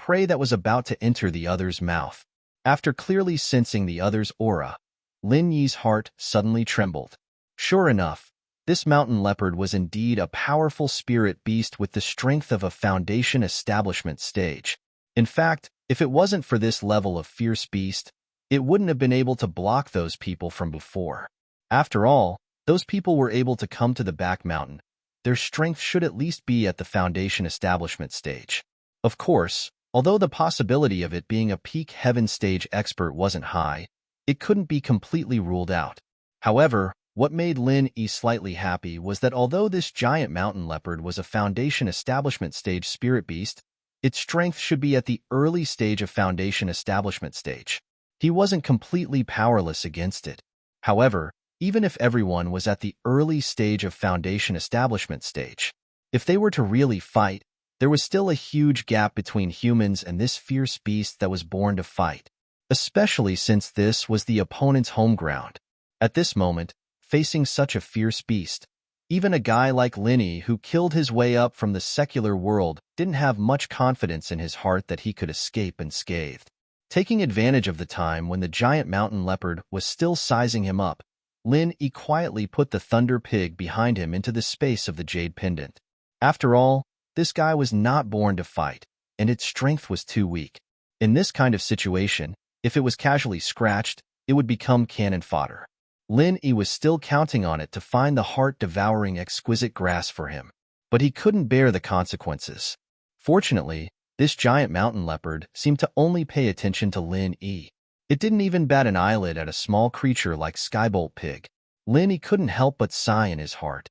that was about to enter the other's mouth. After clearly sensing the other's aura, Lin Yi's heart suddenly trembled. Sure enough, this mountain leopard was indeed a powerful spirit beast with the strength of a foundation establishment stage. In fact, if it wasn't for this level of fierce beast, it wouldn't have been able to block those people from before. After all, those people were able to come to the back mountain. Their strength should at least be at the foundation establishment stage. Of course, although the possibility of it being a peak heaven stage expert wasn't high, it couldn't be completely ruled out. However, what made Lin Yi slightly happy was that although this giant mountain leopard was a foundation establishment stage spirit beast, its strength should be at the early stage of foundation establishment stage. He wasn't completely powerless against it. However, even if everyone was at the early stage of foundation establishment stage, if they were to really fight, there was still a huge gap between humans and this fierce beast that was born to fight, especially since this was the opponent's home ground. At this moment, facing such a fierce beast, even a guy like Linny, who killed his way up from the secular world, didn't have much confidence in his heart that he could escape unscathed. Taking advantage of the time when the giant mountain leopard was still sizing him up, Lin Yi quietly put the thunder pig behind him into the space of the jade pendant. After all, this guy was not born to fight, and its strength was too weak. In this kind of situation, if it was casually scratched, it would become cannon fodder. Lin Yi was still counting on it to find the heart-devouring exquisite grass for him, but he couldn't bear the consequences. Fortunately, this giant mountain leopard seemed to only pay attention to Lin Yi. It didn't even bat an eyelid at a small creature like Skybolt Pig. Lin couldn't help but sigh in his heart.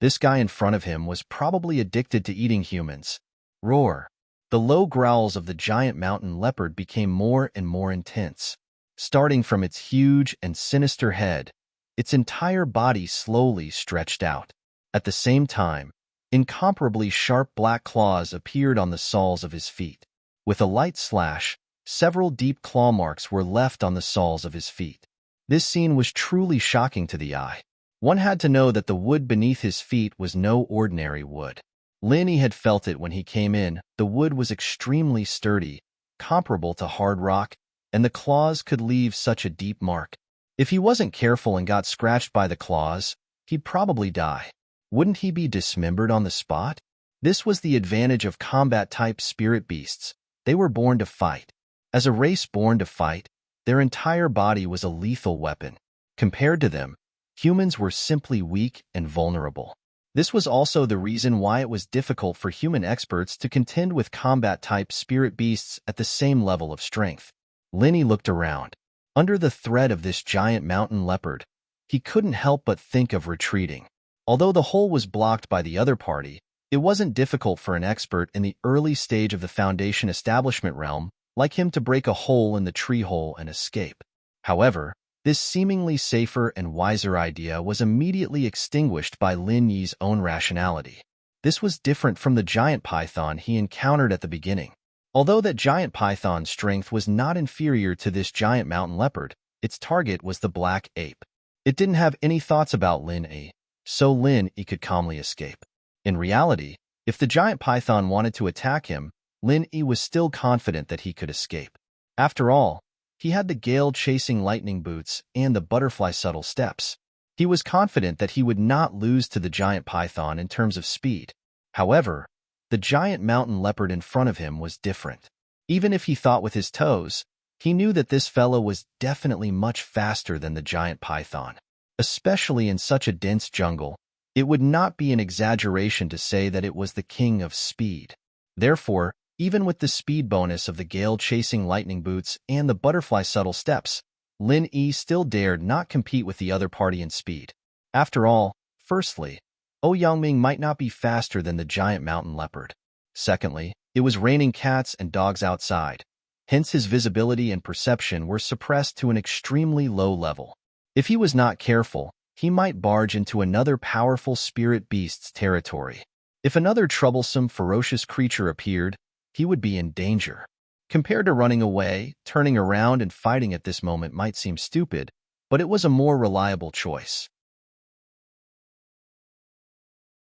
This guy in front of him was probably addicted to eating humans. Roar. The low growls of the giant mountain leopard became more and more intense. Starting from its huge and sinister head, its entire body slowly stretched out. At the same time, incomparably sharp black claws appeared on the soles of his feet. With a light slash, several deep claw marks were left on the soles of his feet. This scene was truly shocking to the eye. One had to know that the wood beneath his feet was no ordinary wood. Lin had felt it when he came in. The wood was extremely sturdy, comparable to hard rock, and the claws could leave such a deep mark. If he wasn't careful and got scratched by the claws, he'd probably die. Wouldn't he be dismembered on the spot? This was the advantage of combat-type spirit beasts. They were born to fight. As a race born to fight, their entire body was a lethal weapon. Compared to them, humans were simply weak and vulnerable. This was also the reason why it was difficult for human experts to contend with combat-type spirit beasts at the same level of strength. Lin looked around. Under the threat of this giant mountain leopard, he couldn't help but think of retreating. Although the hole was blocked by the other party, it wasn't difficult for an expert in the early stage of the Foundation establishment realm like him to break a hole in the tree hole and escape. However, this seemingly safer and wiser idea was immediately extinguished by Lin Yi's own rationality. This was different from the giant python he encountered at the beginning. Although that giant python's strength was not inferior to this giant mountain leopard, its target was the black ape. It didn't have any thoughts about Lin Yi, so Lin Yi could calmly escape. In reality, if the giant python wanted to attack him, Lin Yi was still confident that he could escape. After all, he had the gale-chasing lightning boots and the butterfly subtle steps. He was confident that he would not lose to the giant python in terms of speed. However, the giant mountain leopard in front of him was different. Even if he thought with his toes, he knew that this fellow was definitely much faster than the giant python. Especially in such a dense jungle, it would not be an exaggeration to say that it was the king of speed. Therefore, even with the speed bonus of the gale-chasing lightning boots and the butterfly subtle steps, Lin Yi still dared not compete with the other party in speed. After all, firstly, Ouyangming might not be faster than the giant mountain leopard. Secondly, it was raining cats and dogs outside. Hence his visibility and perception were suppressed to an extremely low level. If he was not careful, he might barge into another powerful spirit beast's territory. If another troublesome, ferocious creature appeared, he would be in danger. Compared to running away, turning around and fighting at this moment might seem stupid, but it was a more reliable choice.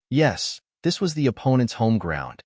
Yes, this was the opponent's home ground.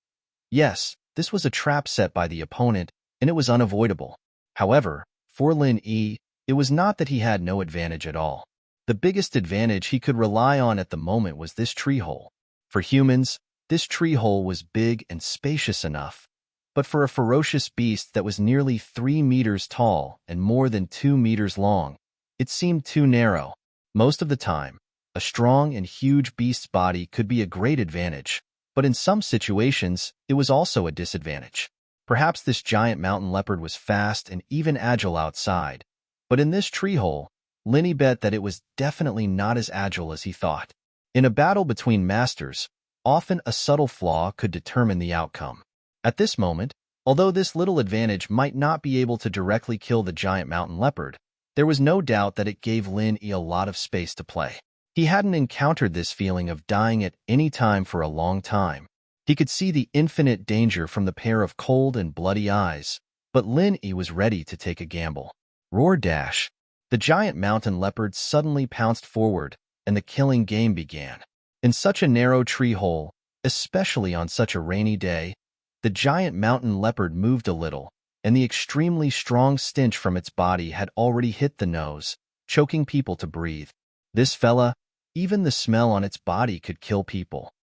Yes, this was a trap set by the opponent, and it was unavoidable. However, for Lin Yi, it was not that he had no advantage at all. The biggest advantage he could rely on at the moment was this tree hole. For humans, this tree hole was big and spacious enough, but for a ferocious beast that was nearly 3 meters tall and more than 2 meters long, it seemed too narrow. Most of the time, a strong and huge beast's body could be a great advantage, but in some situations, it was also a disadvantage. Perhaps this giant mountain leopard was fast and even agile outside, but in this tree hole, Lin bet that it was definitely not as agile as he thought. In a battle between masters, often a subtle flaw could determine the outcome. At this moment, although this little advantage might not be able to directly kill the giant mountain leopard, there was no doubt that it gave Lin Yi a lot of space to play. He hadn't encountered this feeling of dying at any time for a long time. He could see the infinite danger from the pair of cold and bloody eyes, but Lin Yi was ready to take a gamble. Roar dash! The giant mountain leopard suddenly pounced forward, and the killing game began. In such a narrow tree hole, especially on such a rainy day, the giant mountain leopard moved a little, and the extremely strong stench from its body had already hit the nose, choking people to breathe. This fella, even the smell on its body could kill people.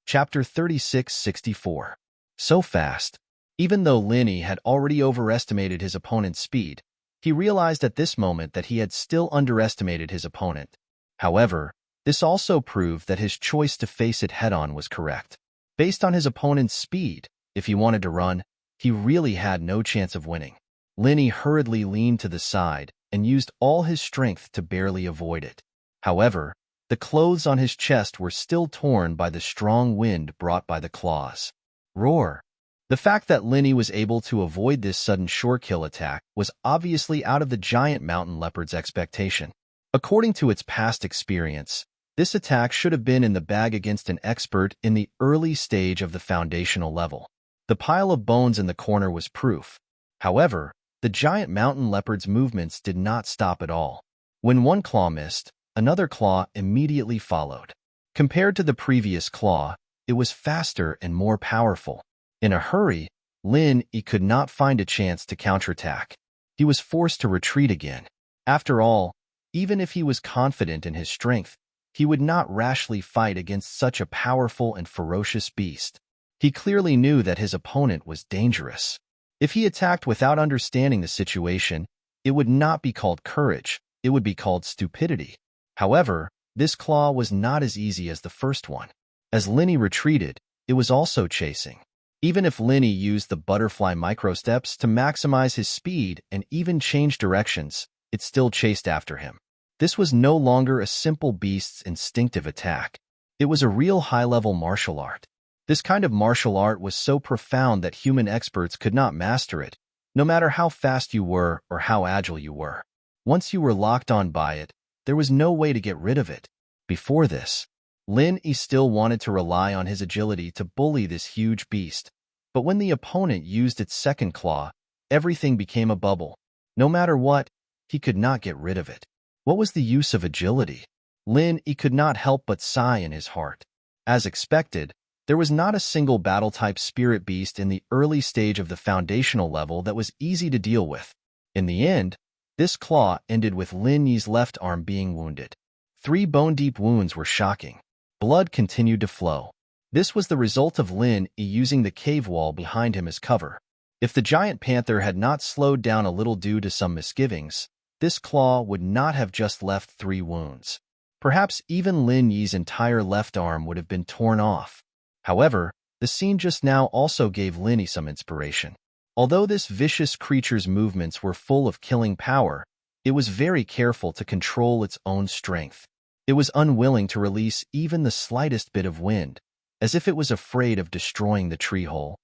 Chapter 3664. So fast. Even though Lin Yi had already overestimated his opponent's speed, he realized at this moment that he had still underestimated his opponent. However, This also proved that his choice to face it head-on was correct. Based on his opponent's speed, if he wanted to run, he really had no chance of winning. Linny hurriedly leaned to the side and used all his strength to barely avoid it. However, the clothes on his chest were still torn by the strong wind brought by the claws. Roar! The fact that Linny was able to avoid this sudden short kill attack was obviously out of the giant mountain leopard's expectation. According to its past experience, this attack should have been in the bag against an expert in the early stage of the foundational level. The pile of bones in the corner was proof. However, the giant mountain leopard's movements did not stop at all. When one claw missed, another claw immediately followed. Compared to the previous claw, it was faster and more powerful. In a hurry, Linny could not find a chance to counterattack. He was forced to retreat again. After all, even if he was confident in his strength, he would not rashly fight against such a powerful and ferocious beast. He clearly knew that his opponent was dangerous. If he attacked without understanding the situation, it would not be called courage, it would be called stupidity. However, this claw was not as easy as the first one. As Linny retreated, it was also chasing. Even if Linny used the butterfly microsteps to maximize his speed and even change directions, it still chased after him. This was no longer a simple beast's instinctive attack. It was a real high-level martial art. This kind of martial art was so profound that human experts could not master it, no matter how fast you were or how agile you were. Once you were locked on by it, there was no way to get rid of it. Before this, Linny still wanted to rely on his agility to bully this huge beast, but when the opponent used its second claw, everything became a bubble. No matter what, he could not get rid of it. What was the use of agility? Linny could not help but sigh in his heart. As expected, there was not a single battle-type spirit beast in the early stage of the foundational level that was easy to deal with. In the end, this claw ended with Linny's left arm being wounded. 3 bone-deep wounds were shocking. Blood continued to flow. This was the result of Linny using the cave wall behind him as cover. If the giant panther had not slowed down a little due to some misgivings, this claw would not have just left 3 wounds. Perhaps even Linny's entire left arm would have been torn off. However, the scene just now also gave Linny some inspiration. Although this vicious creature's movements were full of killing power, it was very careful to control its own strength. It was unwilling to release even the slightest bit of wind, as if it was afraid of destroying the tree hole.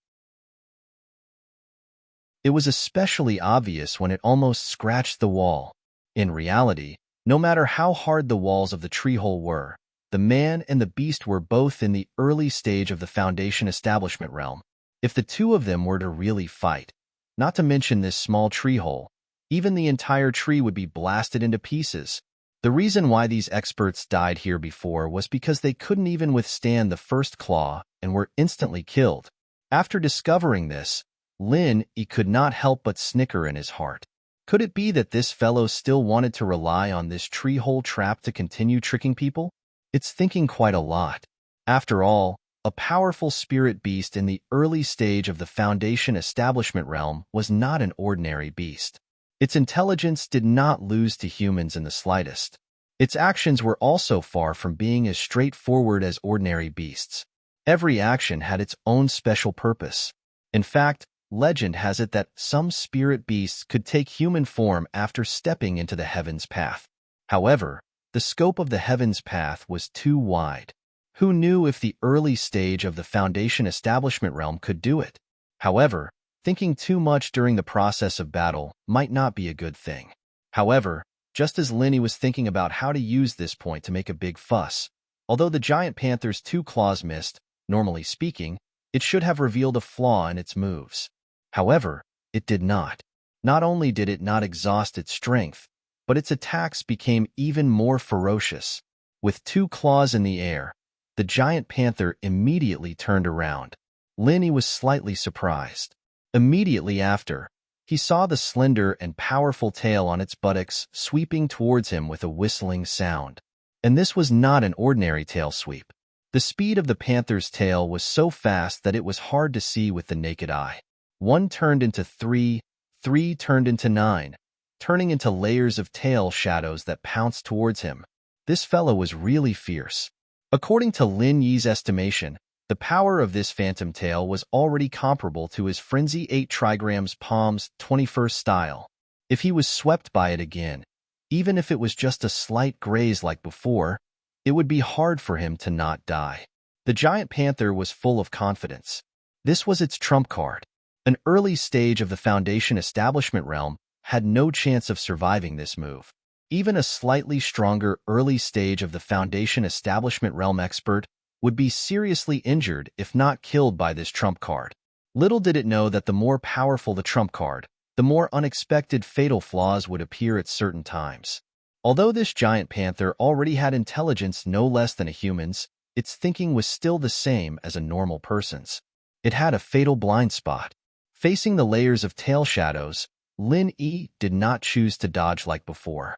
It was especially obvious when it almost scratched the wall. In reality, no matter how hard the walls of the tree hole were, the man and the beast were both in the early stage of the foundation establishment realm. If the two of them were to really fight, not to mention this small tree hole, even the entire tree would be blasted into pieces. The reason why these experts died here before was because they couldn't even withstand the first claw and were instantly killed. After discovering this, Linny could not help but snicker in his heart. Could it be that this fellow still wanted to rely on this tree hole trap to continue tricking people? It's thinking quite a lot. After all, a powerful spirit beast in the early stage of the foundation establishment realm was not an ordinary beast. Its intelligence did not lose to humans in the slightest. Its actions were also far from being as straightforward as ordinary beasts. Every action had its own special purpose. In fact, legend has it that some spirit beasts could take human form after stepping into the heaven's path. However, the scope of the heaven's path was too wide. Who knew if the early stage of the foundation establishment realm could do it? However, thinking too much during the process of battle might not be a good thing. However, just as Linny was thinking about how to use this point to make a big fuss, although the giant panther's 2 claws missed, normally speaking, it should have revealed a flaw in its moves. However, it did not. Not only did it not exhaust its strength, but its attacks became even more ferocious. With 2 claws in the air, the giant panther immediately turned around. Linny was slightly surprised. Immediately after, he saw the slender and powerful tail on its buttocks sweeping towards him with a whistling sound. And this was not an ordinary tail sweep. The speed of the panther's tail was so fast that it was hard to see with the naked eye. 1 turned into 3, 3 turned into 9, turning into layers of tail shadows that pounced towards him. This fellow was really fierce. According to Lin Yi's estimation, the power of this phantom tail was already comparable to his Frenzy 8 trigrams Palm's 21st style. If he was swept by it again, even if it was just a slight graze like before, it would be hard for him to not die. The giant panther was full of confidence. This was its trump card. An early stage of the Foundation establishment realm had no chance of surviving this move. Even a slightly stronger early stage of the Foundation establishment realm expert would be seriously injured if not killed by this trump card. Little did it know that the more powerful the trump card, the more unexpected fatal flaws would appear at certain times. Although this giant panther already had intelligence no less than a human's, its thinking was still the same as a normal person's. It had a fatal blind spot. Facing the layers of tail shadows, Lin Yi did not choose to dodge like before.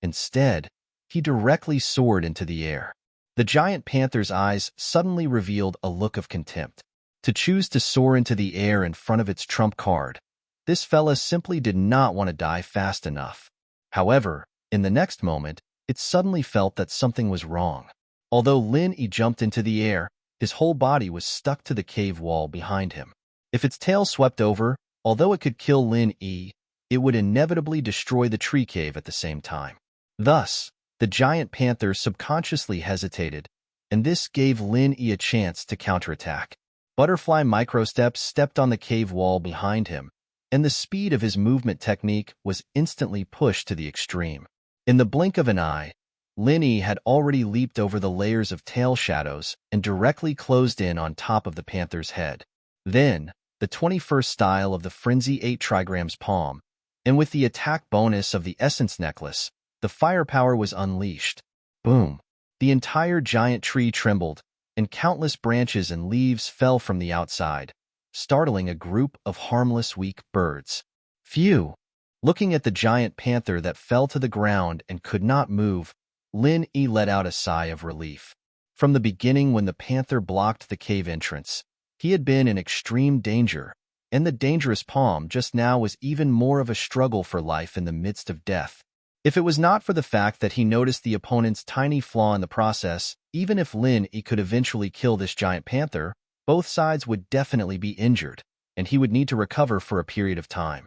Instead, he directly soared into the air. The giant panther's eyes suddenly revealed a look of contempt. To choose to soar into the air in front of its trump card, this fella simply did not want to die fast enough. However, in the next moment, it suddenly felt that something was wrong. Although Lin Yi jumped into the air, his whole body was stuck to the cave wall behind him. If its tail swept over, although it could kill Lin Yi, it would inevitably destroy the tree cave at the same time. Thus, the giant panther subconsciously hesitated, and this gave Lin Yi a chance to counterattack. Butterfly microsteps stepped on the cave wall behind him, and the speed of his movement technique was instantly pushed to the extreme. In the blink of an eye, Lin Yi had already leaped over the layers of tail shadows and directly closed in on top of the panther's head. Then, the 21st style of the Frenzy 8 trigrams Palm, and with the attack bonus of the Essence Necklace, the firepower was unleashed. Boom! The entire giant tree trembled, and countless branches and leaves fell from the outside, startling a group of harmless weak birds. Phew! Looking at the giant panther that fell to the ground and could not move, Lin Yi let out a sigh of relief. From the beginning, when the panther blocked the cave entrance, he had been in extreme danger, and the dangerous palm just now was even more of a struggle for life in the midst of death. If it was not for the fact that he noticed the opponent's tiny flaw in the process, even if Lin Yi could eventually kill this giant panther, both sides would definitely be injured, and he would need to recover for a period of time.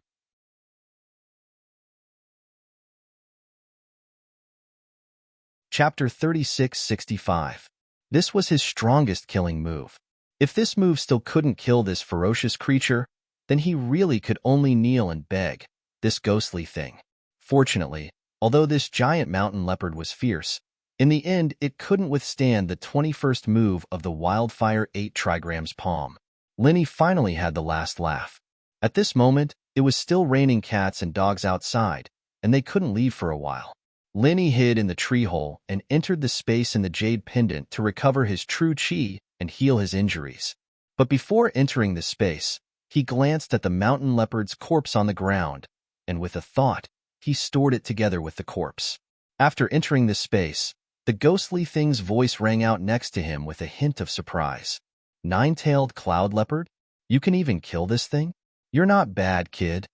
Chapter 3665. This was his strongest killing move. If this move still couldn't kill this ferocious creature, then he really could only kneel and beg, this ghostly thing. Fortunately, although this giant mountain leopard was fierce, in the end it couldn't withstand the 21st move of the Wildfire 8 trigrams Palm. Lin Yi finally had the last laugh. At this moment, it was still raining cats and dogs outside, and they couldn't leave for a while. Lin Yi hid in the tree hole and entered the space in the jade pendant to recover his true chi and heal his injuries. But before entering the space, he glanced at the mountain leopard's corpse on the ground, and with a thought, he stored it together with the corpse. After entering the space, the ghostly thing's voice rang out next to him with a hint of surprise. Nine-tailed cloud leopard? You can even kill this thing? You're not bad, kid.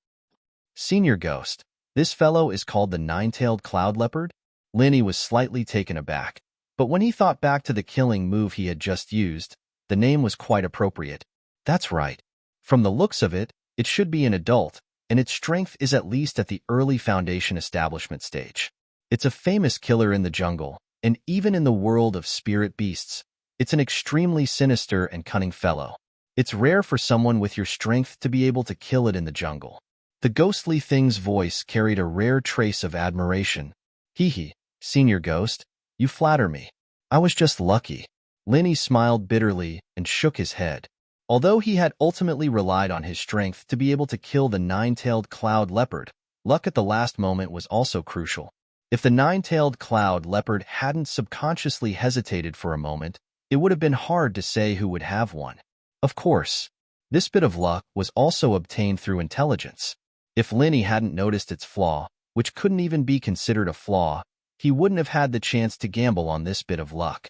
Senior Ghost. This fellow is called the nine-tailed cloud leopard? Lin Yi was slightly taken aback, but when he thought back to the killing move he had just used, the name was quite appropriate. That's right. From the looks of it, it should be an adult, and its strength is at least at the early Foundation establishment stage. It's a famous killer in the jungle, and even in the world of spirit beasts, it's an extremely sinister and cunning fellow. It's rare for someone with your strength to be able to kill it in the jungle. The ghostly thing's voice carried a rare trace of admiration. Hee, Senior Ghost, you flatter me. I was just lucky. Lin Yi smiled bitterly and shook his head. Although he had ultimately relied on his strength to be able to kill the nine-tailed cloud leopard, luck at the last moment was also crucial. If the nine-tailed cloud leopard hadn't subconsciously hesitated for a moment, it would have been hard to say who would have won. Of course, this bit of luck was also obtained through intelligence. If Lin Yi hadn't noticed its flaw, which couldn't even be considered a flaw, he wouldn't have had the chance to gamble on this bit of luck.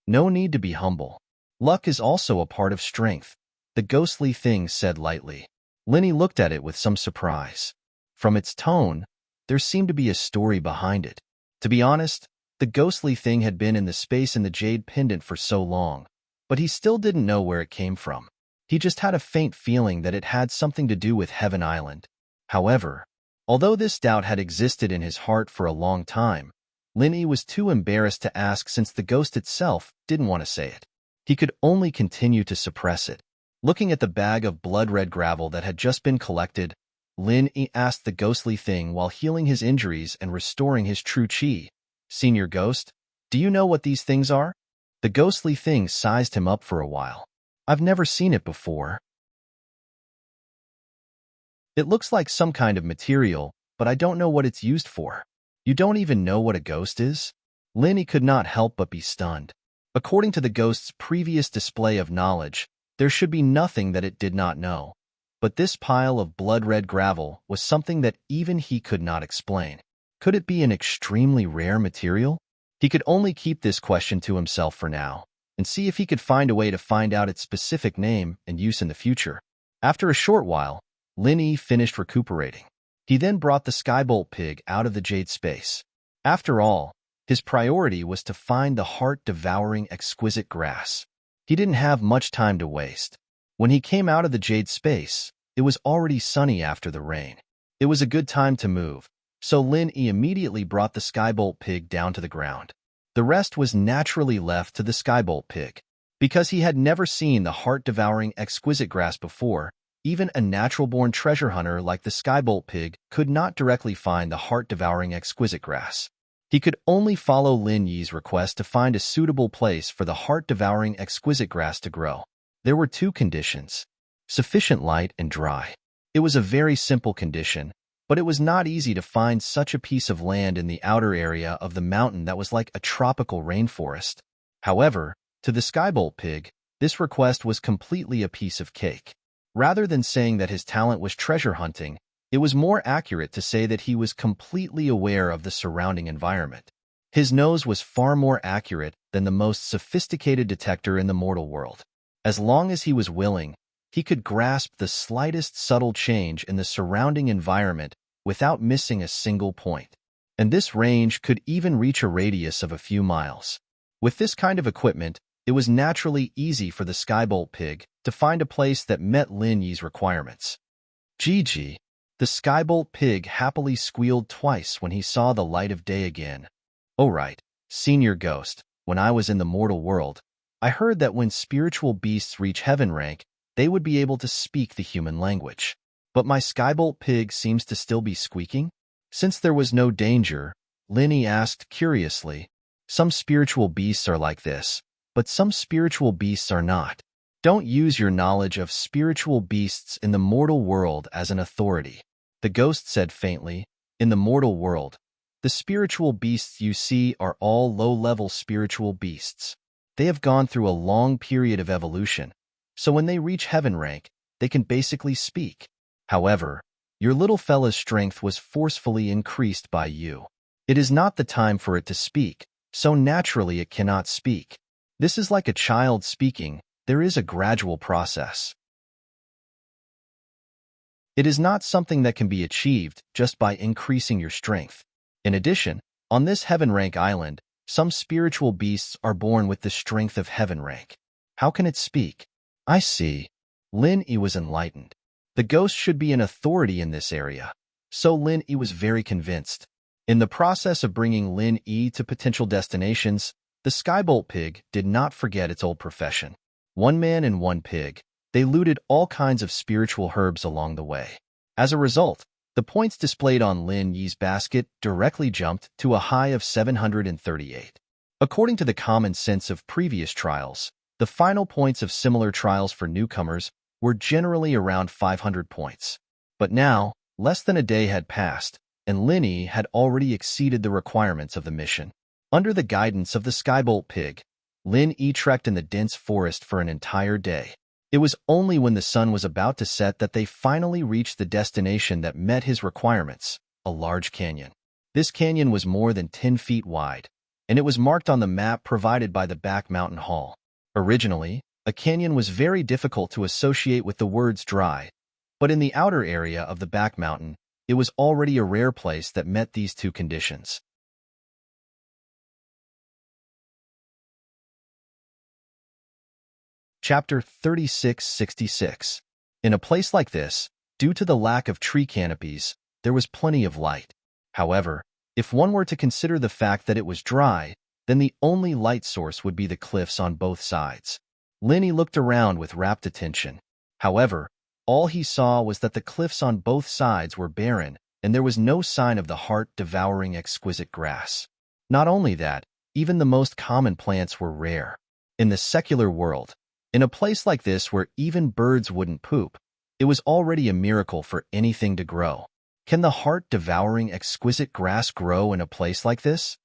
No need to be humble. Luck is also a part of strength, the ghostly thing said lightly. Lin Yi looked at it with some surprise. From its tone, there seemed to be a story behind it. To be honest, the ghostly thing had been in the space in the jade pendant for so long, but he still didn't know where it came from. He just had a faint feeling that it had something to do with Heaven Island. However, although this doubt had existed in his heart for a long time, Linny was too embarrassed to ask since the ghost itself didn't want to say it. He could only continue to suppress it. Looking at the bag of blood-red gravel that had just been collected, Linny asked the ghostly thing while healing his injuries and restoring his true chi, "Senior Ghost, do you know what these things are?" The ghostly thing sized him up for a while. "I've never seen it before. It looks like some kind of material, but I don't know what it's used for." "You don't even know what a ghost is?" Linny could not help but be stunned. According to the ghost's previous display of knowledge, there should be nothing that it did not know. But this pile of blood-red gravel was something that even he could not explain. Could it be an extremely rare material? He could only keep this question to himself for now, and see if he could find a way to find out its specific name and use in the future. After a short while, Linny finished recuperating. He then brought the skybolt pig out of the jade space. After all, his priority was to find the heart-devouring exquisite grass. He didn't have much time to waste. When he came out of the jade space, it was already sunny after the rain. It was a good time to move, so Linny immediately brought the skybolt pig down to the ground. The rest was naturally left to the skybolt pig. Because he had never seen the heart-devouring exquisite grass before, even a natural-born treasure hunter like the skybolt pig could not directly find the heart-devouring exquisite grass. He could only follow Lin Yi's request to find a suitable place for the heart-devouring exquisite grass to grow. There were two conditions: sufficient light and dry. It was a very simple condition, but it was not easy to find such a piece of land in the outer area of the mountain that was like a tropical rainforest. However, to the skybolt pig, this request was completely a piece of cake. Rather than saying that his talent was treasure hunting, it was more accurate to say that he was completely aware of the surrounding environment. His nose was far more accurate than the most sophisticated detector in the mortal world. As long as he was willing, he could grasp the slightest subtle change in the surrounding environment without missing a single point. And this range could even reach a radius of a few miles. With this kind of equipment, it was naturally easy for the skybolt pig to find a place that met Lin Yi's requirements. Gigi. The skybolt pig happily squealed twice when he saw the light of day again. "Oh right, Senior Ghost, when I was in the mortal world, I heard that when spiritual beasts reach heaven rank, they would be able to speak the human language. But my skybolt pig seems to still be squeaking?" Since there was no danger, Linny asked curiously, "Some spiritual beasts are like this, but some spiritual beasts are not. Don't use your knowledge of spiritual beasts in the mortal world as an authority." The ghost said faintly, "In the mortal world, the spiritual beasts you see are all low-level spiritual beasts. They have gone through a long period of evolution, so when they reach heaven rank, they can basically speak. However, your little fella's strength was forcefully increased by you. It is not the time for it to speak, so naturally it cannot speak. This is like a child speaking. There is a gradual process. It is not something that can be achieved just by increasing your strength. In addition, on this heaven rank island, some spiritual beasts are born with the strength of heaven rank. How can it speak?" "I see." Lin Yi was enlightened. The ghost should be an authority in this area, so Lin Yi was very convinced. In the process of bringing Lin Yi to potential destinations, the skybolt pig did not forget its old profession. One man and one pig, they looted all kinds of spiritual herbs along the way. As a result, the points displayed on Lin Yi's basket directly jumped to a high of 738. According to the common sense of previous trials, the final points of similar trials for newcomers were generally around 500 points. But now, less than a day had passed, and Lin Yi had already exceeded the requirements of the mission. Under the guidance of the skybolt pig, Lin Yi trekked in the dense forest for an entire day. It was only when the sun was about to set that they finally reached the destination that met his requirements, a large canyon. This canyon was more than 10 feet wide, and it was marked on the map provided by the back mountain hall. Originally, a canyon was very difficult to associate with the words dry, but in the outer area of the back mountain, It was already a rare place that met these two conditions. Chapter 3666. In a place like this, due to the lack of tree canopies, there was plenty of light. However, if one were to consider the fact that it was dry, then the only light source would be the cliffs on both sides. Linny looked around with rapt attention. However, all he saw was that the cliffs on both sides were barren, and there was no sign of the heart-devouring exquisite grass. Not only that, even the most common plants were rare. In the secular world, in a place like this where even birds wouldn't poop, it was already a miracle for anything to grow. Can the heart-devouring exquisite grass grow in a place like this?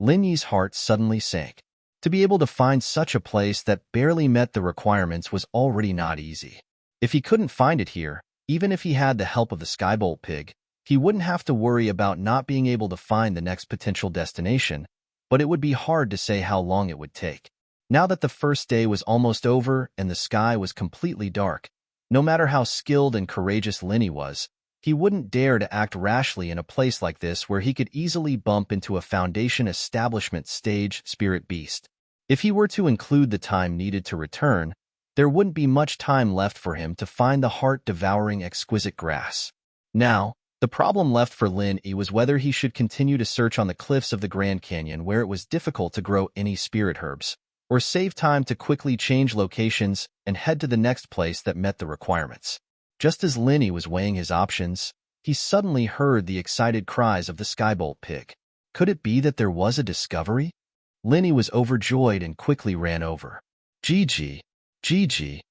Linyi's heart suddenly sank. To be able to find such a place that barely met the requirements was already not easy. If he couldn't find it here, even if he had the help of the skybolt pig, he wouldn't have to worry about not being able to find the next potential destination, but it would be hard to say how long it would take. Now that the first day was almost over and the sky was completely dark, no matter how skilled and courageous Linny was, he wouldn't dare to act rashly in a place like this where he could easily bump into a Foundation establishment stage spirit beast. If he were to include the time needed to return, there wouldn't be much time left for him to find the heart-devouring exquisite grass. Now, the problem left for Linny was whether he should continue to search on the cliffs of the Grand Canyon where it was difficult to grow any spirit herbs, or save time to quickly change locations and head to the next place that met the requirements. Just as Linny was weighing his options, he suddenly heard the excited cries of the skybolt pig. Could it be that there was a discovery? Linny was overjoyed and quickly ran over. Gigi, Gigi.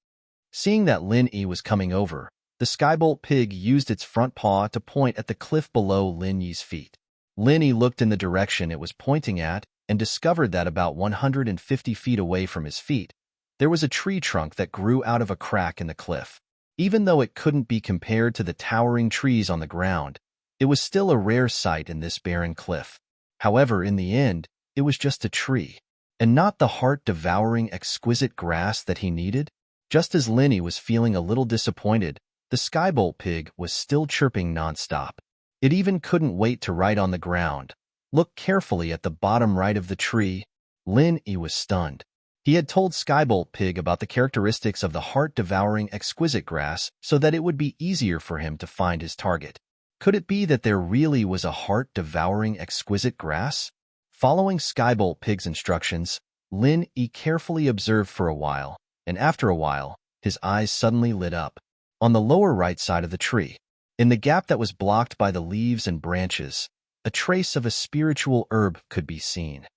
Seeing that Linny was coming over, the skybolt pig used its front paw to point at the cliff below Linny's feet. Linny looked in the direction it was pointing at and discovered that about 150 feet away from his feet, there was a tree trunk that grew out of a crack in the cliff. Even though it couldn't be compared to the towering trees on the ground, it was still a rare sight in this barren cliff. However, in the end, it was just a tree, and not the heart-devouring exquisite grass that he needed. Just as Linny was feeling a little disappointed, the skybolt pig was still chirping nonstop. It even couldn't wait to ride on the ground. Look carefully at the bottom right of the tree. Linny was stunned. He had told Skybolt Pig about the characteristics of the heart-devouring exquisite grass so that it would be easier for him to find his target. Could it be that there really was a heart-devouring exquisite grass? Following Skybolt Pig's instructions, Linny carefully observed for a while, and after a while, his eyes suddenly lit up. On the lower right side of the tree, in the gap that was blocked by the leaves and branches, a trace of a spiritual herb could be seen.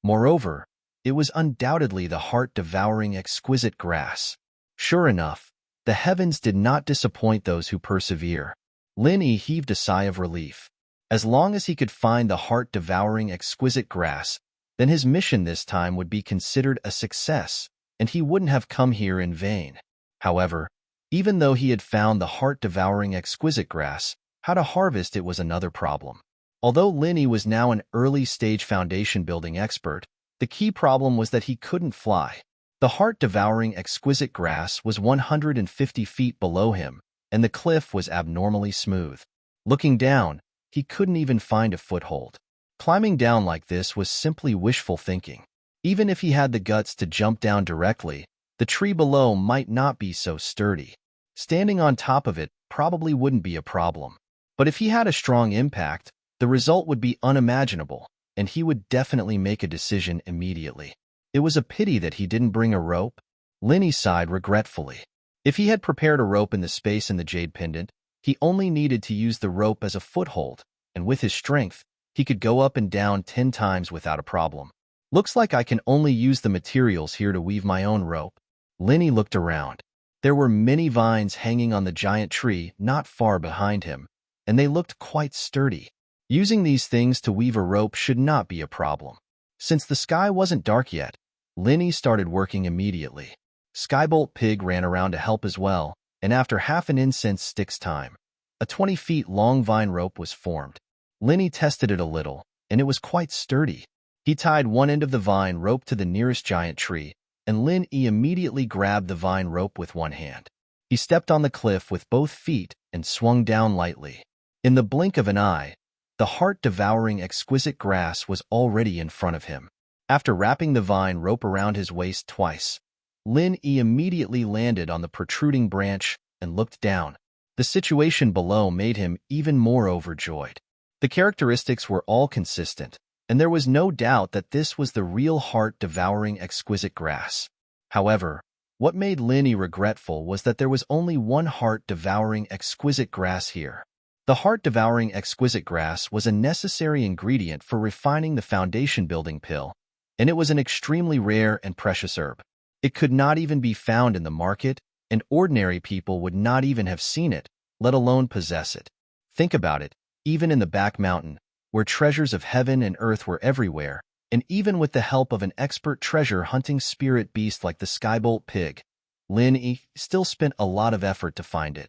Moreover, it was undoubtedly the heart-devouring exquisite grass. Sure enough, the heavens did not disappoint those who persevere. Linny heaved a sigh of relief. As long as he could find the heart-devouring exquisite grass, then his mission this time would be considered a success, and he wouldn't have come here in vain. However, even though he had found the heart-devouring exquisite grass, how to harvest it was another problem. Although Linny was now an early-stage foundation-building expert, the key problem was that he couldn't fly. The heart-devouring exquisite grass was 150 feet below him, and the cliff was abnormally smooth. Looking down, he couldn't even find a foothold. Climbing down like this was simply wishful thinking. Even if he had the guts to jump down directly, the tree below might not be so sturdy. Standing on top of it probably wouldn't be a problem. But if he had a strong impact, the result would be unimaginable, and he would definitely make a decision immediately. It was a pity that he didn't bring a rope. Linny sighed regretfully. If he had prepared a rope in the space in the jade pendant, he only needed to use the rope as a foothold, and with his strength, he could go up and down 10 times without a problem. Looks like I can only use the materials here to weave my own rope. Linny looked around. There were many vines hanging on the giant tree not far behind him, and they looked quite sturdy. Using these things to weave a rope should not be a problem. Since the sky wasn't dark yet, Linny started working immediately. Skybolt Pig ran around to help as well, and after half an incense stick's time, a 20 feet long vine rope was formed. Linny tested it a little, and it was quite sturdy. He tied one end of the vine rope to the nearest giant tree, and Linny immediately grabbed the vine rope with one hand. He stepped on the cliff with both feet and swung down lightly. In the blink of an eye, the heart-devouring exquisite grass was already in front of him. After wrapping the vine rope around his waist twice, Lin-Yi immediately landed on the protruding branch and looked down. The situation below made him even more overjoyed. The characteristics were all consistent, and there was no doubt that this was the real heart-devouring exquisite grass. However, what made Lin-Yi regretful was that there was only one heart-devouring exquisite grass here. The heart-devouring exquisite grass was a necessary ingredient for refining the foundation-building pill, and it was an extremely rare and precious herb. It could not even be found in the market, and ordinary people would not even have seen it, let alone possess it. Think about it, even in the back mountain, where treasures of heaven and earth were everywhere, and even with the help of an expert treasure-hunting spirit beast like the skybolt pig, Lin-Yi still spent a lot of effort to find it.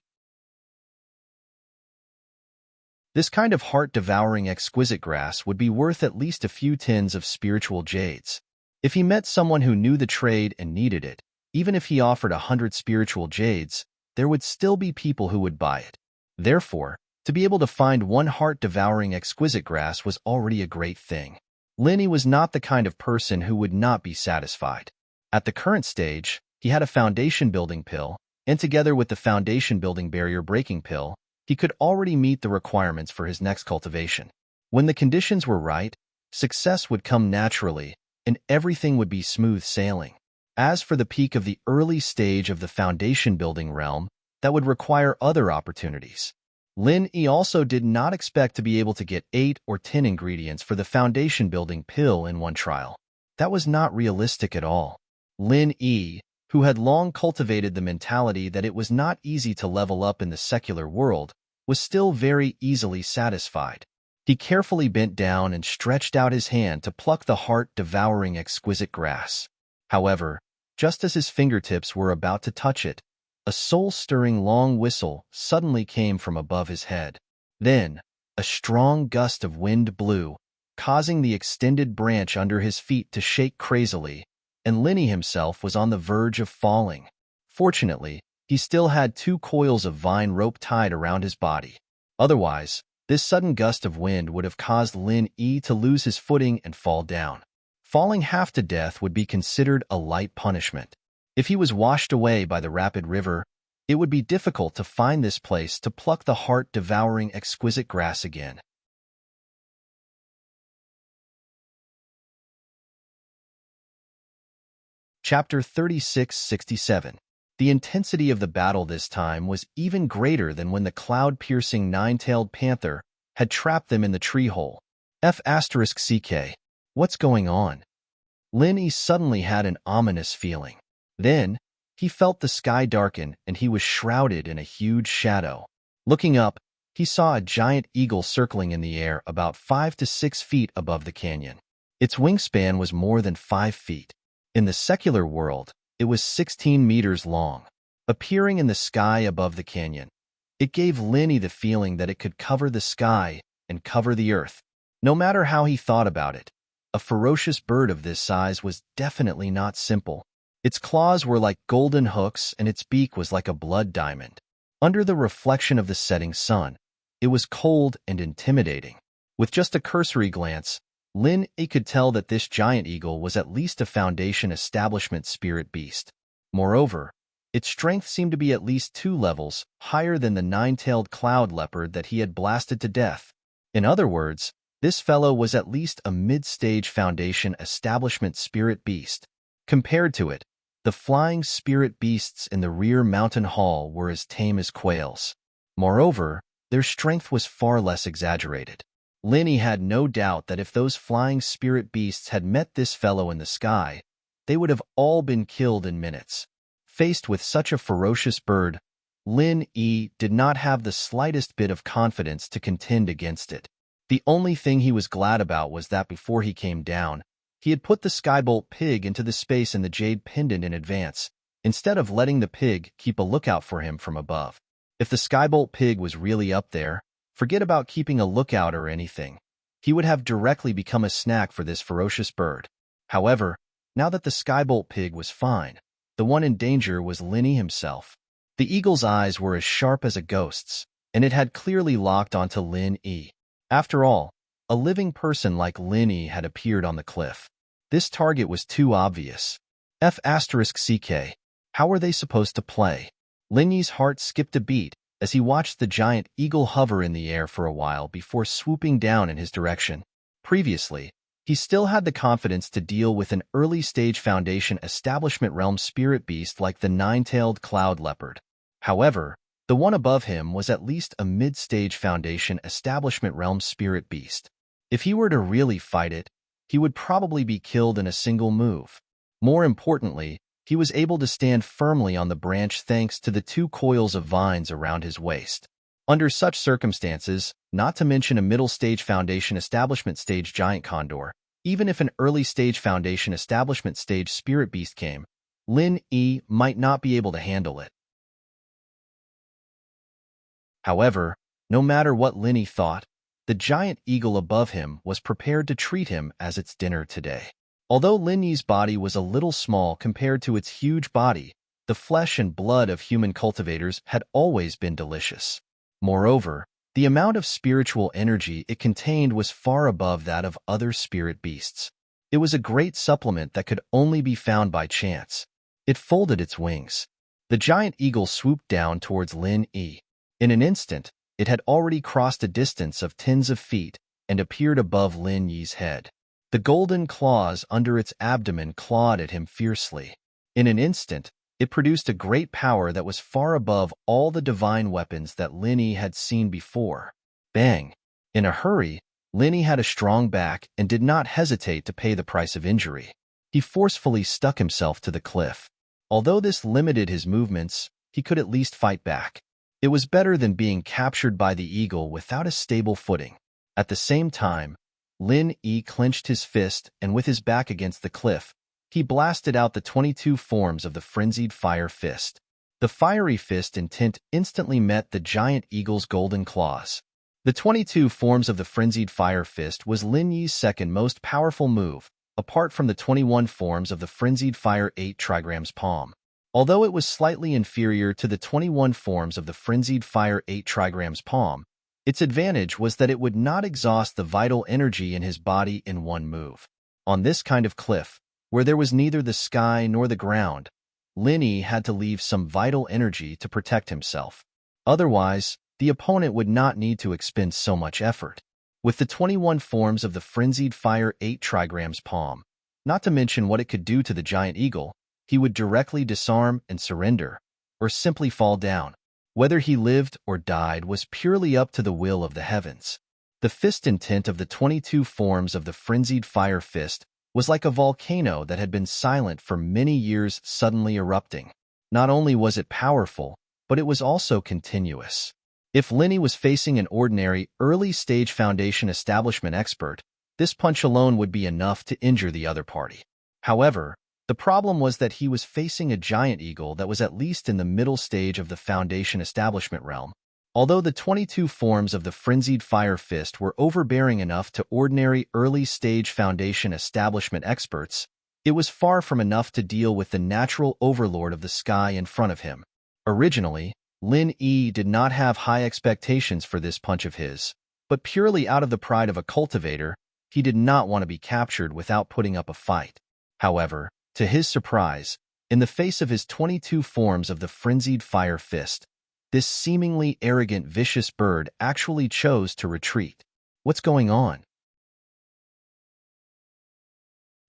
This kind of heart-devouring exquisite grass would be worth at least a few tins of spiritual jades. If he met someone who knew the trade and needed it, even if he offered 100 spiritual jades, there would still be people who would buy it. Therefore, to be able to find one heart-devouring exquisite grass was already a great thing. Lin-Yi was not the kind of person who would not be satisfied. At the current stage, he had a foundation-building pill, and together with the foundation-building barrier-breaking pill, he could already meet the requirements for his next cultivation. When the conditions were right, success would come naturally, and everything would be smooth sailing. As for the peak of the early stage of the foundation-building realm, that would require other opportunities. Lin-Yi also did not expect to be able to get 8 or 10 ingredients for the foundation-building pill in one trial. That was not realistic at all. Lin-Yi, who had long cultivated the mentality that it was not easy to level up in the secular world, was still very easily satisfied. He carefully bent down and stretched out his hand to pluck the heart-devouring exquisite grass. However, just as his fingertips were about to touch it, a soul-stirring long whistle suddenly came from above his head. Then, a strong gust of wind blew, causing the extended branch under his feet to shake crazily, and Lin-Yi himself was on the verge of falling. Fortunately, he still had 2 coils of vine rope tied around his body. Otherwise, this sudden gust of wind would have caused Lin-Yi to lose his footing and fall down. Falling half to death would be considered a light punishment. If he was washed away by the rapid river, it would be difficult to find this place to pluck the heart-devouring exquisite grass again. Chapter 36-67. The intensity of the battle this time was even greater than when the cloud-piercing nine-tailed panther had trapped them in the tree hole. F***CK. What's going on? Lin-Yi suddenly had an ominous feeling. Then, he felt the sky darken and he was shrouded in a huge shadow. Looking up, he saw a giant eagle circling in the air about 5 to 6 feet above the canyon. Its wingspan was more than 5 feet. In the secular world, it was 16 meters long. Appearing in the sky above the canyon, it gave Lin-Yi the feeling that it could cover the sky and cover the earth. No matter how he thought about it, a ferocious bird of this size was definitely not simple. Its claws were like golden hooks and its beak was like a blood diamond. Under the reflection of the setting sun, it was cold and intimidating. With just a cursory glance, Lin-Yi could tell that this giant eagle was at least a foundation establishment spirit beast. Moreover, its strength seemed to be at least 2 levels higher than the 9-tailed cloud leopard that he had blasted to death. In other words, this fellow was at least a mid-stage foundation establishment spirit beast. Compared to it, the flying spirit beasts in the rear mountain hall were as tame as quails. Moreover, their strength was far less exaggerated. Lin-Yi had no doubt that if those flying spirit beasts had met this fellow in the sky, they would have all been killed in minutes. Faced with such a ferocious bird, Lin-Yi did not have the slightest bit of confidence to contend against it. The only thing he was glad about was that before he came down, he had put the skybolt pig into the space in the jade pendant in advance, instead of letting the pig keep a lookout for him from above. If the skybolt pig was really up there, forget about keeping a lookout or anything. He would have directly become a snack for this ferocious bird. However, now that the skybolt pig was fine, the one in danger was Lin-Yi himself. The eagle's eyes were as sharp as a ghost's, and it had clearly locked onto Lin Yi. After all, a living person like Lin Yi had appeared on the cliff. This target was too obvious. F***ck. How were they supposed to play? Lin Yi's heart skipped a beat as he watched the giant eagle hover in the air for a while before swooping down in his direction. Previously, he still had the confidence to deal with an early-stage Foundation Establishment realm spirit beast like the nine-tailed cloud leopard. However, the one above him was at least a mid-stage Foundation Establishment realm spirit beast. If he were to really fight it, he would probably be killed in a single move. More importantly, he was able to stand firmly on the branch thanks to the two coils of vines around his waist. Under such circumstances, not to mention a middle-stage Foundation Establishment stage giant condor, even if an early-stage Foundation Establishment stage spirit beast came, Lin Yi might not be able to handle it. However, no matter what Lin Yi thought, the giant eagle above him was prepared to treat him as its dinner today. Although Lin Yi's body was a little small compared to its huge body, the flesh and blood of human cultivators had always been delicious. Moreover, the amount of spiritual energy it contained was far above that of other spirit beasts. It was a great supplement that could only be found by chance. It folded its wings. The giant eagle swooped down towards Lin Yi. In an instant, it had already crossed a distance of tens of feet and appeared above Lin Yi's head. The golden claws under its abdomen clawed at him fiercely. In an instant, it produced a great power that was far above all the divine weapons that Lin Yi had seen before. Bang! In a hurry, Lin Yi had a strong back and did not hesitate to pay the price of injury. He forcefully stuck himself to the cliff. Although this limited his movements, he could at least fight back. It was better than being captured by the eagle without a stable footing. At the same time, Lin Yi clenched his fist and with his back against the cliff, he blasted out the 22 forms of the frenzied fire fist. The fiery fist intent instantly met the giant eagle's golden claws. The 22 forms of the frenzied fire fist was Lin Yi's second most powerful move, apart from the 21 forms of the frenzied fire 8 trigrams palm. Although it was slightly inferior to the 21 forms of the frenzied fire 8 trigrams palm, its advantage was that it would not exhaust the vital energy in his body in one move. On this kind of cliff, where there was neither the sky nor the ground, Lin Yi had to leave some vital energy to protect himself. Otherwise, the opponent would not need to expend so much effort. With the 21 forms of the frenzied fire 8 trigrams palm, not to mention what it could do to the giant eagle, he would directly disarm and surrender, or simply fall down. Whether he lived or died was purely up to the will of the heavens. The fist intent of the 22 forms of the frenzied fire fist was like a volcano that had been silent for many years suddenly erupting. Not only was it powerful, but it was also continuous. If Lin Yi was facing an ordinary, early-stage Foundation Establishment expert, this punch alone would be enough to injure the other party. However, the problem was that he was facing a giant eagle that was at least in the middle stage of the Foundation Establishment realm. Although the 22 forms of the frenzied fire fist were overbearing enough to ordinary early-stage Foundation Establishment experts, it was far from enough to deal with the natural overlord of the sky in front of him. Originally, Lin Yi did not have high expectations for this punch of his, but purely out of the pride of a cultivator, he did not want to be captured without putting up a fight. However, to his surprise, in the face of his 22 forms of the frenzied fire fist, this seemingly arrogant, vicious bird actually chose to retreat. What's going on?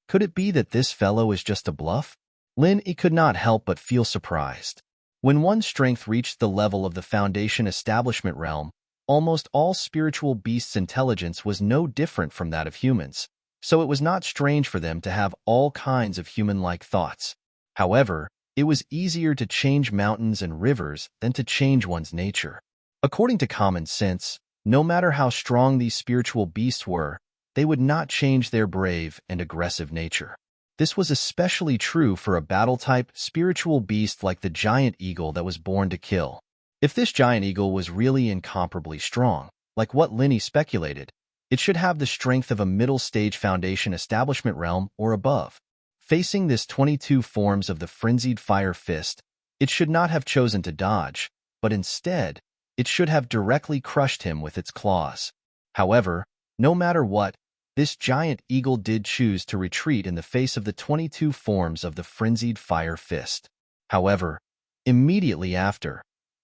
Could it be that this fellow is just a bluff? Lin Yi could not help but feel surprised. When one's strength reached the level of the Foundation Establishment realm, almost all spiritual beasts' intelligence was no different from that of humans, so it was not strange for them to have all kinds of human-like thoughts. However, it was easier to change mountains and rivers than to change one's nature. According to common sense, no matter how strong these spiritual beasts were, they would not change their brave and aggressive nature. This was especially true for a battle-type spiritual beast like the giant eagle that was born to kill. If this giant eagle was really incomparably strong, like what Lin Yi speculated, it should have the strength of a middle-stage Foundation Establishment realm or above. Facing this 22 forms of the frenzied fire fist, It should not have chosen to dodge, but instead, it should have directly crushed him with its claws. However, no matter what, this giant eagle did choose to retreat in the face of the 22 forms of the frenzied fire fist. However, immediately after,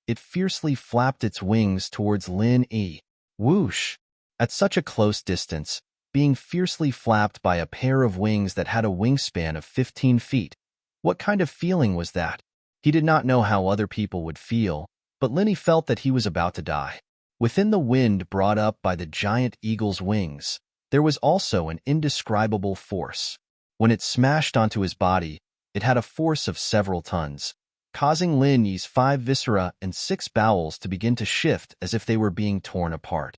it fiercely flapped its wings towards Lin Yi. Whoosh! At such a close distance, being fiercely flapped by a pair of wings that had a wingspan of 15 feet. What kind of feeling was that? He did not know how other people would feel, but Linny felt that he was about to die. Within the wind brought up by the giant eagle's wings, there was also an indescribable force. When it smashed onto his body, it had a force of several tons, causing Lin Yi's 5 viscera and 6 bowels to begin to shift as if they were being torn apart.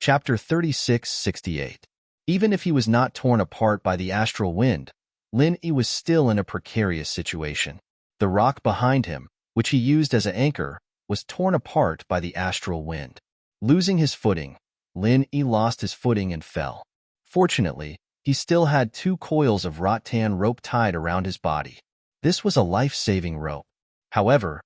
Chapter 36-68. Even if he was not torn apart by the astral wind, Lin Yi was still in a precarious situation. The rock behind him, which he used as an anchor, was torn apart by the astral wind. Losing his footing, Lin Yi lost his footing and fell. Fortunately, he still had 2 coils of rattan rope tied around his body. This was a life-saving rope. However,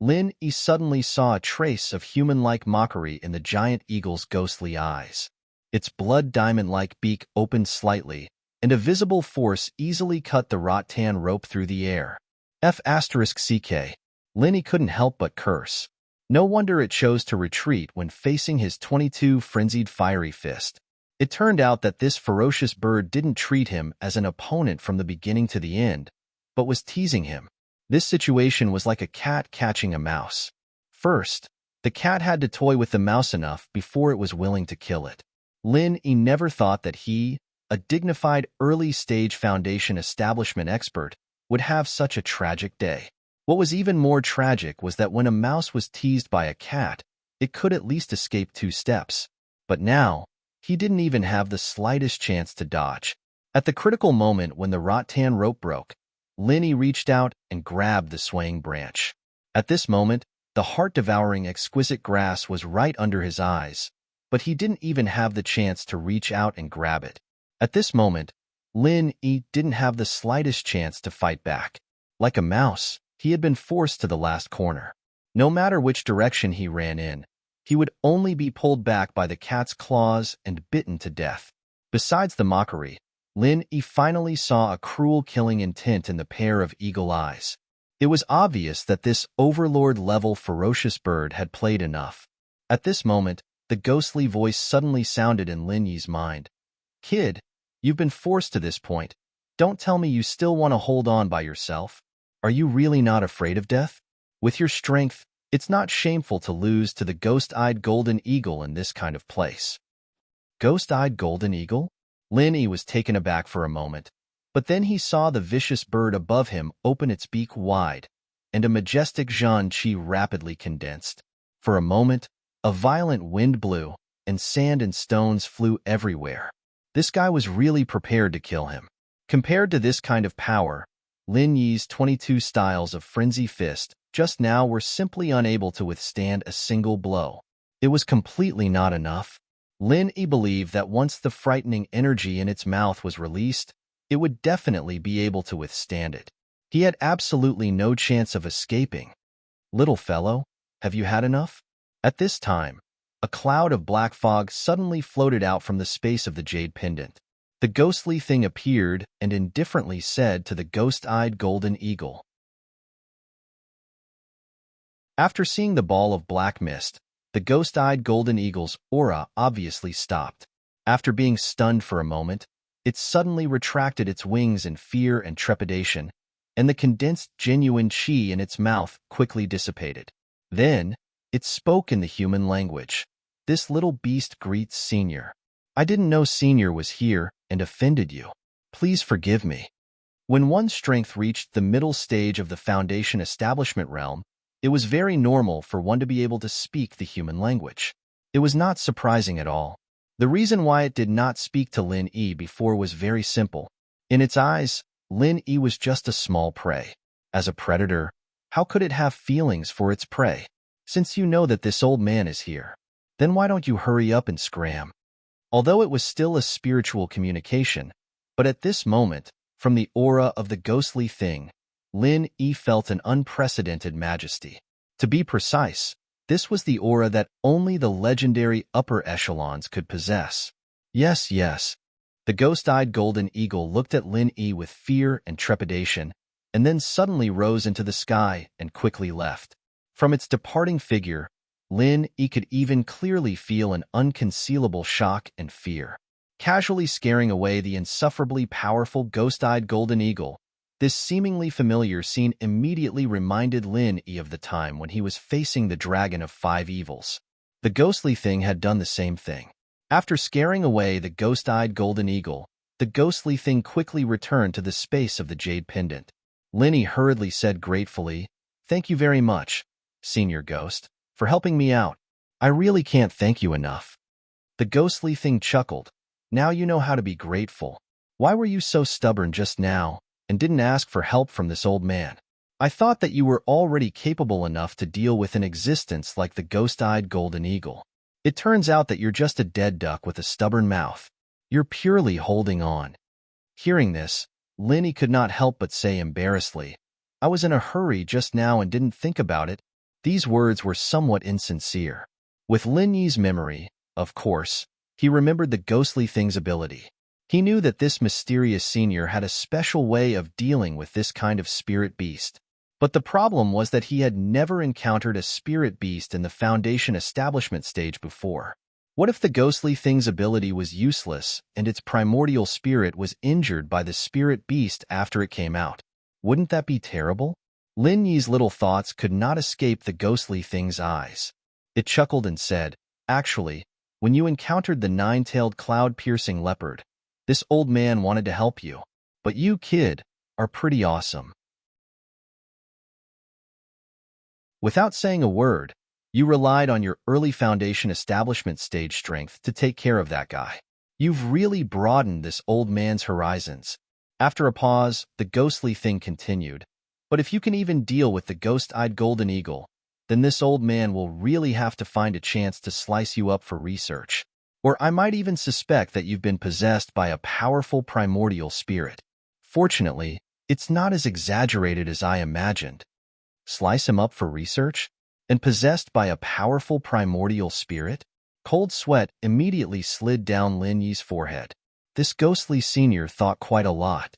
Lin Yi suddenly saw a trace of human-like mockery in the giant eagle's ghostly eyes. Its blood diamond-like beak opened slightly, and a visible force easily cut the rattan rope through the air. F***ck. Lin Yi couldn't help but curse. No wonder it chose to retreat when facing his 22 frenzied fiery fist. It turned out that this ferocious bird didn't treat him as an opponent from the beginning to the end, but was teasing him. This situation was like a cat catching a mouse. First, the cat had to toy with the mouse enough before it was willing to kill it. Lin Yi never thought that he, a dignified early-stage foundation establishment expert, would have such a tragic day. What was even more tragic was that when a mouse was teased by a cat, it could at least escape 2 steps. But now, he didn't even have the slightest chance to dodge. At the critical moment when the rattan rope broke, Lin Yi reached out and grabbed the swaying branch. At this moment, the heart-devouring exquisite grass was right under his eyes, but he didn't even have the chance to reach out and grab it. At this moment, Lin Yi didn't have the slightest chance to fight back. Like a mouse, he had been forced to the last corner. No matter which direction he ran in, he would only be pulled back by the cat's claws and bitten to death. Besides the mockery, Lin Yi finally saw a cruel killing intent in the pair of eagle eyes. It was obvious that this overlord-level ferocious bird had played enough. At this moment, the ghostly voice suddenly sounded in Lin Yi's mind. "Kid, you've been forced to this point. Don't tell me you still want to hold on by yourself. Are you really not afraid of death? With your strength, it's not shameful to lose to the ghost-eyed golden eagle in this kind of place." Ghost-eyed golden eagle? Lin Yi was taken aback for a moment, but then he saw the vicious bird above him open its beak wide, and a majestic Zhan Qi rapidly condensed. For a moment, a violent wind blew, and sand and stones flew everywhere. This guy was really prepared to kill him. Compared to this kind of power, Lin Yi's 22 styles of frenzy fist just now were simply unable to withstand a single blow. It was completely not enough. Lin Yi believed that once the frightening energy in its mouth was released, it would definitely be able to withstand it. He had absolutely no chance of escaping. "Little fellow, have you had enough?" At this time, a cloud of black fog suddenly floated out from the space of the jade pendant. The ghostly thing appeared and indifferently said to the ghost-eyed golden eagle. After seeing the ball of black mist, the ghost-eyed golden eagle's aura obviously stopped. After being stunned for a moment, it suddenly retracted its wings in fear and trepidation, and the condensed genuine qi in its mouth quickly dissipated. Then, it spoke in the human language. "This little beast greets Senior. I didn't know Senior was here and offended you. Please forgive me." When one's strength reached the middle stage of the Foundation establishment realm, it was very normal for one to be able to speak the human language. It was not surprising at all. The reason why it did not speak to Lin Yi before was very simple. In its eyes, Lin Yi was just a small prey. As a predator, how could it have feelings for its prey? "Since you know that this old man is here, then why don't you hurry up and scram?" Although it was still a spiritual communication, But at this moment, from the aura of the ghostly thing, Lin Yi felt an unprecedented majesty. To be precise, this was the aura that only the legendary upper echelons could possess. Yes, yes. The ghost-eyed golden eagle looked at Lin Yi with fear and trepidation, and then suddenly rose into the sky and quickly left. From its departing figure, Lin Yi could even clearly feel an unconcealable shock and fear. Casually scaring away the insufferably powerful ghost-eyed golden eagle, this seemingly familiar scene immediately reminded Lin Yi of the time when he was facing the dragon of 5 evils. The ghostly thing had done the same thing. After scaring away the ghost-eyed golden eagle, the ghostly thing quickly returned to the space of the jade pendant. Lin Yi hurriedly said gratefully, "Thank you very much, Senior Ghost, for helping me out. I really can't thank you enough." The ghostly thing chuckled. "Now you know how to be grateful. Why were you so stubborn just now and didn't ask for help from this old man? I thought that you were already capable enough to deal with an existence like the ghost-eyed golden eagle. It turns out that you're just a dead duck with a stubborn mouth. You're purely holding on." Hearing this, Lin Yi could not help but say embarrassedly, "I was in a hurry just now and didn't think about it." These words were somewhat insincere. With Lin Yi's memory, of course, he remembered the ghostly thing's ability. He knew that this mysterious senior had a special way of dealing with this kind of spirit beast. But the problem was that he had never encountered a spirit beast in the Foundation establishment stage before. What if the ghostly thing's ability was useless and its primordial spirit was injured by the spirit beast after it came out? Wouldn't that be terrible? Lin Yi's little thoughts could not escape the ghostly thing's eyes. It chuckled and said, "Actually, when you encountered the 9-tailed cloud-piercing leopard, this old man wanted to help you. But you, kid, are pretty awesome." Without saying a word, you relied on your early Foundation establishment stage strength to take care of that guy. You've really broadened this old man's horizons. After a pause, the ghostly thing continued, "But if you can even deal with the ghost-eyed golden eagle, then this old man will really have to find a chance to slice you up for research. Or I might even suspect that you've been possessed by a powerful primordial spirit. Fortunately, it's not as exaggerated as I imagined." Slice him up for research? And possessed by a powerful primordial spirit? Cold sweat immediately slid down Lin Yi's forehead. This ghostly senior thought quite a lot.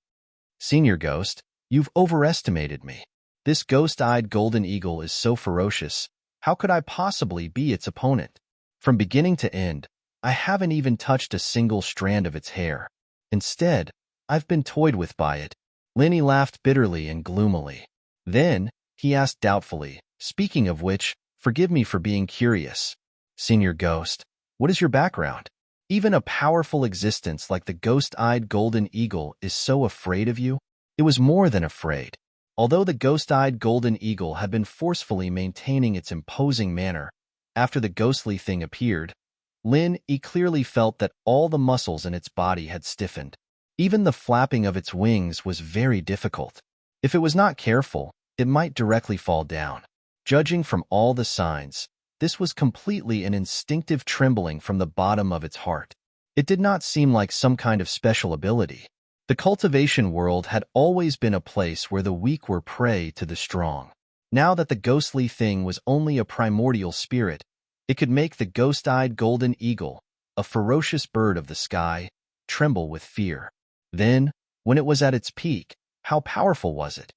"Senior Ghost, you've overestimated me. This ghost-eyed golden eagle is so ferocious. How could I possibly be its opponent? From beginning to end, I haven't even touched a single strand of its hair. Instead, I've been toyed with by it." Lin Yi laughed bitterly and gloomily. Then, he asked doubtfully, "Speaking of which, forgive me for being curious. Senior Ghost, what is your background? Even a powerful existence like the ghost-eyed golden eagle is so afraid of you?" It was more than afraid. Although the ghost-eyed golden eagle had been forcefully maintaining its imposing manner, after the ghostly thing appeared, Lin Yi clearly felt that all the muscles in its body had stiffened. Even the flapping of its wings was very difficult. If it was not careful, it might directly fall down. Judging from all the signs, this was completely an instinctive trembling from the bottom of its heart. It did not seem like some kind of special ability. The cultivation world had always been a place where the weak were prey to the strong. Now that the ghostly thing was only a primordial spirit, it could make the ghost-eyed golden eagle, a ferocious bird of the sky, tremble with fear. Then, when it was at its peak, how powerful was it?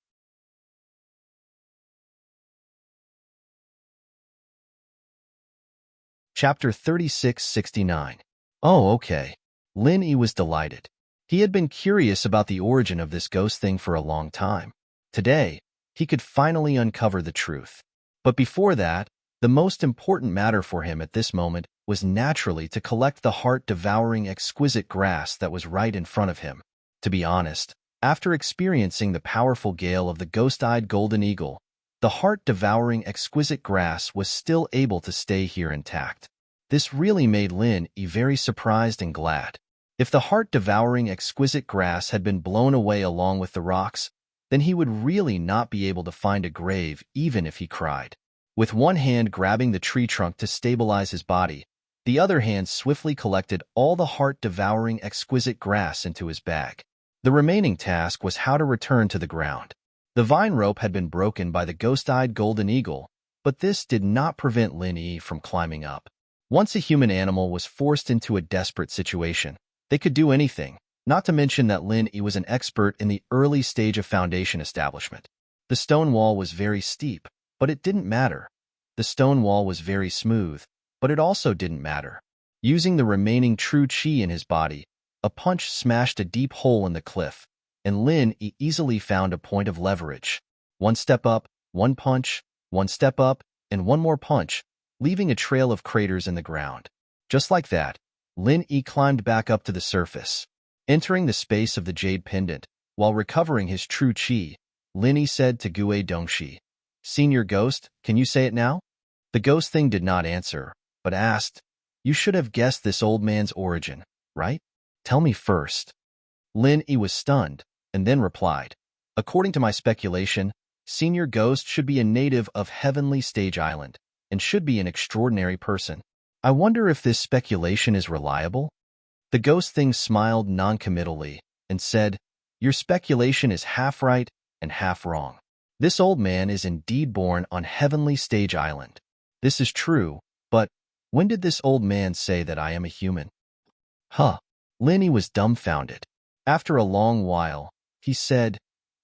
Chapter 3669. Oh, okay. Lin Yi was delighted. He had been curious about the origin of this ghost thing for a long time. Today, he could finally uncover the truth. But before that, the most important matter for him at this moment was naturally to collect the heart-devouring exquisite grass that was right in front of him. To be honest, after experiencing the powerful gale of the ghost-eyed golden eagle, the heart-devouring exquisite grass was still able to stay here intact. This really made Lin Yi very surprised and glad. If the heart-devouring exquisite grass had been blown away along with the rocks, then he would really not be able to find a grave even if he cried. With one hand grabbing the tree trunk to stabilize his body, the other hand swiftly collected all the heart-devouring exquisite grass into his bag. The remaining task was how to return to the ground. The vine rope had been broken by the ghost-eyed golden eagle, but this did not prevent Lin Yi from climbing up. Once a human animal was forced into a desperate situation, they could do anything, not to mention that Lin Yi was an expert in the early stage of foundation establishment. The stone wall was very steep, but it didn't matter. The stone wall was very smooth, but it also didn't matter. Using the remaining true qi in his body, a punch smashed a deep hole in the cliff, and Lin Yi easily found a point of leverage. One step up, one punch, one step up, and one more punch, leaving a trail of craters in the ground. Just like that, Lin Yi climbed back up to the surface. Entering the space of the jade pendant, while recovering his true qi, Lin Yi said to Gue Dongxi, "Senior Ghost, can you say it now?" The ghost thing did not answer, but asked, "You should have guessed this old man's origin, right? Tell me first." Lin Yi was stunned, and then replied, "According to my speculation, Senior Ghost should be a native of Heavenly Stage Island, and should be an extraordinary person. I wonder if this speculation is reliable?" The ghost thing smiled non-committally and said, "Your speculation is half right and half wrong. This old man is indeed born on Heavenly Stage Island. This is true, but when did this old man say that I am a human?" Huh. Lin Yi was dumbfounded. After a long while, he said,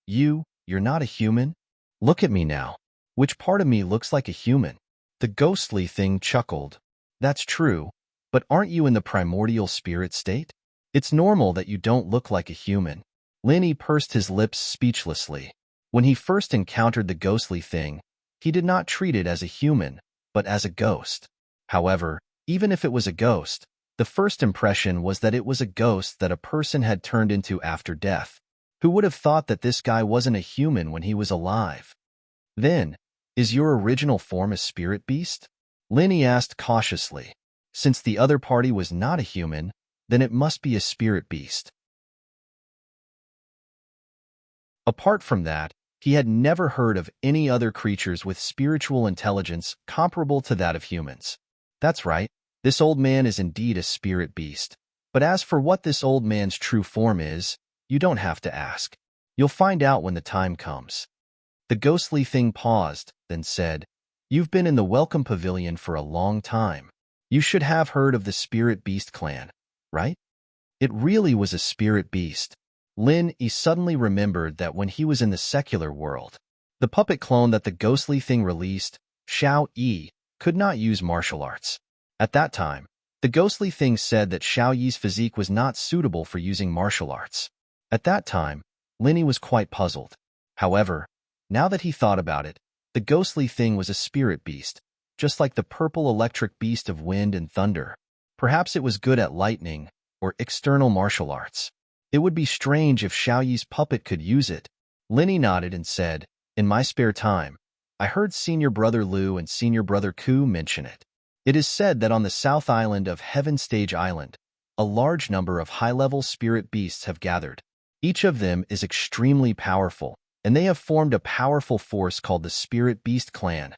You're not a human? Look at me now. Which part of me looks like a human?" The ghostly thing chuckled. "That's true, but aren't you in the primordial spirit state? It's normal that you don't look like a human." Lin Yi pursed his lips speechlessly. When he first encountered the ghostly thing, he did not treat it as a human, but as a ghost. However, even if it was a ghost, the first impression was that it was a ghost that a person had turned into after death. Who would have thought that this guy wasn't a human when he was alive? "Then, is your original form a spirit beast?" Lin Yi asked cautiously. Since the other party was not a human, then it must be a spirit beast. Apart from that, he had never heard of any other creatures with spiritual intelligence comparable to that of humans. That's right, this old man is indeed a spirit beast. But as for what this old man's true form is, you don't have to ask. You'll find out when the time comes. The ghostly thing paused, then said, "You've been in the Welcome Pavilion for a long time. You should have heard of the Spirit Beast clan, right?" It really was a spirit beast. Lin Yi suddenly remembered that when he was in the secular world, the puppet clone that the ghostly thing released, Xiao Yi, could not use martial arts. At that time, the ghostly thing said that Xiao Yi's physique was not suitable for using martial arts. At that time, Lin Yi was quite puzzled. However, now that he thought about it, the ghostly thing was a spirit beast, just like the purple electric beast of wind and thunder. Perhaps it was good at lightning or external martial arts. It would be strange if Xiao Yi's puppet could use it. Lin Yi nodded and said, "In my spare time, I heard Senior Brother Lu and Senior Brother Ku mention it. It is said that on the south island of Heaven Stage Island, a large number of high-level spirit beasts have gathered. Each of them is extremely powerful, and they have formed a powerful force called the Spirit Beast Clan."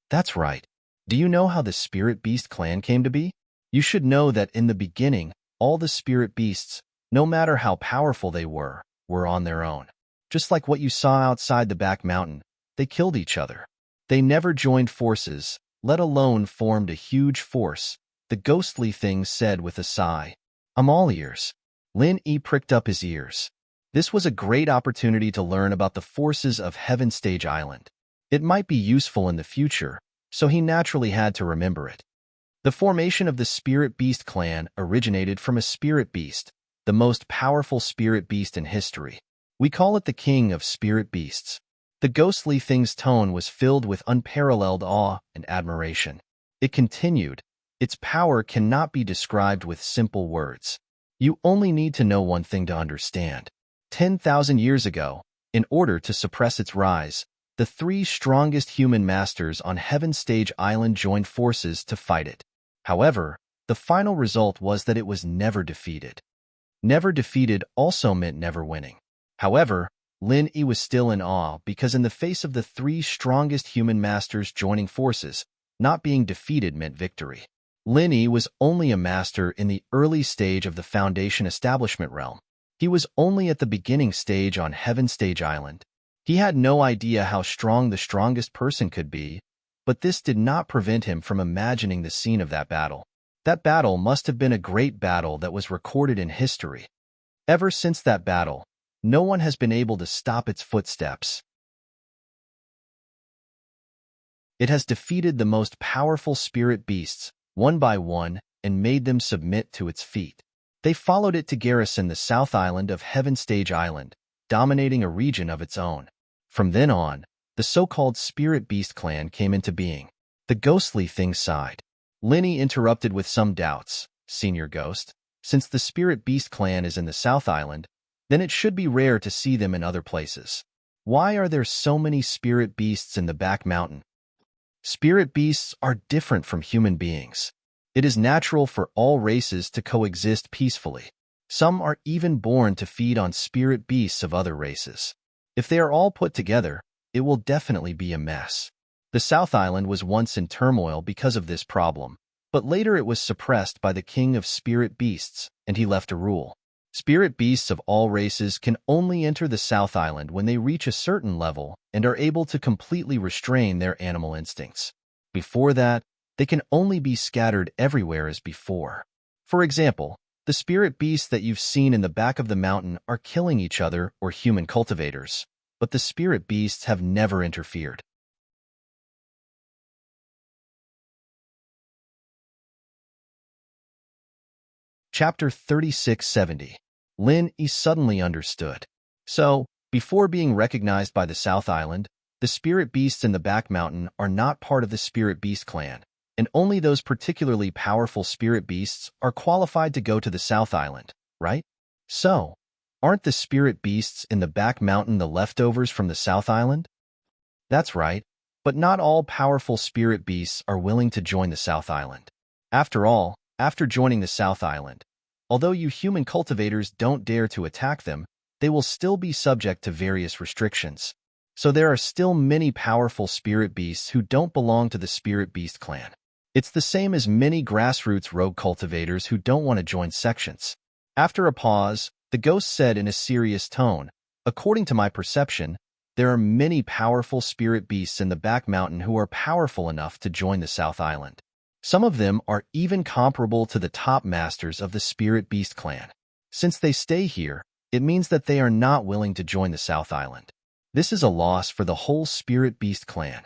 That's right. Do you know how the Spirit Beast Clan came to be? You should know that in the beginning, all the spirit beasts, no matter how powerful they were on their own. Just like what you saw outside the back mountain, they killed each other. They never joined forces, let alone formed a huge force, the ghostly thing said with a sigh. "I'm all ears." Lin Yi pricked up his ears. This was a great opportunity to learn about the forces of Heaven Stage Island. It might be useful in the future, so he naturally had to remember it. The formation of the Spirit Beast clan originated from a spirit beast, the most powerful spirit beast in history. We call it the king of spirit beasts. The ghostly thing's tone was filled with unparalleled awe and admiration. It continued, "Its power cannot be described with simple words. You only need to know one thing to understand. 10,000 years ago, in order to suppress its rise, the three strongest human masters on Heaven Stage Island joined forces to fight it. However, the final result was that it was never defeated." Never defeated also meant never winning. However, Lin Yi was still in awe because in the face of the three strongest human masters joining forces, not being defeated meant victory. Lin Yi was only a master in the early stage of the Foundation establishment realm. He was only at the beginning stage on Heaven Stage Island. He had no idea how strong the strongest person could be, but this did not prevent him from imagining the scene of that battle. That battle must have been a great battle that was recorded in history. Ever since that battle, no one has been able to stop its footsteps. It has defeated the most powerful spirit beasts, one by one, and made them submit to its feet. They followed it to garrison the South Island of Heaven Stage Island, dominating a region of its own. From then on, the so-called Spirit Beast clan came into being. The ghostly thing sighed. Lenny interrupted with some doubts. Senior Ghost, since the Spirit Beast clan is in the South Island, then it should be rare to see them in other places. Why are there so many spirit beasts in the back mountain? Spirit beasts are different from human beings. It is natural for all races to coexist peacefully. Some are even born to feed on spirit beasts of other races. If they are all put together, it will definitely be a mess. The South Island was once in turmoil because of this problem, but later it was suppressed by the king of spirit beasts, and he left a rule. Spirit beasts of all races can only enter the South Island when they reach a certain level and are able to completely restrain their animal instincts. Before that, they can only be scattered everywhere as before. For example, the spirit beasts that you've seen in the back of the mountain are killing each other or human cultivators, but the spirit beasts have never interfered. Chapter 3670. Lin E suddenly understood. So, before being recognized by the South Island, the spirit beasts in the back mountain are not part of the spirit beast clan, and only those particularly powerful spirit beasts are qualified to go to the South Island, right? So, aren't the spirit beasts in the back mountain the leftovers from the South Island? That's right, but not all powerful spirit beasts are willing to join the South Island. After all, after joining the South Island, although you human cultivators don't dare to attack them, they will still be subject to various restrictions. So there are still many powerful spirit beasts who don't belong to the spirit beast clan. It's the same as many grassroots rogue cultivators who don't want to join sections. After a pause, the ghost said in a serious tone, "According to my perception, there are many powerful spirit beasts in the back mountain who are powerful enough to join the South Island. Some of them are even comparable to the top masters of the Spirit Beast clan. Since they stay here, it means that they are not willing to join the South Island. This is a loss for the whole Spirit Beast clan."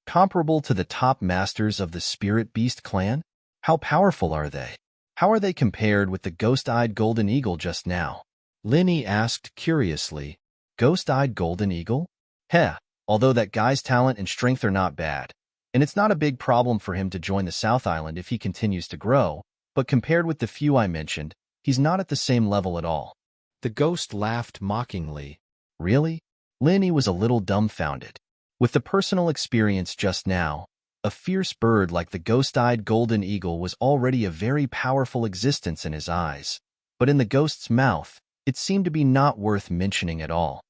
Comparable to the top masters of the Spirit Beast clan? How powerful are they? How are they compared with the ghost-eyed golden eagle just now? Linny asked curiously. Ghost-eyed golden eagle? Heh, although that guy's talent and strength are not bad. And it's not a big problem for him to join the South Island if he continues to grow, but compared with the few I mentioned, he's not at the same level at all. The ghost laughed mockingly. Really? Linny was a little dumbfounded. With the personal experience just now, a fierce bird like the ghost-eyed golden eagle was already a very powerful existence in his eyes, but in the ghost's mouth, it seemed to be not worth mentioning at all.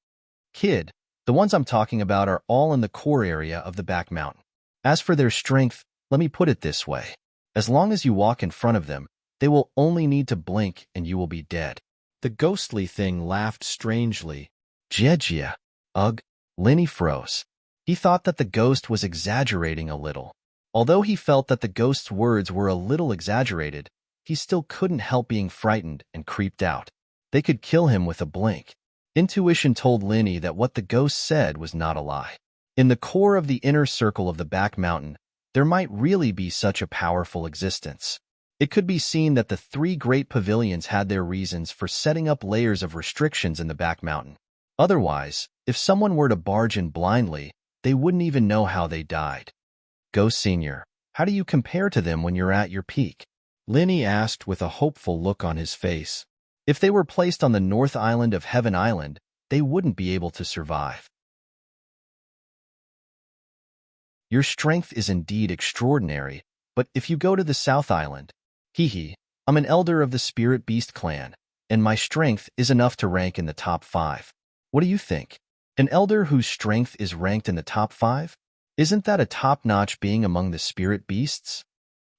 Kid, the ones I'm talking about are all in the core area of the back mountain. As for their strength, let me put it this way. As long as you walk in front of them, they will only need to blink and you will be dead. The ghostly thing laughed strangely. Jejia. Ugh. Linny froze. He thought that the ghost was exaggerating a little. Although he felt that the ghost's words were a little exaggerated, he still couldn't help being frightened and creeped out. They could kill him with a blink. Intuition told Linny that what the ghost said was not a lie. In the core of the inner circle of the back mountain, there might really be such a powerful existence. It could be seen that the three great pavilions had their reasons for setting up layers of restrictions in the back mountain. Otherwise, if someone were to barge in blindly, they wouldn't even know how they died. Ghost Senior, how do you compare to them when you're at your peak? Linny asked with a hopeful look on his face. If they were placed on the North Island of Heaven Island, they wouldn't be able to survive. Your strength is indeed extraordinary, but if you go to the South Island, I'm an elder of the Spirit Beast clan, and my strength is enough to rank in the top 5. What do you think? An elder whose strength is ranked in the top 5? Isn't that a top-notch being among the spirit beasts?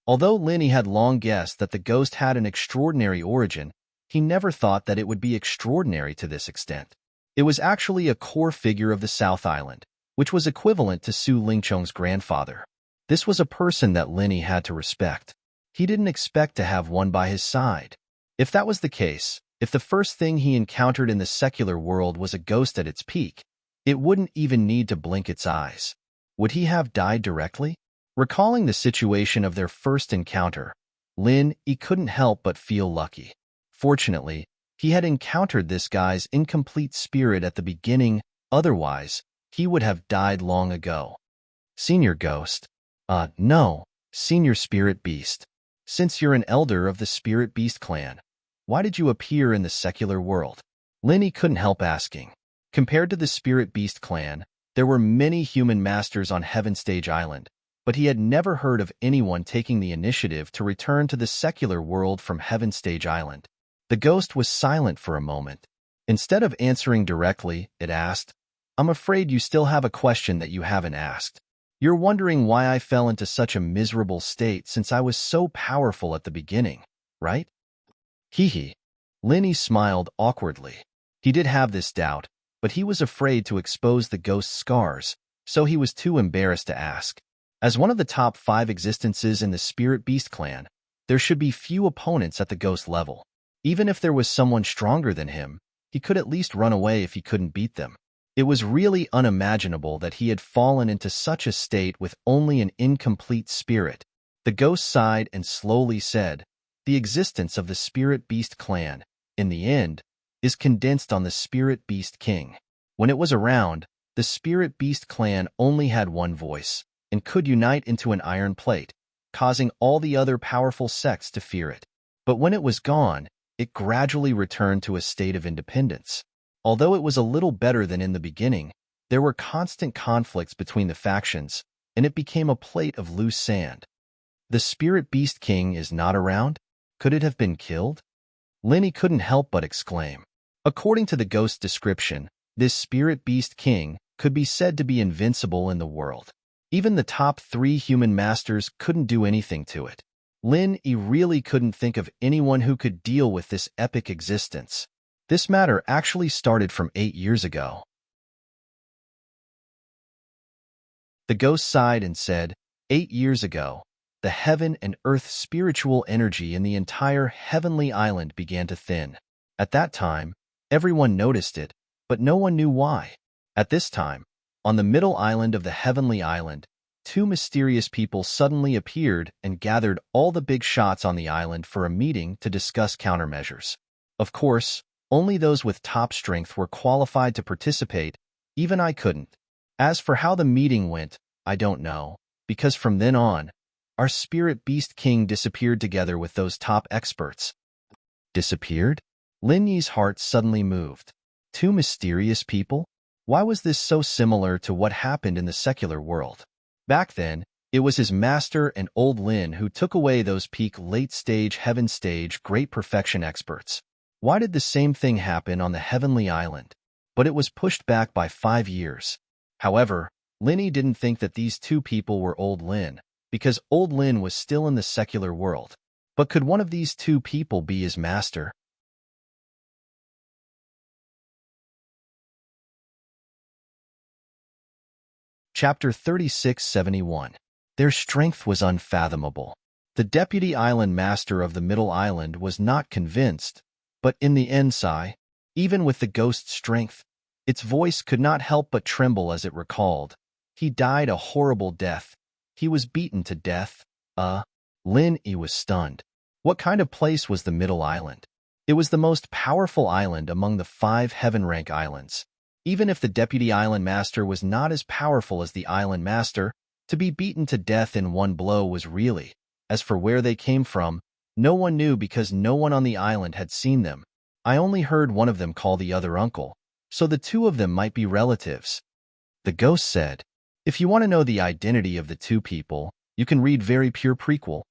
Although Linny had long guessed that the ghost had an extraordinary origin, He never thought that it would be extraordinary to this extent. It was actually a core figure of the South Island, which was equivalent to Su Lingchong's grandfather. This was a person that Linny had to respect. He didn't expect to have one by his side. If that was the case, if the first thing he encountered in the secular world was a ghost at its peak, it wouldn't even need to blink its eyes. Would he have died directly? Recalling the situation of their first encounter, he couldn't help but feel lucky. Fortunately, he had encountered this guy's incomplete spirit at the beginning, otherwise, he would have died long ago. Senior Ghost. No, Senior Spirit Beast. Since you're an elder of the Spirit Beast clan, why did you appear in the secular world? Linny couldn't help asking. Compared to the Spirit Beast clan, there were many human masters on Heaven Stage Island, but he had never heard of anyone taking the initiative to return to the secular world from Heaven Stage Island. The ghost was silent for a moment. Instead of answering directly, it asked, I'm afraid you still have a question that you haven't asked. You're wondering why I fell into such a miserable state since I was so powerful at the beginning, right? Hee. Linny smiled awkwardly. He did have this doubt, but he was afraid to expose the ghost's scars, so he was too embarrassed to ask. As one of the top 5 existences in the Spirit Beast clan, there should be few opponents at the ghost level. Even if there was someone stronger than him, he could at least run away if he couldn't beat them. It was really unimaginable that he had fallen into such a state with only an incomplete spirit. The ghost sighed and slowly said, the existence of the Spirit Beast clan, in the end, is condensed on the Spirit Beast King. When it was around, the Spirit Beast clan only had one voice, and could unite into an iron plate, causing all the other powerful sects to fear it. But when it was gone, it gradually returned to a state of independence. Although it was a little better than in the beginning, there were constant conflicts between the factions, and it became a plate of loose sand. The Spirit Beast King is not around? Could it have been killed? Linny couldn't help but exclaim. According to the ghost description, this Spirit Beast King could be said to be invincible in the world. Even the top 3 human masters couldn't do anything to it. Linny really couldn't think of anyone who could deal with this epic existence. This matter actually started from 8 years ago. The ghost sighed and said, 8 years ago, the heaven and earth spiritual energy in the entire heavenly island began to thin. At that time, everyone noticed it, but no one knew why. At this time, on the middle island of the heavenly island, 2 mysterious people suddenly appeared and gathered all the big shots on the island for a meeting to discuss countermeasures. Of course, only those with top strength were qualified to participate. Even I couldn't. As for how the meeting went, I don't know, because from then on, our Spirit Beast King disappeared together with those top experts. Disappeared? Linny's heart suddenly moved. 2 mysterious people? Why was this so similar to what happened in the secular world? Back then, it was his master and old Lin who took away those peak late-stage heaven stage great perfection experts. Why did the same thing happen on the heavenly island? But it was pushed back by 5 years. However, Linny didn't think that these 2 people were old Lin, because old Lin was still in the secular world. But could one of these 2 people be his master? Chapter 3671. Their strength was unfathomable. The deputy island master of the middle island was not convinced, but in the end even with the ghost's strength, its voice could not help but tremble as it recalled. He died a horrible death. He was beaten to death. Lin was stunned. What kind of place was the middle island? It was the most powerful island among the 5 heaven rank islands. Even if the deputy island master was not as powerful as the island master, to be beaten to death in one blow was really. As for where they came from, no one knew because no one on the island had seen them. I only heard one of them call the other uncle, so the 2 of them might be relatives. The ghost said, if you want to know the identity of the 2 people, you can read Very Pure Prequel.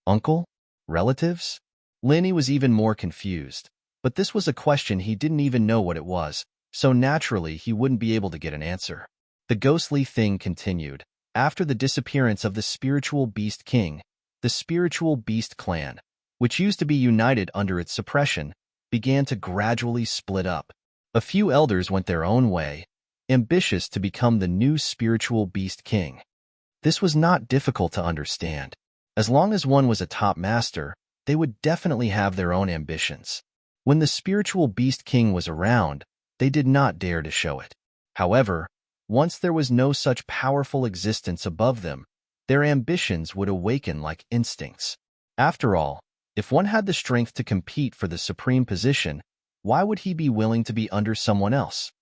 Uncle? Relatives? Linny was even more confused, but this was a question he didn't even know what it was, so naturally he wouldn't be able to get an answer. The ghostly thing continued. After the disappearance of the Spiritual Beast King, the Spiritual Beast clan, which used to be united under its suppression, began to gradually split up. A few elders went their own way, ambitious to become the new spiritual beast king. This was not difficult to understand. As long as one was a top master, they would definitely have their own ambitions. When the spiritual beast king was around, they did not dare to show it. However, once there was no such powerful existence above them, their ambitions would awaken like instincts. After all, if one had the strength to compete for the supreme position, why would he be willing to be under someone else?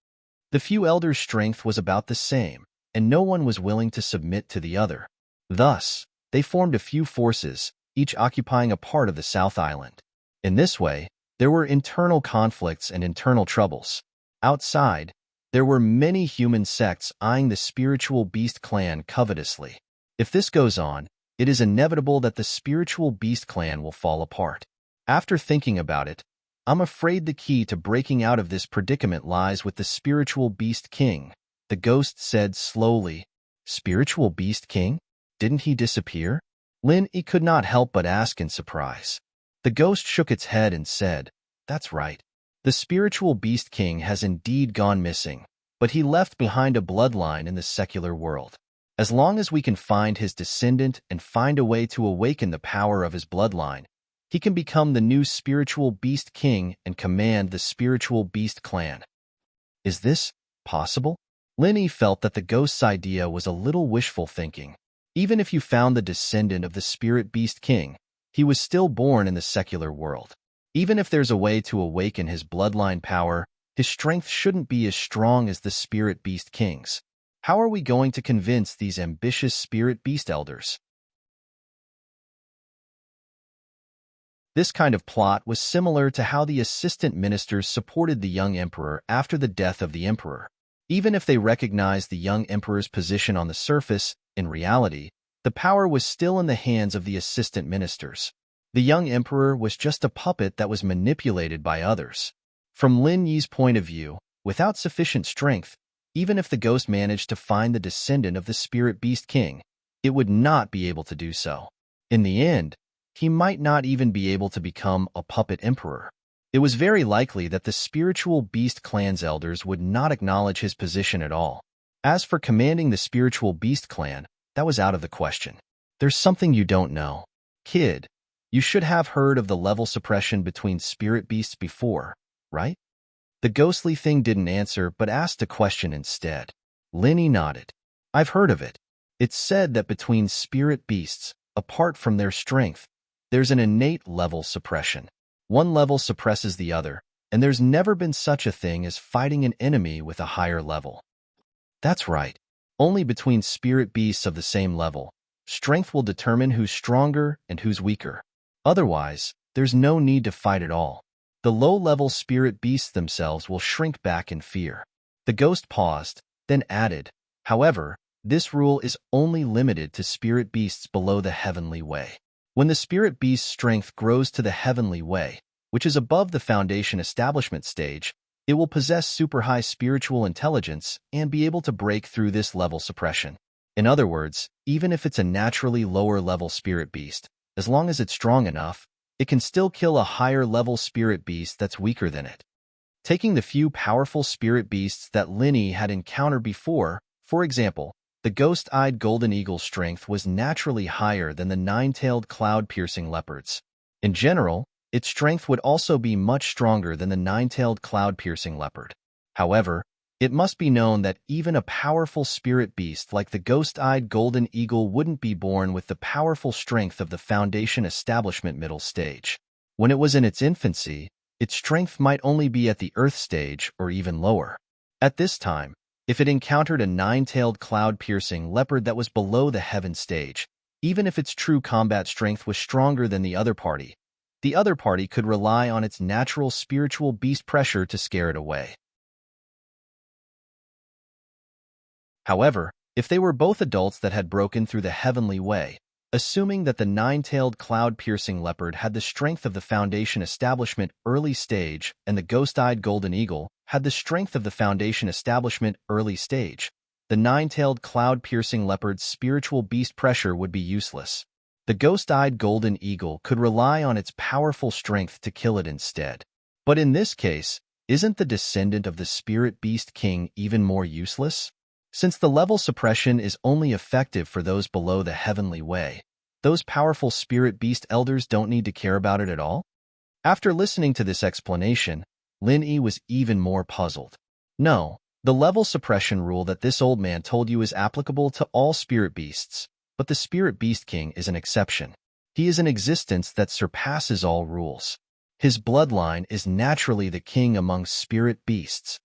The few elders' strength was about the same, and no one was willing to submit to the other. Thus, they formed a few forces, each occupying a part of the South Island. In this way, there were internal conflicts and internal troubles. Outside, there were many human sects eyeing the spiritual beast clan covetously. If this goes on, it is inevitable that the spiritual beast clan will fall apart. After thinking about it, I'm afraid the key to breaking out of this predicament lies with the spiritual beast king, the ghost said slowly. Spiritual beast king? Didn't he disappear? Lin-Yi could not help but ask in surprise. The ghost shook its head and said, That's right. The spiritual beast king has indeed gone missing, but he left behind a bloodline in the secular world. As long as we can find his descendant and find a way to awaken the power of his bloodline, he can become the new spiritual beast king and command the spiritual beast clan. Is this possible? Lin-Yi felt that the ghost's idea was a little wishful thinking. Even if you found the descendant of the spirit beast king, he was still born in the secular world. Even if there's a way to awaken his bloodline power, his strength shouldn't be as strong as the spirit beast king's. How are we going to convince these ambitious spirit beast elders? This kind of plot was similar to how the assistant ministers supported the young emperor after the death of the emperor. Even if they recognized the young emperor's position on the surface, in reality, the power was still in the hands of the assistant ministers. The young emperor was just a puppet that was manipulated by others. From Lin-Yi's point of view, without sufficient strength, even if the ghost managed to find the descendant of the spirit beast king, it would not be able to do so. In the end, he might not even be able to become a puppet emperor. It was very likely that the spiritual beast clan's elders would not acknowledge his position at all. As for commanding the spiritual beast clan, that was out of the question. There's something you don't know. Kid, you should have heard of the level suppression between spirit beasts before, right? The ghostly thing didn't answer but asked a question instead. Lin-Yi nodded. I've heard of it. It's said that between spirit beasts, apart from their strength, there's an innate level suppression. One level suppresses the other, and there's never been such a thing as fighting an enemy with a higher level. That's right. Only between spirit beasts of the same level, strength will determine who's stronger and who's weaker. Otherwise, there's no need to fight at all. The low-level spirit beasts themselves will shrink back in fear. The ghost paused, then added, However, this rule is only limited to spirit beasts below the heavenly way. When the spirit beast's strength grows to the heavenly way, which is above the foundation establishment stage, it will possess super-high spiritual intelligence and be able to break through this level suppression. In other words, even if it's a naturally lower-level spirit beast, as long as it's strong enough, it can still kill a higher-level spirit beast that's weaker than it. Taking the few powerful spirit beasts that Lin-Yi had encountered before, for example, the ghost-eyed golden eagle's strength was naturally higher than the nine-tailed cloud-piercing leopard's. In general, its strength would also be much stronger than the nine-tailed cloud-piercing leopard. However, it must be known that even a powerful spirit beast like the ghost-eyed golden eagle wouldn't be born with the powerful strength of the foundation establishment middle stage. When it was in its infancy, its strength might only be at the earth stage or even lower. At this time, if it encountered a nine-tailed cloud-piercing leopard that was below the heaven stage, even if its true combat strength was stronger than the other party could rely on its natural spiritual beast pressure to scare it away. However, if they were both adults that had broken through the heavenly way, assuming that the nine-tailed cloud-piercing leopard had the strength of the foundation establishment early stage and the ghost-eyed golden eagle had the strength of the foundation establishment early stage, the nine-tailed cloud-piercing leopard's spiritual beast pressure would be useless. The ghost-eyed golden eagle could rely on its powerful strength to kill it instead. But in this case, isn't the descendant of the spirit beast king even more useless? Since the level suppression is only effective for those below the heavenly way, those powerful spirit beast elders don't need to care about it at all? After listening to this explanation, Lin Yi was even more puzzled. No, the level suppression rule that this old man told you is applicable to all spirit beasts, but the spirit beast king is an exception. He is an existence that surpasses all rules. His bloodline is naturally the king among spirit beasts.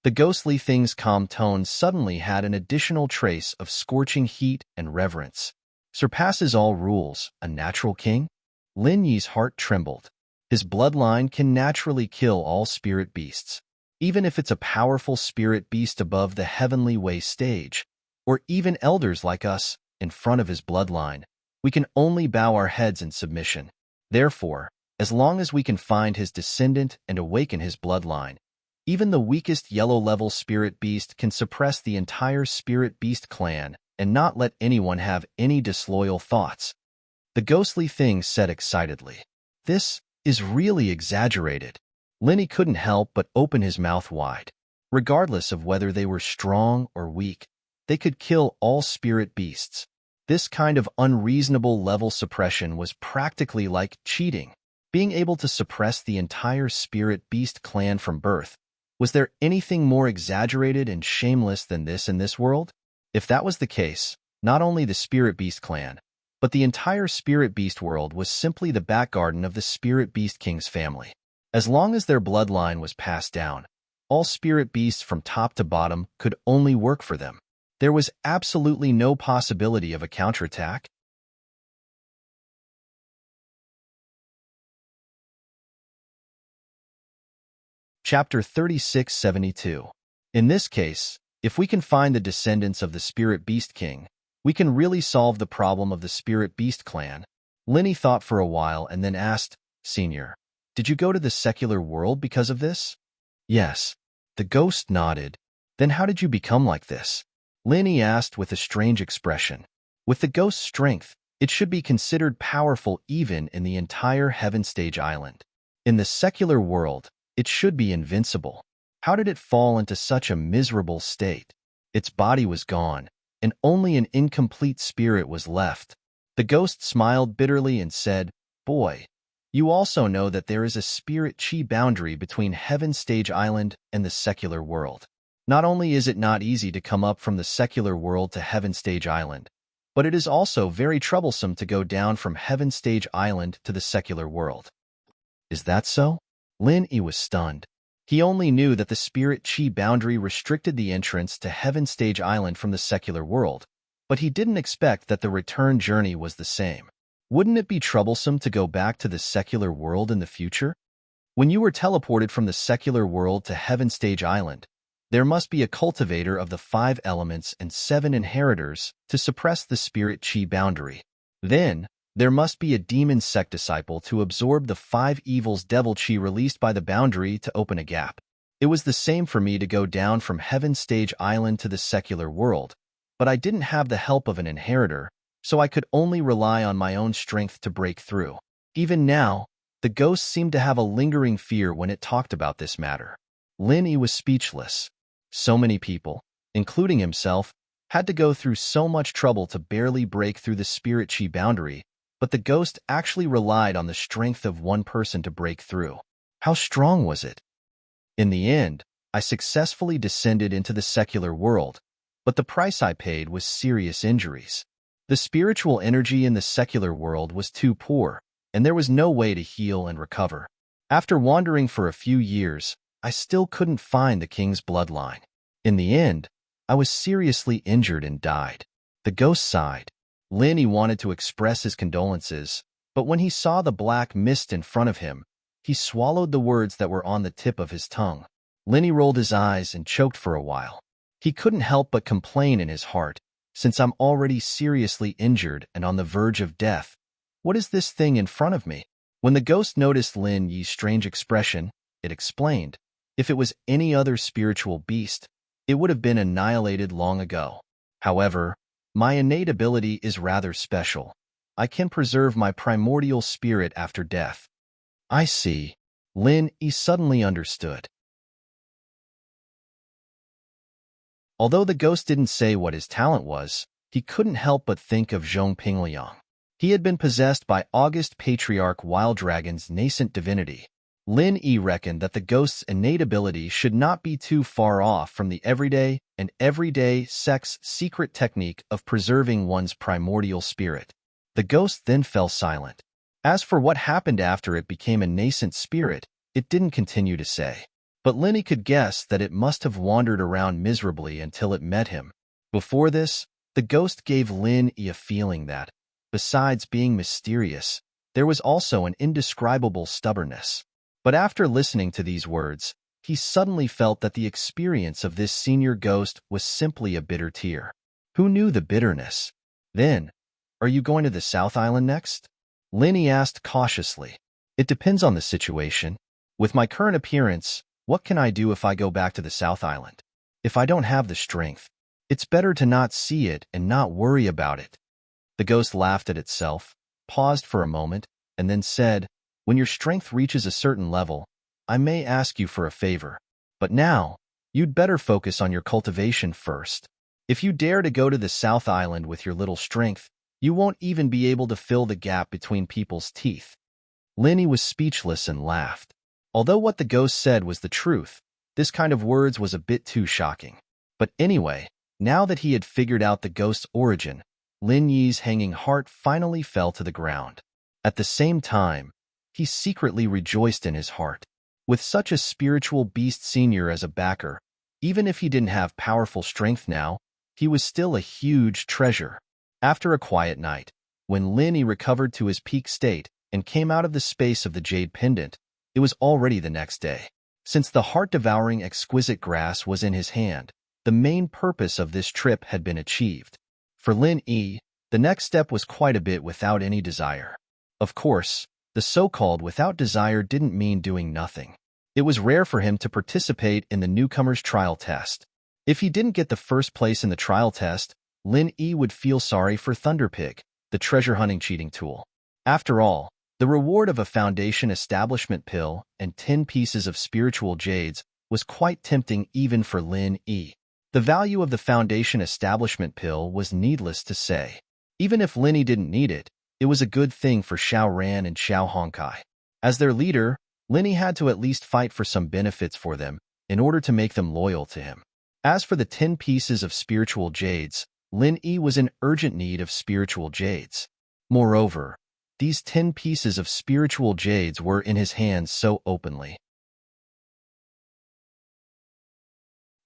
The ghostly thing's calm tone suddenly had an additional trace of scorching heat and reverence. Surpasses all rules, a natural king? Lin Yi's heart trembled. His bloodline can naturally kill all spirit beasts. Even if it's a powerful spirit beast above the heavenly way stage, or even elders like us in front of his bloodline, we can only bow our heads in submission. Therefore, as long as we can find his descendant and awaken his bloodline, even the weakest yellow-level spirit beast can suppress the entire spirit beast clan and not let anyone have any disloyal thoughts. The ghostly thing said excitedly. This is really exaggerated. Lin Yi couldn't help but open his mouth wide. Regardless of whether they were strong or weak, they could kill all spirit beasts. This kind of unreasonable level suppression was practically like cheating. Being able to suppress the entire spirit beast clan from birth. Was there anything more exaggerated and shameless than this in this world? If that was the case, not only the spirit beast clan, but the entire spirit beast world was simply the back garden of the spirit beast king's family. As long as their bloodline was passed down, all spirit beasts from top to bottom could only work for them. There was absolutely no possibility of a counterattack. Chapter 3672. In this case, if we can find the descendants of the Spirit Beast King, we can really solve the problem of the Spirit Beast clan. Lin Yi thought for a while and then asked, Senior, did you go to the secular world because of this? Yes. The ghost nodded. Then how did you become like this? Lin Yi asked with a strange expression. With the ghost's strength, it should be considered powerful even in the entire Heaven Stage Island. In the secular world, it should be invincible. How did it fall into such a miserable state? Its body was gone, and only an incomplete spirit was left. The ghost smiled bitterly and said, Boy, you also know that there is a spirit chi boundary between Heaven Stage Island and the secular world. Not only is it not easy to come up from the secular world to Heaven Stage Island, but it is also very troublesome to go down from Heaven Stage Island to the secular world. Is that so? Lin Yi was stunned. He only knew that the spirit chi boundary restricted the entrance to Heaven Stage Island from the secular world, but he didn't expect that the return journey was the same. Wouldn't it be troublesome to go back to the secular world in the future? When you were teleported from the secular world to Heaven Stage Island, there must be a cultivator of the 5 elements and 7 inheritors to suppress the spirit chi boundary. Then, there must be a demon sect disciple to absorb the 5 evils devil chi released by the boundary to open a gap. It was the same for me to go down from Heaven Stage Island to the secular world, but I didn't have the help of an inheritor, so I could only rely on my own strength to break through. Even now, the ghost seemed to have a lingering fear when it talked about this matter. Lin Yi was speechless. So many people, including himself, had to go through so much trouble to barely break through the spirit chi boundary, but the ghost actually relied on the strength of one person to break through. How strong was it? In the end, I successfully descended into the secular world, but the price I paid was serious injuries. The spiritual energy in the secular world was too poor, and there was no way to heal and recover. After wandering for a few years, I still couldn't find the king's bloodline. In the end, I was seriously injured and died. The ghost sighed. Lin Yi wanted to express his condolences, but when he saw the black mist in front of him, he swallowed the words that were on the tip of his tongue. Lin Yi rolled his eyes and choked for a while. He couldn't help but complain in his heart, since I'm already seriously injured and on the verge of death. What is this thing in front of me? When the ghost noticed Lin Yi's strange expression, it explained, if it was any other spiritual beast, it would have been annihilated long ago. However, my innate ability is rather special. I can preserve my primordial spirit after death. I see. Lin Yi suddenly understood. Although the ghost didn't say what his talent was, he couldn't help but think of Zhong Pingliang. He had been possessed by August Patriarch Wild Dragon's nascent divinity. Lin Yi reckoned that the ghost's innate ability should not be too far off from the everyday sex secret technique of preserving one's primordial spirit. The ghost then fell silent. As for what happened after it became a nascent spirit, it didn't continue to say. But Lin Yi could guess that it must have wandered around miserably until it met him. Before this, the ghost gave Lin Yi a feeling that, besides being mysterious, there was also an indescribable stubbornness. But after listening to these words, he suddenly felt that the experience of this senior ghost was simply a bitter tear. Who knew the bitterness? Then, are you going to the South Island next? Lin Yi asked cautiously. It depends on the situation. With my current appearance, what can I do if I go back to the South Island? If I don't have the strength, it's better to not see it and not worry about it. The ghost laughed at itself, paused for a moment, and then said, when your strength reaches a certain level, I may ask you for a favor. But now, you'd better focus on your cultivation first. If you dare to go to the South Island with your little strength, you won't even be able to fill the gap between people's teeth. Lin Yi was speechless and laughed. Although what the ghost said was the truth, this kind of words was a bit too shocking. But anyway, now that he had figured out the ghost's origin, Lin Yi's hanging heart finally fell to the ground. At the same time, he secretly rejoiced in his heart. With such a spiritual beast senior as a backer, even if he didn't have powerful strength now, he was still a huge treasure. After a quiet night, when Lin Yi recovered to his peak state and came out of the space of the jade pendant, it was already the next day. Since the heart-devouring exquisite grass was in his hand, the main purpose of this trip had been achieved. For Lin Yi, the next step was quite a bit without any desire. Of course, the so-called without desire didn't mean doing nothing. It was rare for him to participate in the newcomer's trial test. If he didn't get the first place in the trial test, Lin Yi would feel sorry for Thunderpig, the treasure-hunting cheating tool. After all, the reward of a foundation establishment pill and 10 pieces of spiritual jades was quite tempting even for Lin Yi. The value of the foundation establishment pill was needless to say. Even if Lin Yi didn't need it, it was a good thing for Xiao Ran and Xiao Honkai. As their leader, Lin Yi had to at least fight for some benefits for them in order to make them loyal to him. As for the 10 pieces of spiritual jades, Lin Yi was in urgent need of spiritual jades. Moreover, these 10 pieces of spiritual jades were in his hands so openly.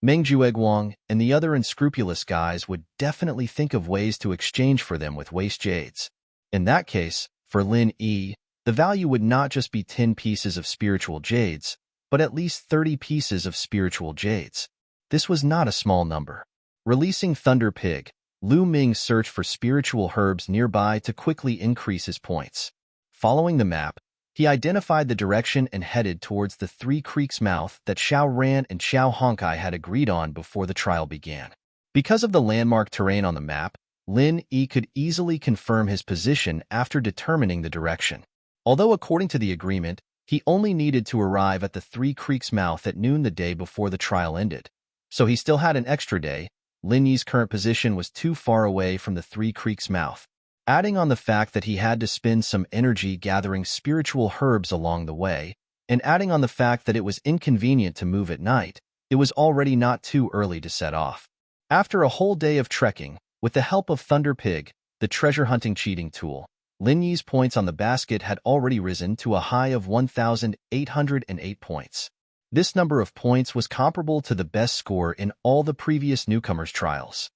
Meng Jueguang and the other unscrupulous guys would definitely think of ways to exchange for them with waste jades. In that case, for Lin Yi, the value would not just be 10 pieces of spiritual jades, but at least 30 pieces of spiritual jades. This was not a small number. Releasing Thunder Pig, Lu Ming searched for spiritual herbs nearby to quickly increase his points. Following the map, he identified the direction and headed towards the Three Creeks mouth that Xiao Ran and Xiao Honkai had agreed on before the trial began. Because of the landmark terrain on the map, Lin Yi could easily confirm his position after determining the direction. Although according to the agreement, he only needed to arrive at the Three Creeks mouth at noon the day before the trial ended. So he still had an extra day. Lin Yi's current position was too far away from the Three Creeks mouth. Adding on the fact that he had to spend some energy gathering spiritual herbs along the way, and adding on the fact that it was inconvenient to move at night, it was already not too early to set off. After a whole day of trekking, with the help of Thunder Pig, the treasure-hunting cheating tool, Lin Yi's points on the basket had already risen to a high of 1,808 points. This number of points was comparable to the best score in all the previous newcomers' trials.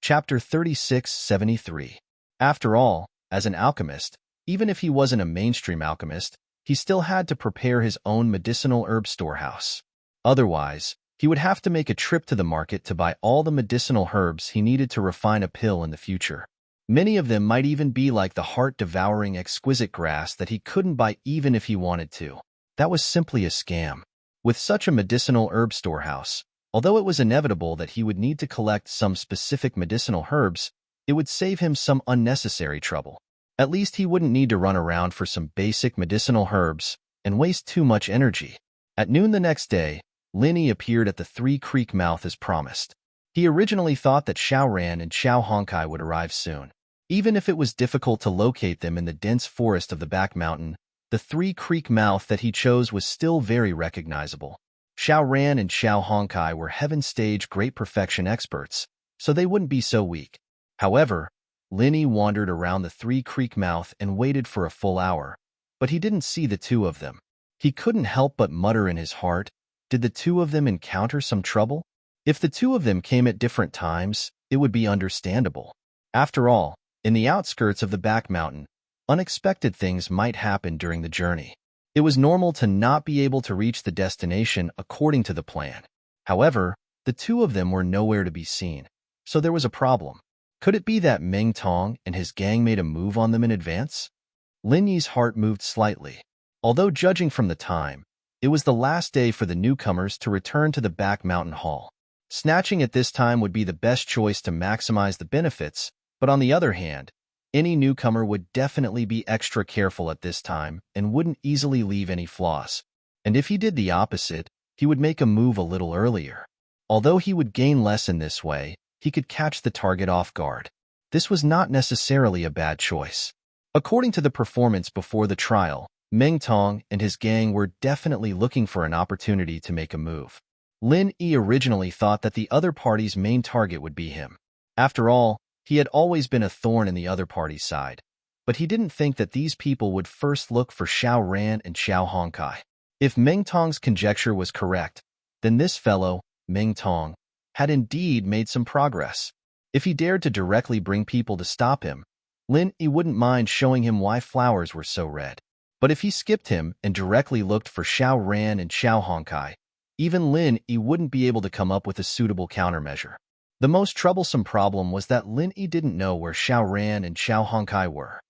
Chapter 3673. After all, as an alchemist, even if he wasn't a mainstream alchemist, he still had to prepare his own medicinal herb storehouse. Otherwise, he would have to make a trip to the market to buy all the medicinal herbs he needed to refine a pill in the future. Many of them might even be like the heart-devouring exquisite grass that he couldn't buy even if he wanted to. That was simply a scam. With such a medicinal herb storehouse, although it was inevitable that he would need to collect some specific medicinal herbs, It would save him some unnecessary trouble. At least he wouldn't need to run around for some basic medicinal herbs and waste too much energy. At noon the next day, Lin Yi appeared at the Three Creek mouth as promised. He originally thought that Xiao Ran and Xiao Honkai would arrive soon. Even if it was difficult to locate them in the dense forest of the back mountain, the Three Creek mouth that he chose was still very recognizable. Xiao Ran and Xiao Honkai were Heaven Stage Great Perfection experts, so they wouldn't be so weak. However, Lin Yi wandered around the Three Creek mouth and waited for a full hour, but he didn't see the two of them. He couldn't help but mutter in his heart, did the two of them encounter some trouble? If the two of them came at different times, it would be understandable. After all, in the outskirts of the back mountain, unexpected things might happen during the journey. It was normal to not be able to reach the destination according to the plan. However, the two of them were nowhere to be seen, so there was a problem. Could it be that Meng Tong and his gang made a move on them in advance? Lin Yi's heart moved slightly. Although judging from the time, it was the last day for the newcomers to return to the back mountain hall. Snatching at this time would be the best choice to maximize the benefits, but on the other hand, any newcomer would definitely be extra careful at this time and wouldn't easily leave any flaws. And if he did the opposite, he would make a move a little earlier. Although he would gain less in this way, he could catch the target off guard. This was not necessarily a bad choice. According to the performance before the trial, Meng Tong and his gang were definitely looking for an opportunity to make a move. Lin Yi originally thought that the other party's main target would be him. After all, he had always been a thorn in the other party's side. But he didn't think that these people would first look for Xiao Ran and Xiao Honkai. If Meng Tong's conjecture was correct, then this fellow, Meng Tong, had indeed made some progress. If he dared to directly bring people to stop him, Lin Yi wouldn't mind showing him why flowers were so red. But if he skipped him and directly looked for Xiao Ran and Xiao Honkai, even Lin Yi wouldn't be able to come up with a suitable countermeasure. The most troublesome problem was that Lin Yi didn't know where Xiao Ran and Xiao Honkai were.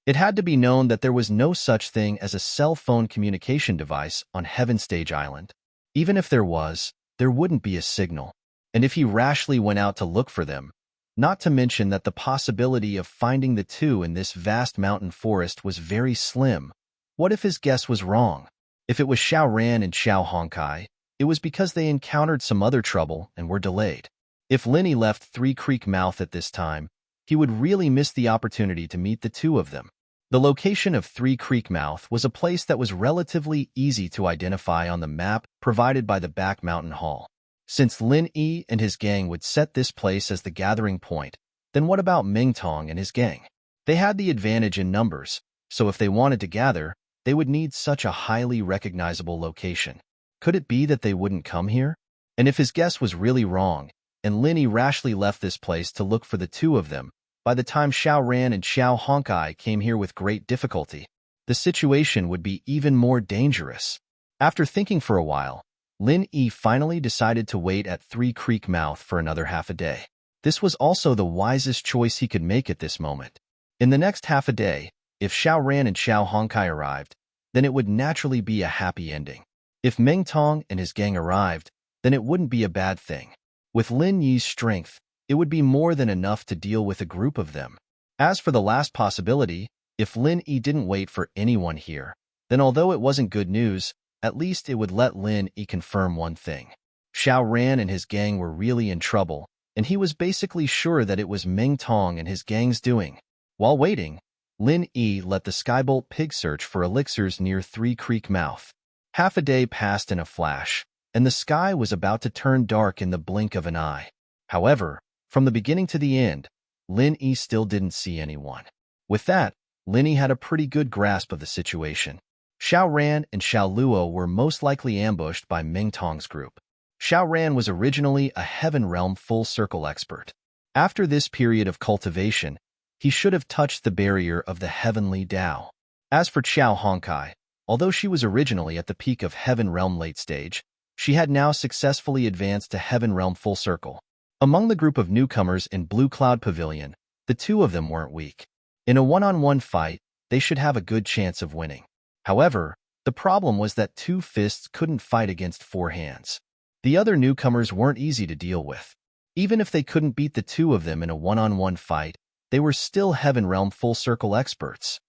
It had to be known that there was no such thing as a cell phone communication device on Heaven Stage Island. Even if there was, there wouldn't be a signal. And if he rashly went out to look for them, not to mention that the possibility of finding the two in this vast mountain forest was very slim, what if his guess was wrong? If it was Xiao Ran and Xiao Honkai, it was because they encountered some other trouble and were delayed. If Lin Yi left Three Creek Mouth at this time, he would really miss the opportunity to meet the two of them. The location of Three Creek Mouth was a place that was relatively easy to identify on the map provided by the back mountain hall. Since Lin Yi and his gang would set this place as the gathering point, then what about Meng Tong and his gang? They had the advantage in numbers, so if they wanted to gather, they would need such a highly recognizable location. Could it be that they wouldn't come here? And if his guess was really wrong, and Lin Yi rashly left this place to look for the two of them, by the time Xiao Ran and Xiao Honkai came here with great difficulty, the situation would be even more dangerous. After thinking for a while, Lin Yi finally decided to wait at Three Creek Mouth for another half a day. This was also the wisest choice he could make at this moment. In the next half a day, if Xiao Ran and Xiao Honkai arrived, then it would naturally be a happy ending. If Meng Tong and his gang arrived, then it wouldn't be a bad thing. With Lin Yi's strength, it would be more than enough to deal with a group of them. As for the last possibility, if Lin Yi didn't wait for anyone here, then although it wasn't good news, at least it would let Lin Yi confirm one thing. Xiao Ran and his gang were really in trouble, and he was basically sure that it was Meng Tong and his gang's doing. While waiting, Lin Yi let the Skybolt pig search for elixirs near Three Creek Mouth. Half a day passed in a flash, and the sky was about to turn dark in the blink of an eye. However, from the beginning to the end, Lin Yi still didn't see anyone. With that, Lin Yi had a pretty good grasp of the situation. Xiao Ran and Xiao Luo were most likely ambushed by Meng Tong's group. Xiao Ran was originally a Heaven Realm full circle expert. After this period of cultivation, he should have touched the barrier of the Heavenly Tao. As for Xiao Honkai, although she was originally at the peak of Heaven Realm late stage, she had now successfully advanced to Heaven Realm full circle. Among the group of newcomers in Blue Cloud Pavilion, the two of them weren't weak. In a one-on-one fight, they should have a good chance of winning. However, the problem was that two fists couldn't fight against four hands. The other newcomers weren't easy to deal with. Even if they couldn't beat the two of them in a one-on-one fight, they were still Heaven Realm full circle experts.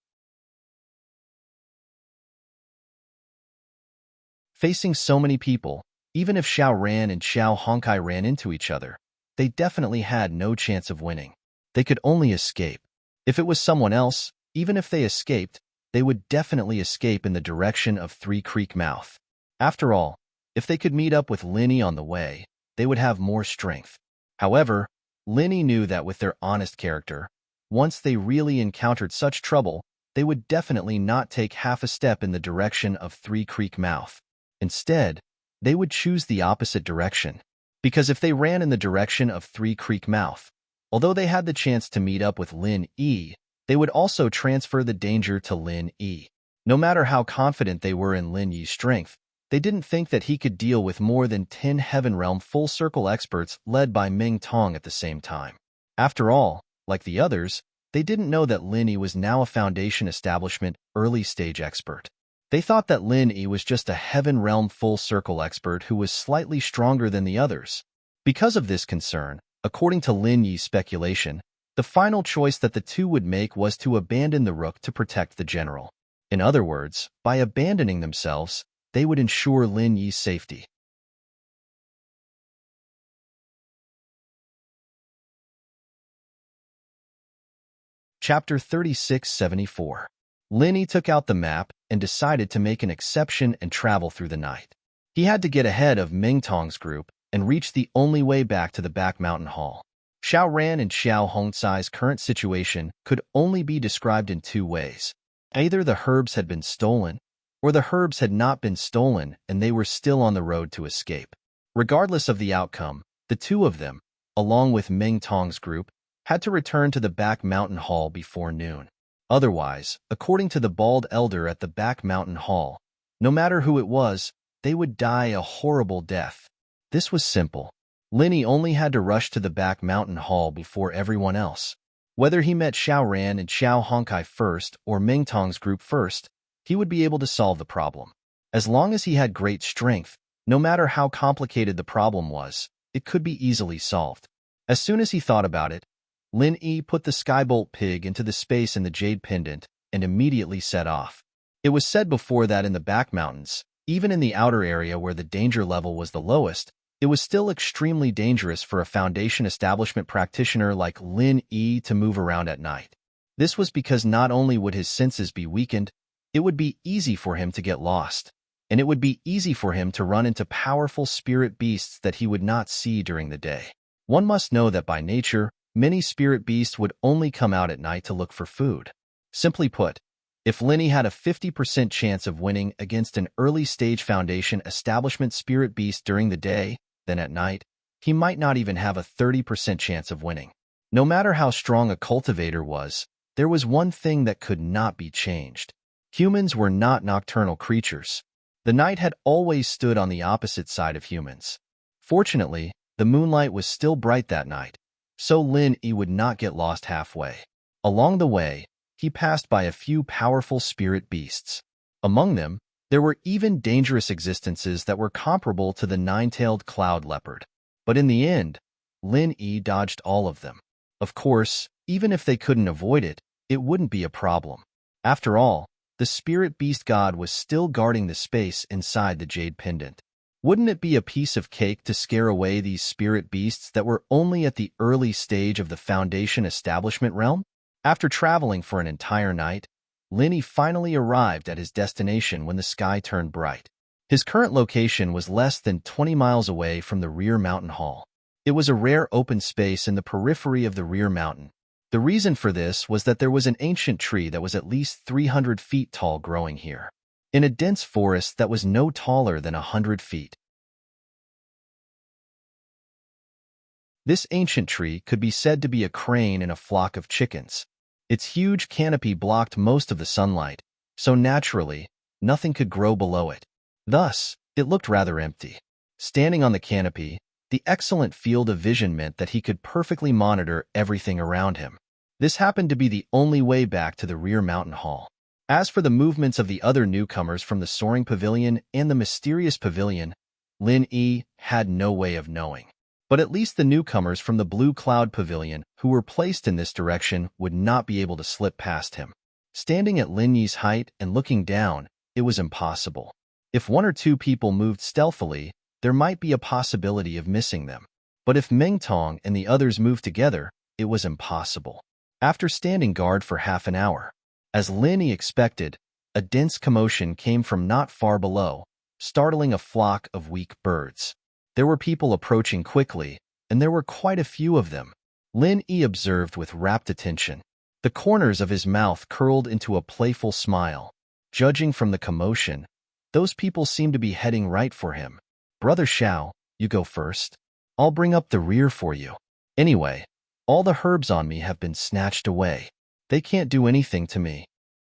Facing so many people, even if Xiao Ran and Xiao Honkai ran into each other, they definitely had no chance of winning. They could only escape. If it was someone else, even if they escaped, they would definitely escape in the direction of Three Creek Mouth. After all, if they could meet up with Linny on the way, they would have more strength. However, Linny knew that with their honest character, once they really encountered such trouble, they would definitely not take half a step in the direction of Three Creek Mouth. Instead, they would choose the opposite direction. Because if they ran in the direction of Three Creek Mouth, although they had the chance to meet up with Lin Yi, they would also transfer the danger to Lin Yi. No matter how confident they were in Lin Yi's strength, they didn't think that he could deal with more than 10 Heaven Realm full circle experts led by Ming Tong at the same time. After all, like the others, they didn't know that Lin Yi was now a Foundation Establishment early stage expert. They thought that Lin Yi was just a Heaven Realm full circle expert who was slightly stronger than the others. Because of this concern, according to Lin Yi's speculation, the final choice that the two would make was to abandon the rook to protect the general. In other words, by abandoning themselves, they would ensure Lin Yi's safety. Chapter 3674. Lin Yi took out the map and decided to make an exception and travel through the night. He had to get ahead of Ming Tong's group and reach the only way back to the back mountain hall. Xiao Ran and Xiao Hongcai's current situation could only be described in two ways. Either the herbs had been stolen, or the herbs had not been stolen and they were still on the road to escape. Regardless of the outcome, the two of them, along with Ming Tong's group, had to return to the back mountain hall before noon. Otherwise, according to the bald elder at the back mountain hall, no matter who it was, they would die a horrible death. This was simple. Lin Yi only had to rush to the back mountain hall before everyone else. Whether he met Xiao Ran and Xiao Honkai first or Ming Tong's group first, he would be able to solve the problem. As long as he had great strength, no matter how complicated the problem was, it could be easily solved. As soon as he thought about it, Lin Yi put the Skybolt pig into the space in the jade pendant and immediately set off. It was said before that in the back mountains, even in the outer area where the danger level was the lowest, it was still extremely dangerous for a Foundation Establishment practitioner like Lin Yi to move around at night. This was because not only would his senses be weakened, it would be easy for him to get lost, and it would be easy for him to run into powerful spirit beasts that he would not see during the day. One must know that by nature, many spirit beasts would only come out at night to look for food. Simply put, if Lin Yi had a 50% chance of winning against an early-stage Foundation Establishment spirit beast during the day, then at night, he might not even have a 30% chance of winning. No matter how strong a cultivator was, there was one thing that could not be changed. Humans were not nocturnal creatures. The night had always stood on the opposite side of humans. Fortunately, the moonlight was still bright that night, so Lin Yi would not get lost halfway. Along the way, he passed by a few powerful spirit beasts. Among them, there were even dangerous existences that were comparable to the nine-tailed cloud leopard. But in the end, Lin Yi dodged all of them. Of course, even if they couldn't avoid it, it wouldn't be a problem. After all, the spirit beast god was still guarding the space inside the jade pendant. Wouldn't it be a piece of cake to scare away these spirit beasts that were only at the early stage of the Foundation Establishment realm? After traveling for an entire night, Lin Yi finally arrived at his destination when the sky turned bright. His current location was less than 20 miles away from the rear mountain hall. It was a rare open space in the periphery of the rear mountain. The reason for this was that there was an ancient tree that was at least 300 feet tall growing here, in a dense forest that was no taller than 100 feet. This ancient tree could be said to be a crane in a flock of chickens. Its huge canopy blocked most of the sunlight, so naturally, nothing could grow below it. Thus, it looked rather empty. Standing on the canopy, the excellent field of vision meant that he could perfectly monitor everything around him. This happened to be the only way back to the rear mountain hall. As for the movements of the other newcomers from the soaring pavilion and the mysterious pavilion, Lin Yi had no way of knowing. But at least the newcomers from the Blue Cloud Pavilion who were placed in this direction would not be able to slip past him. Standing at Lin Yi's height and looking down, it was impossible. If one or two people moved stealthily, there might be a possibility of missing them. But if Meng Tong and the others moved together, it was impossible. After standing guard for half an hour, as Lin Yi expected, a dense commotion came from not far below, startling a flock of weak birds. There were people approaching quickly, and there were quite a few of them. Lin Yi observed with rapt attention. The corners of his mouth curled into a playful smile. Judging from the commotion, those people seemed to be heading right for him. "Brother Xiao, you go first. I'll bring up the rear for you. Anyway, all the herbs on me have been snatched away. They can't do anything to me."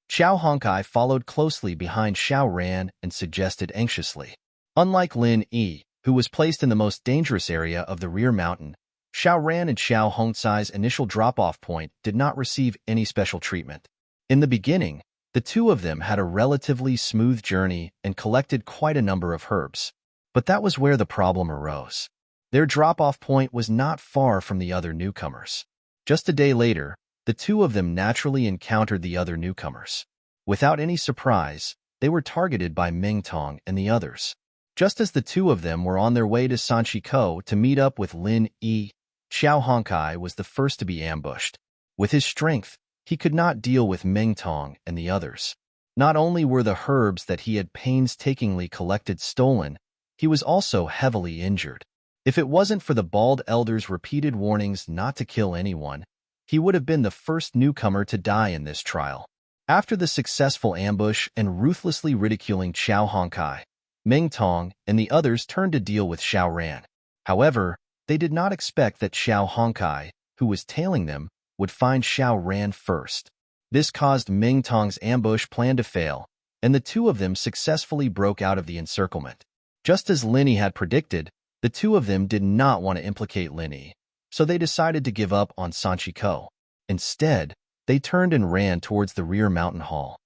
Xiao Honkai followed closely behind Xiao Ran and suggested anxiously. Unlike Lin Yi, who was placed in the most dangerous area of the rear mountain, Xiao Ran and Xiao Hongsai's initial drop-off point did not receive any special treatment. In the beginning, the two of them had a relatively smooth journey and collected quite a number of herbs. But that was where the problem arose. Their drop-off point was not far from the other newcomers. Just a day later, the two of them naturally encountered the other newcomers. Without any surprise, they were targeted by Meng Tong and the others. Just as the two of them were on their way to Sanchikou to meet up with Lin Yi, Xiao Honkai was the first to be ambushed. With his strength, he could not deal with Meng Tong and the others. Not only were the herbs that he had painstakingly collected stolen, he was also heavily injured. If it wasn't for the bald elder's repeated warnings not to kill anyone, he would have been the first newcomer to die in this trial. After the successful ambush and ruthlessly ridiculing Xiao Honkai, Meng Tong and the others turned to deal with Xiao Ran. However, they did not expect that Xiao Honkai, who was tailing them, would find Xiao Ran first. This caused Meng Tong's ambush plan to fail, and the two of them successfully broke out of the encirclement. Just as Lin Yi had predicted, the two of them did not want to implicate Lin Yi, so they decided to give up on Sanchikou. Instead, they turned and ran towards the rear mountain hall.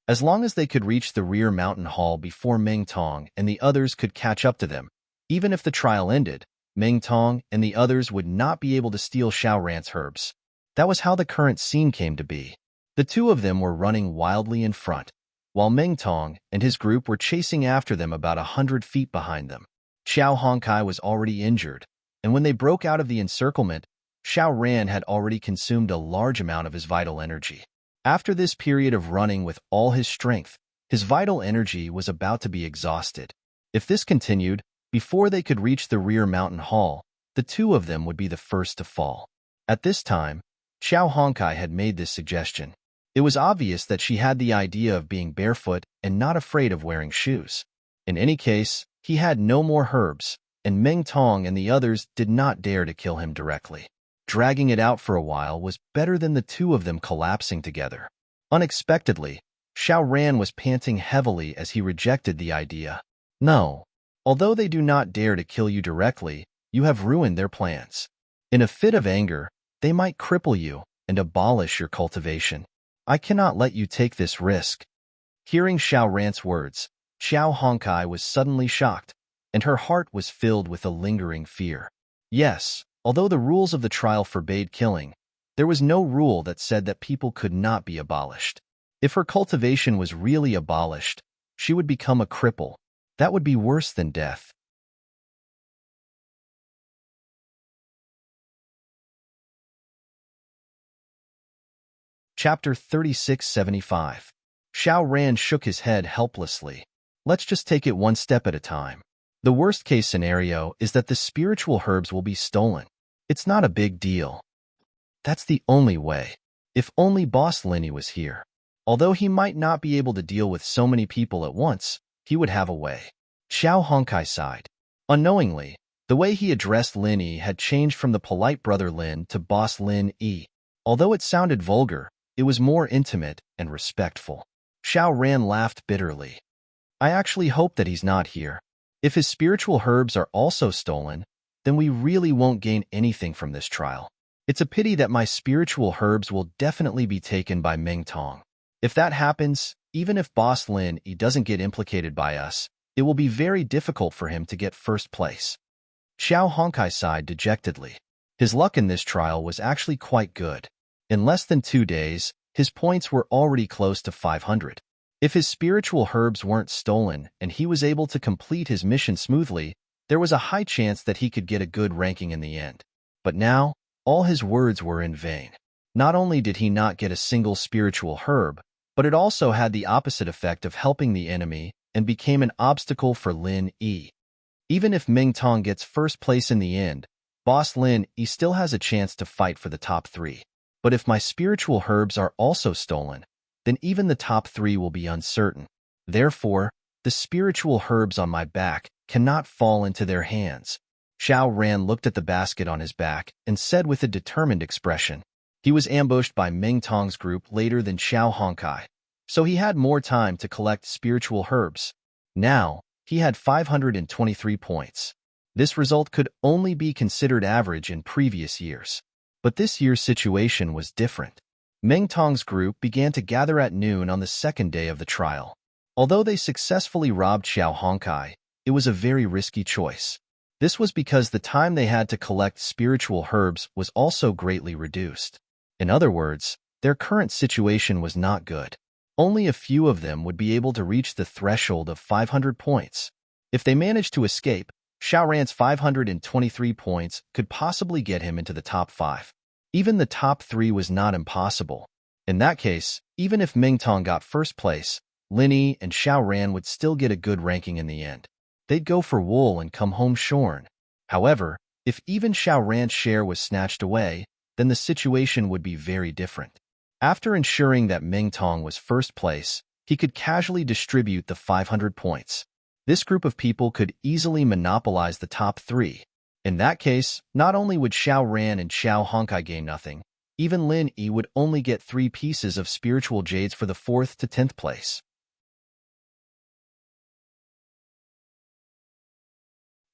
As long as they could reach the rear mountain hall before Meng Tong and the others could catch up to them, even if the trial ended, Meng Tong and the others would not be able to steal Xiao Ran's herbs. That was how the current scene came to be. The two of them were running wildly in front, while Meng Tong and his group were chasing after them about 100 feet behind them. Xiao Honkai was already injured, and when they broke out of the encirclement, Xiao Ran had already consumed a large amount of his vital energy. After this period of running with all his strength, his vital energy was about to be exhausted. If this continued, before they could reach the rear mountain hall, the two of them would be the first to fall. At this time, Xiao Honkai had made this suggestion. It was obvious that she had the idea of being barefoot and not afraid of wearing shoes. In any case, he had no more herbs, and Meng Tong and the others did not dare to kill him directly. Dragging it out for a while was better than the two of them collapsing together. Unexpectedly, Xiao Ran was panting heavily as he rejected the idea. "No. Although they do not dare to kill you directly, you have ruined their plans. In a fit of anger, they might cripple you and abolish your cultivation. I cannot let you take this risk." Hearing Xiao Ran's words, Xiao Honkai was suddenly shocked, and her heart was filled with a lingering fear. Yes, although the rules of the trial forbade killing, there was no rule that said that people could not be abolished. If her cultivation was really abolished, she would become a cripple. That would be worse than death. Chapter 3675. Xiao Ran shook his head helplessly. "Let's just take it one step at a time. The worst-case scenario is that the spiritual herbs will be stolen. It's not a big deal. That's the only way. If only Boss Lin Yi was here. Although he might not be able to deal with so many people at once, he would have a way." Xiao Honkai sighed. Unknowingly, the way he addressed Lin Yi had changed from the polite brother Lin to Boss Lin Yi. Although it sounded vulgar, it was more intimate and respectful. Xiao Ran laughed bitterly. "I actually hope that he's not here. If his spiritual herbs are also stolen, then we really won't gain anything from this trial. It's a pity that my spiritual herbs will definitely be taken by Meng Tong. If that happens, even if Boss Lin Yi doesn't get implicated by us, It will be very difficult for him to get first place. Xiao Honkai sighed dejectedly. His luck in this trial was actually quite good. In less than 2 days, his points were already close to 500. If his spiritual herbs weren't stolen and he was able to complete his mission smoothly, there was a high chance that he could get a good ranking in the end. But now, all his words were in vain. Not only did he not get a single spiritual herb, but it also had the opposite effect of helping the enemy and became an obstacle for Lin Yi. Even if Ming Tong gets first place in the end, Boss Lin Yi still has a chance to fight for the top 3. But if my spiritual herbs are also stolen, then even the top 3 will be uncertain. Therefore, the spiritual herbs on my back cannot fall into their hands. Xiao Ran looked at the basket on his back and said with a determined expression. He was ambushed by Ming Tong's group later than Xiao Honkai, so he had more time to collect spiritual herbs. Now, he had 523 points. This result could only be considered average in previous years. But this year's situation was different. Ming Tong's group began to gather at noon on the second day of the trial. Although they successfully robbed Xiao Honkai, it was a very risky choice. This was because the time they had to collect spiritual herbs was also greatly reduced. In other words, their current situation was not good. Only a few of them would be able to reach the threshold of 500 points. If they managed to escape, Xiao Ran's 523 points could possibly get him into the top 5. Even the top 3 was not impossible. In that case, even if Ming Tong got first place, Lin Yi and Xiao Ran would still get a good ranking in the end. They'd go for wool and come home shorn. However, if even Xiao Ran's share was snatched away, then the situation would be very different. After ensuring that Ming Tong was first place, he could casually distribute the 500 points. This group of people could easily monopolize the top 3. In that case, not only would Xiao Ran and Xiao Honkai gain nothing, even Lin Yi would only get 3 pieces of spiritual jades for the 4th to 10th place.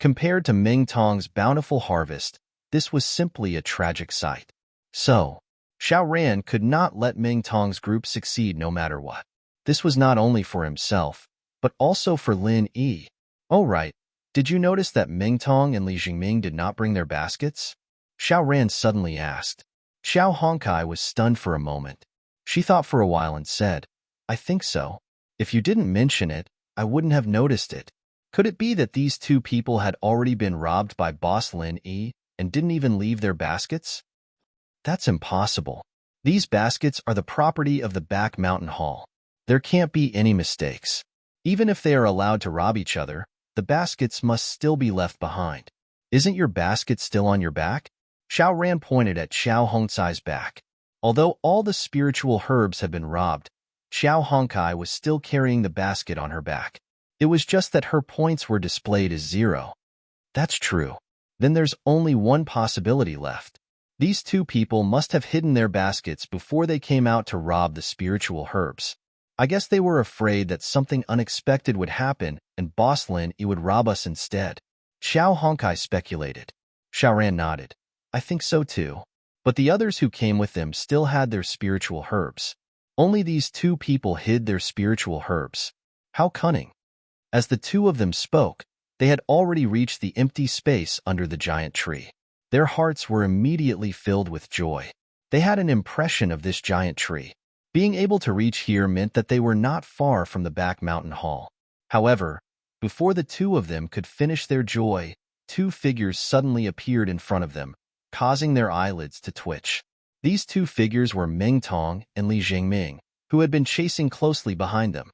Compared to Ming Tong's bountiful harvest, this was simply a tragic sight. So, Xiao Ran could not let Ming Tong's group succeed no matter what. This was not only for himself, but also for Lin Yi. Oh right, did you notice that Ming Tong and Li Jingming did not bring their baskets? Xiao Ran suddenly asked. Xiao Honkai was stunned for a moment. She thought for a while and said, I think so. If you didn't mention it, I wouldn't have noticed it. Could it be that these 2 people had already been robbed by Boss Lin Yi and didn't even leave their baskets? That's impossible. These baskets are the property of the back mountain hall. There can't be any mistakes. Even if they are allowed to rob each other, the baskets must still be left behind. Isn't your basket still on your back? Xiao Ran pointed at Xiao Hongcai's back. Although all the spiritual herbs had been robbed, Xiao Honkai was still carrying the basket on her back. It was just that her points were displayed as 0. That's true. Then there's only one possibility left. These 2 people must have hidden their baskets before they came out to rob the spiritual herbs. I guess they were afraid that something unexpected would happen and Boss Lin Yi would rob us instead. Xiao Honkai speculated. Xiao Ran nodded. I think so too. But the others who came with them still had their spiritual herbs. Only these 2 people hid their spiritual herbs. How cunning. As the 2 of them spoke, they had already reached the empty space under the giant tree. Their hearts were immediately filled with joy. They had an impression of this giant tree. Being able to reach here meant that they were not far from the back mountain hall. However, before the 2 of them could finish their joy, 2 figures suddenly appeared in front of them, causing their eyelids to twitch. These 2 figures were Ming Tong and Li Jingming, who had been chasing closely behind them.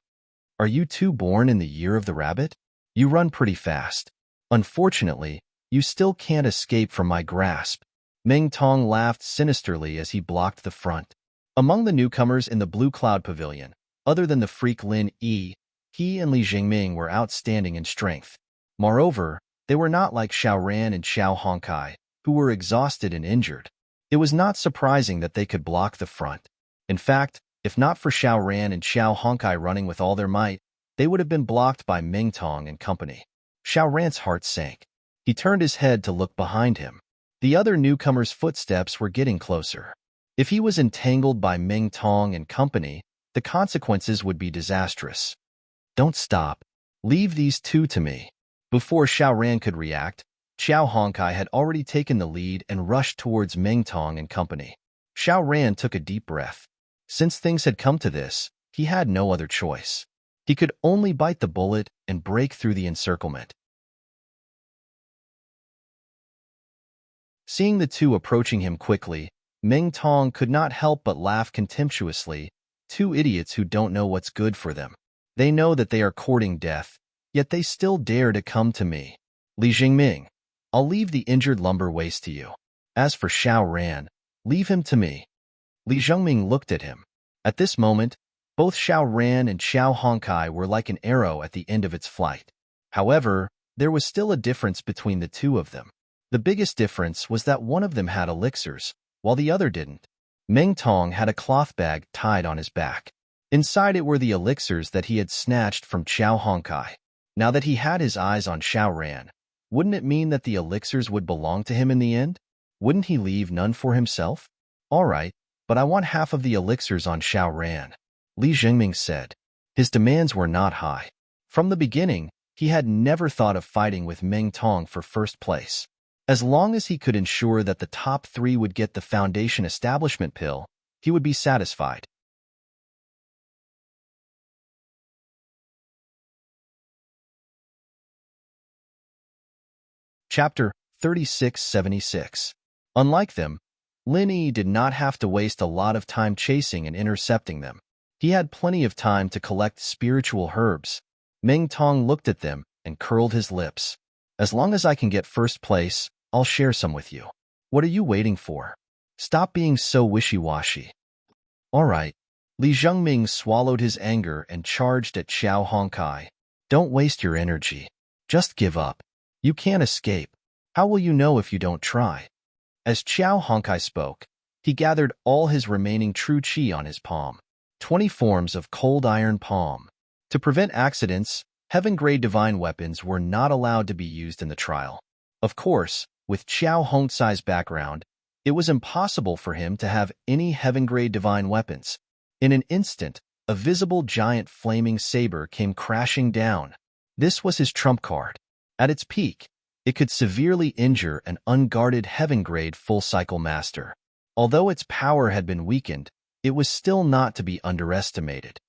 Are you 2 born in the year of the rabbit? You run pretty fast. Unfortunately, you still can't escape from my grasp. Ming Tong laughed sinisterly as he blocked the front. Among the newcomers in the Blue Cloud Pavilion, other than the freak Lin Yi, he and Li Jingming were outstanding in strength. Moreover, they were not like Xiao Ran and Xiao Honkai, who were exhausted and injured. It was not surprising that they could block the front. In fact, if not for Xiao Ran and Xiao Honkai running with all their might, they would have been blocked by Ming Tong and company. Xiao Ran's heart sank. He turned his head to look behind him. The other newcomer's footsteps were getting closer. If he was entangled by Ming Tong and company, the consequences would be disastrous. Don't stop. Leave these two to me. Before Xiao Ran could react, Xiao Honkai had already taken the lead and rushed towards Meng Tong and company. Xiao Ran took a deep breath. Since things had come to this, he had no other choice. He could only bite the bullet and break through the encirclement. Seeing the two approaching him quickly, Meng Tong could not help but laugh contemptuously. Two idiots who don't know what's good for them. They know that they are courting death, yet they still dare to come to me. Li Jingming, I'll leave the injured lumber waste to you. As for Xiao Ran, leave him to me. Li Jingming looked at him. At this moment, both Xiao Ran and Xiao Honkai were like an arrow at the end of its flight. However, there was still a difference between the two of them. The biggest difference was that one of them had elixirs, while the other didn't. Meng Tong had a cloth bag tied on his back. Inside it were the elixirs that he had snatched from Xiao Honkai. Now that he had his eyes on Xiao Ran, wouldn't it mean that the elixirs would belong to him in the end? Wouldn't he leave none for himself? All right, but I want half of the elixirs on Xiao Ran, Li Jingming said. His demands were not high. From the beginning, he had never thought of fighting with Meng Tong for first place. As long as he could ensure that the top three would get the Foundation Establishment Pill, he would be satisfied. Chapter 3676. Unlike them, Lin Yi did not have to waste a lot of time chasing and intercepting them. He had plenty of time to collect spiritual herbs. Meng Tong looked at them and curled his lips. As long as I can get first place, I'll share some with you. What are you waiting for? Stop being so wishy-washy. All right. Li Jingming swallowed his anger and charged at Xiao Honkai. Don't waste your energy. Just give up. You can't escape. How will you know if you don't try? As Xiao Honkai spoke, he gathered all his remaining true qi on his palm. 20 forms of cold iron palm. To prevent accidents, heaven-grade divine weapons were not allowed to be used in the trial. Of course, with Xiao Hongcai's background, it was impossible for him to have any heaven-grade divine weapons. In an instant, a visible giant flaming saber came crashing down. This was his trump card. At its peak, it could severely injure an unguarded heaven-grade full-cycle master. Although its power had been weakened, it was still not to be underestimated.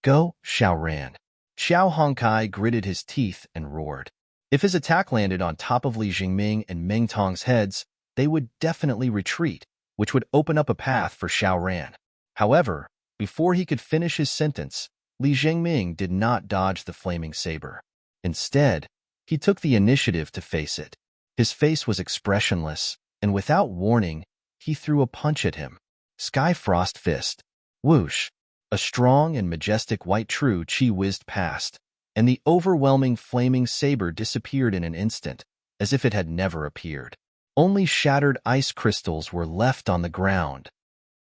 Go, Xiao Ran. Xiao Honkai gritted his teeth and roared. If his attack landed on top of Li Jingming and Meng Tong's heads, they would definitely retreat, which would open up a path for Xiao Ran. However, before he could finish his sentence, Li Jingming did not dodge the flaming saber. Instead, he took the initiative to face it. His face was expressionless, and without warning, he threw a punch at him. Sky Frost Fist. Whoosh! A strong and majestic white true qi whizzed past, and the overwhelming flaming saber disappeared in an instant, as if it had never appeared. Only shattered ice crystals were left on the ground.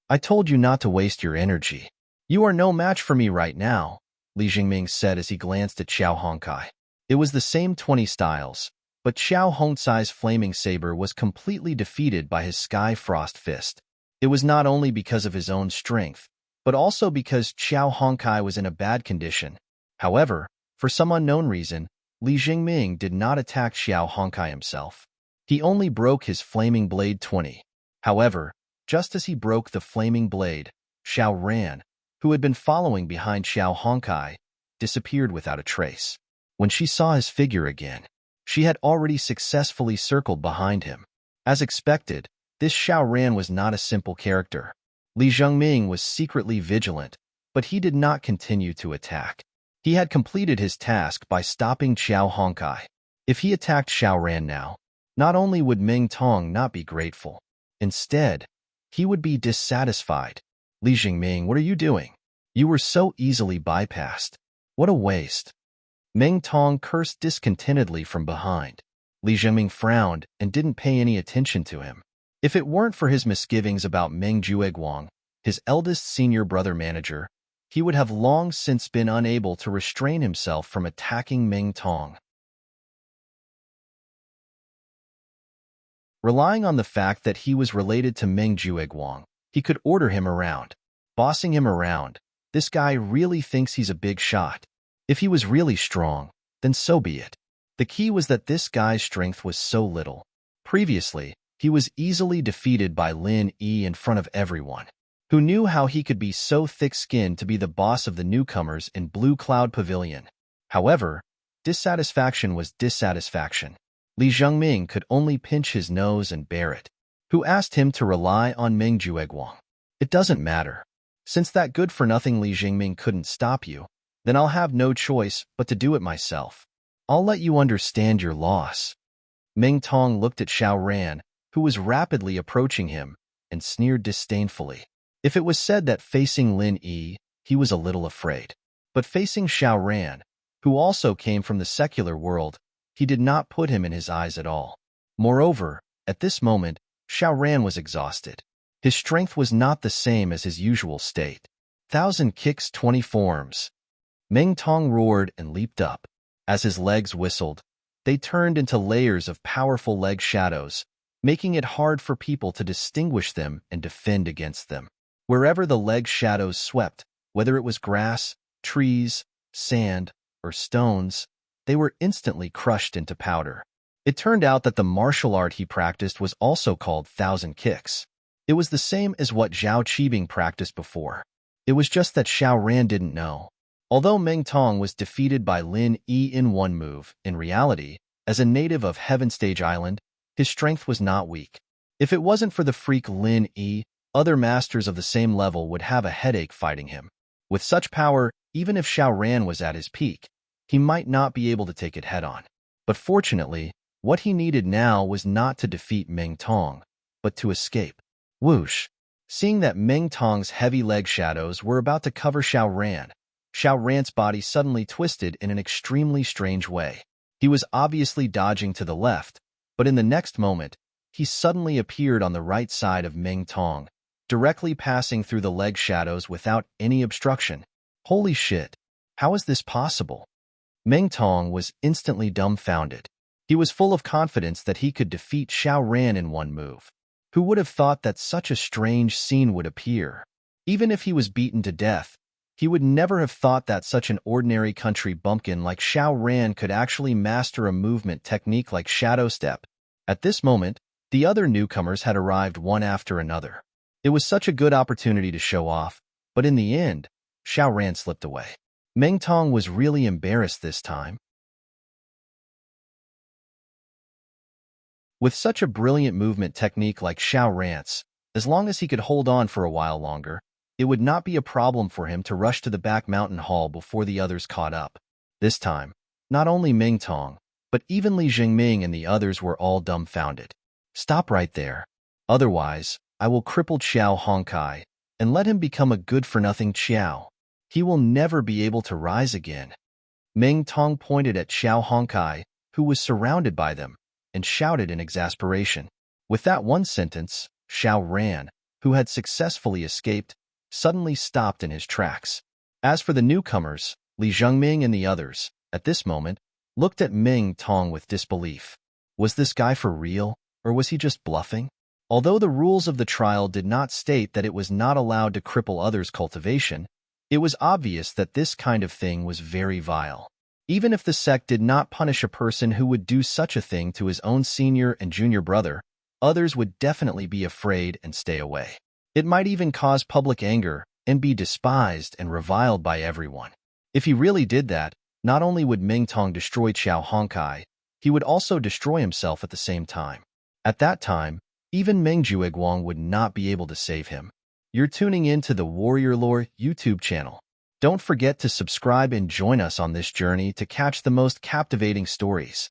I told you not to waste your energy. You are no match for me right now, Li Jingming said as he glanced at Xiao Honkai. It was the same 20 styles, but Xiao Hongcai's flaming saber was completely defeated by his Sky Frost Fist. It was not only because of his own strength, but also because Xiao Honkai was in a bad condition. However, for some unknown reason, Li Jingming did not attack Xiao Honkai himself. He only broke his flaming blade 20. However, just as he broke the flaming blade, Xiao Ran, who had been following behind Xiao Honkai, disappeared without a trace. When she saw his figure again, she had already successfully circled behind him. As expected, this Xiao Ran was not a simple character. Li Jingming was secretly vigilant, but he did not continue to attack. He had completed his task by stopping Xiao Honkai. If he attacked Xiao Ran now, not only would Meng Tong not be grateful, instead, he would be dissatisfied. Li Jingming, what are you doing? You were so easily bypassed. What a waste. Meng Tong cursed discontentedly from behind. Li Jingming frowned and didn't pay any attention to him. If it weren't for his misgivings about Meng Jueguang, his eldest senior brother manager, he would have long since been unable to restrain himself from attacking Meng Tong. Relying on the fact that he was related to Meng Jueguang, he could order him around. Bossing him around, this guy really thinks he's a big shot. If he was really strong, then so be it. The key was that this guy's strength was so little. Previously, he was easily defeated by Lin Yi in front of everyone. Who knew how he could be so thick-skinned to be the boss of the newcomers in Blue Cloud Pavilion? However, dissatisfaction was dissatisfaction. Li Zhengming could only pinch his nose and bear it. Who asked him to rely on Meng Jueguang? It doesn't matter. Since that good-for-nothing Li Zhengming couldn't stop you, then I'll have no choice but to do it myself. I'll let you understand your loss. Meng Tong looked at Xiao Ran, who was rapidly approaching him, and sneered disdainfully. If it was said that facing Lin Yi, he was a little afraid. But facing Xiao Ran, who also came from the secular world, he did not put him in his eyes at all. Moreover, at this moment, Xiao Ran was exhausted. His strength was not the same as his usual state. 1,000 kicks, 20 forms. Meng Tong roared and leaped up. As his legs whistled, they turned into layers of powerful leg shadows, making it hard for people to distinguish them and defend against them. Wherever the leg shadows swept, whether it was grass, trees, sand, or stones, they were instantly crushed into powder. It turned out that the martial art he practiced was also called 1,000 kicks. It was the same as what Zhao Qibing practiced before. It was just that Xiao Ran didn't know. Although Meng Tong was defeated by Lin Yi in one move, in reality, as a native of Heaven Stage Island, his strength was not weak. If it wasn't for the freak Lin Yi, other masters of the same level would have a headache fighting him. With such power, even if Xiao Ran was at his peak, he might not be able to take it head-on. But fortunately, what he needed now was not to defeat Meng Tong, but to escape. Whoosh! Seeing that Meng Tong's heavy leg shadows were about to cover Xiao Ran's body suddenly twisted in an extremely strange way. He was obviously dodging to the left, but in the next moment, he suddenly appeared on the right side of Meng Tong, directly passing through the leg shadows without any obstruction. Holy shit! How is this possible? Meng Tong was instantly dumbfounded. He was full of confidence that he could defeat Xiao Ran in one move. Who would have thought that such a strange scene would appear? Even if he was beaten to death, he would never have thought that such an ordinary country bumpkin like Xiao Ran could actually master a movement technique like Shadow Step. At this moment, the other newcomers had arrived one after another. It was such a good opportunity to show off, but in the end, Xiao Ran slipped away. Meng Tong was really embarrassed this time. With such a brilliant movement technique like Xiao Ran's, as long as he could hold on for a while longer, it would not be a problem for him to rush to the back mountain hall before the others caught up. This time, not only Meng Tong, but even Li Zhengming and the others were all dumbfounded. Stop right there. Otherwise, I will cripple Qiao Hongkai and let him become a good-for-nothing Qiao. He will never be able to rise again. Meng Tong pointed at Qiao Hongkai, who was surrounded by them, and shouted in exasperation. With that one sentence, Xiao Ran, who had successfully escaped, suddenly stopped in his tracks. As for the newcomers, Li Zhengming and the others, at this moment, looked at Meng Tong with disbelief. Was this guy for real, or was he just bluffing? Although the rules of the trial did not state that it was not allowed to cripple others' cultivation, it was obvious that this kind of thing was very vile. Even if the sect did not punish a person who would do such a thing to his own senior and junior brother, others would definitely be afraid and stay away. It might even cause public anger and be despised and reviled by everyone. If he really did that, not only would Meng Tong destroy Qiao Hongkai, he would also destroy himself at the same time. At that time, even Meng Jueguang would not be able to save him. You're tuning in to the Warrior Lore YouTube channel. Don't forget to subscribe and join us on this journey to catch the most captivating stories.